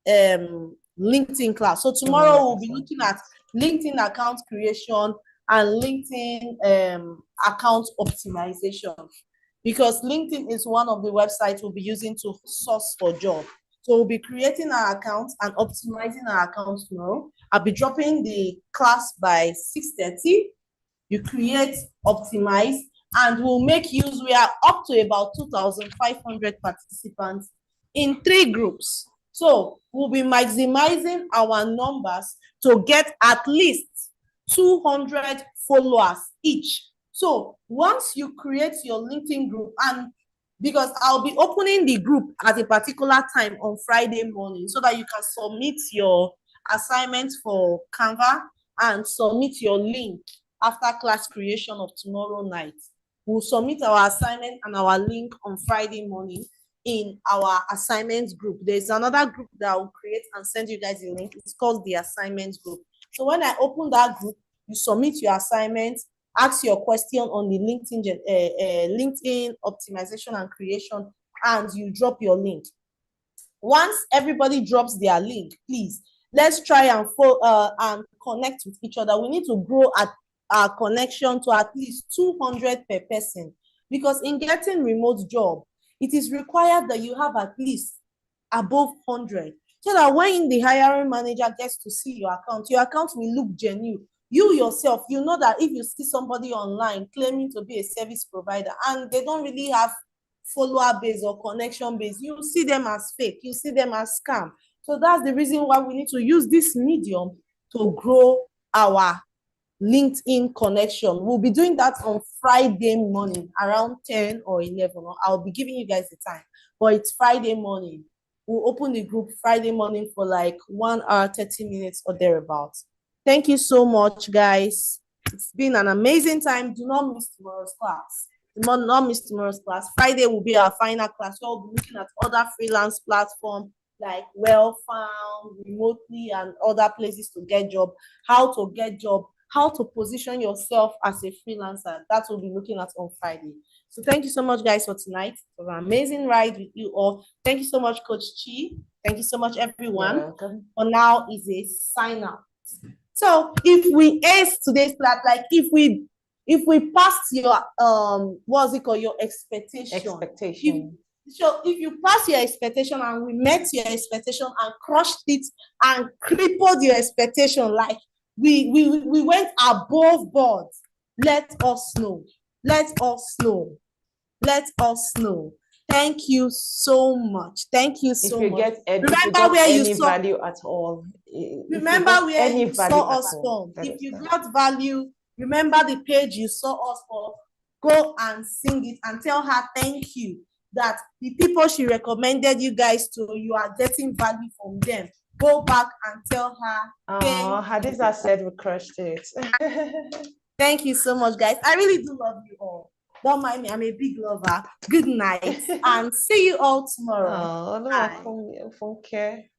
LinkedIn class. So tomorrow we'll be looking at LinkedIn account creation and LinkedIn account optimization, because LinkedIn is one of the websites we'll be using to source for jobs. So we'll be creating our accounts and optimizing our accounts tomorrow. I'll be dropping the class by 6:30. You create, optimize, and we'll make use. We are up to about 2,500 participants in 3 groups. So we'll be maximizing our numbers to get at least 200 followers each. So once you create your LinkedIn group, and because I'll be opening the group at a particular time on Friday morning so that you can submit your assignment for Canva and submit your link after class creation of tomorrow night. We'll submit our assignment and our link on Friday morning in our assignments group. There's another group that I'll create and send you guys a link. It's called the assignments group. So when I open that group, you submit your assignments, ask your question on the LinkedIn optimization and creation, and you drop your link. Once everybody drops their link, please, let's try and and connect with each other. We need to grow our connection to at least 200 per person, because in getting remote job, it is required that you have at least above 100, so that when the hiring manager gets to see your account will look genuine. You yourself, you know that if you see somebody online claiming to be a service provider and they don't really have follower base or connection base, you see them as fake, you see them as scam. So that's the reason why we need to use this medium to grow our LinkedIn connection. We'll be doing that on Friday morning around 10 or 11. I'll be giving you guys the time, but it's Friday morning. We'll open the group Friday morning for like 1 hour, 30 minutes or thereabouts. Thank you so much, guys. It's been an amazing time. Do not miss tomorrow's class. Do not miss tomorrow's class. Friday will be our final class. We'll be looking at other freelance platforms like Well Found, Remotely, and other places to get job, how to get job, how to position yourself as a freelancer. That we'll be looking at on Friday. So thank you so much, guys, for tonight. It was an amazing ride with you all. Thank you so much, Coach Chi. Thank you so much, everyone. For now is a sign out. So if we ace today's class, like if we pass your what's it called, your expectation. So if you pass your expectation and we met your expectation and crushed it and crippled your expectation, like we went above board, let us know. Let us know. Let us know. Thank you so much. Thank you so much. Remember where you saw value at all. Remember where you saw us from. If you got value, remember the page you saw us for. Go and sing it and tell her thank you. That the people she recommended you guys to, you are getting value from them. Go back and tell her. Oh, Hadiza said we crushed it. Thank you so much, guys. I really do love you all. Don't mind me, I'm a big lover. Good night and see you all tomorrow. Oh, no, okay.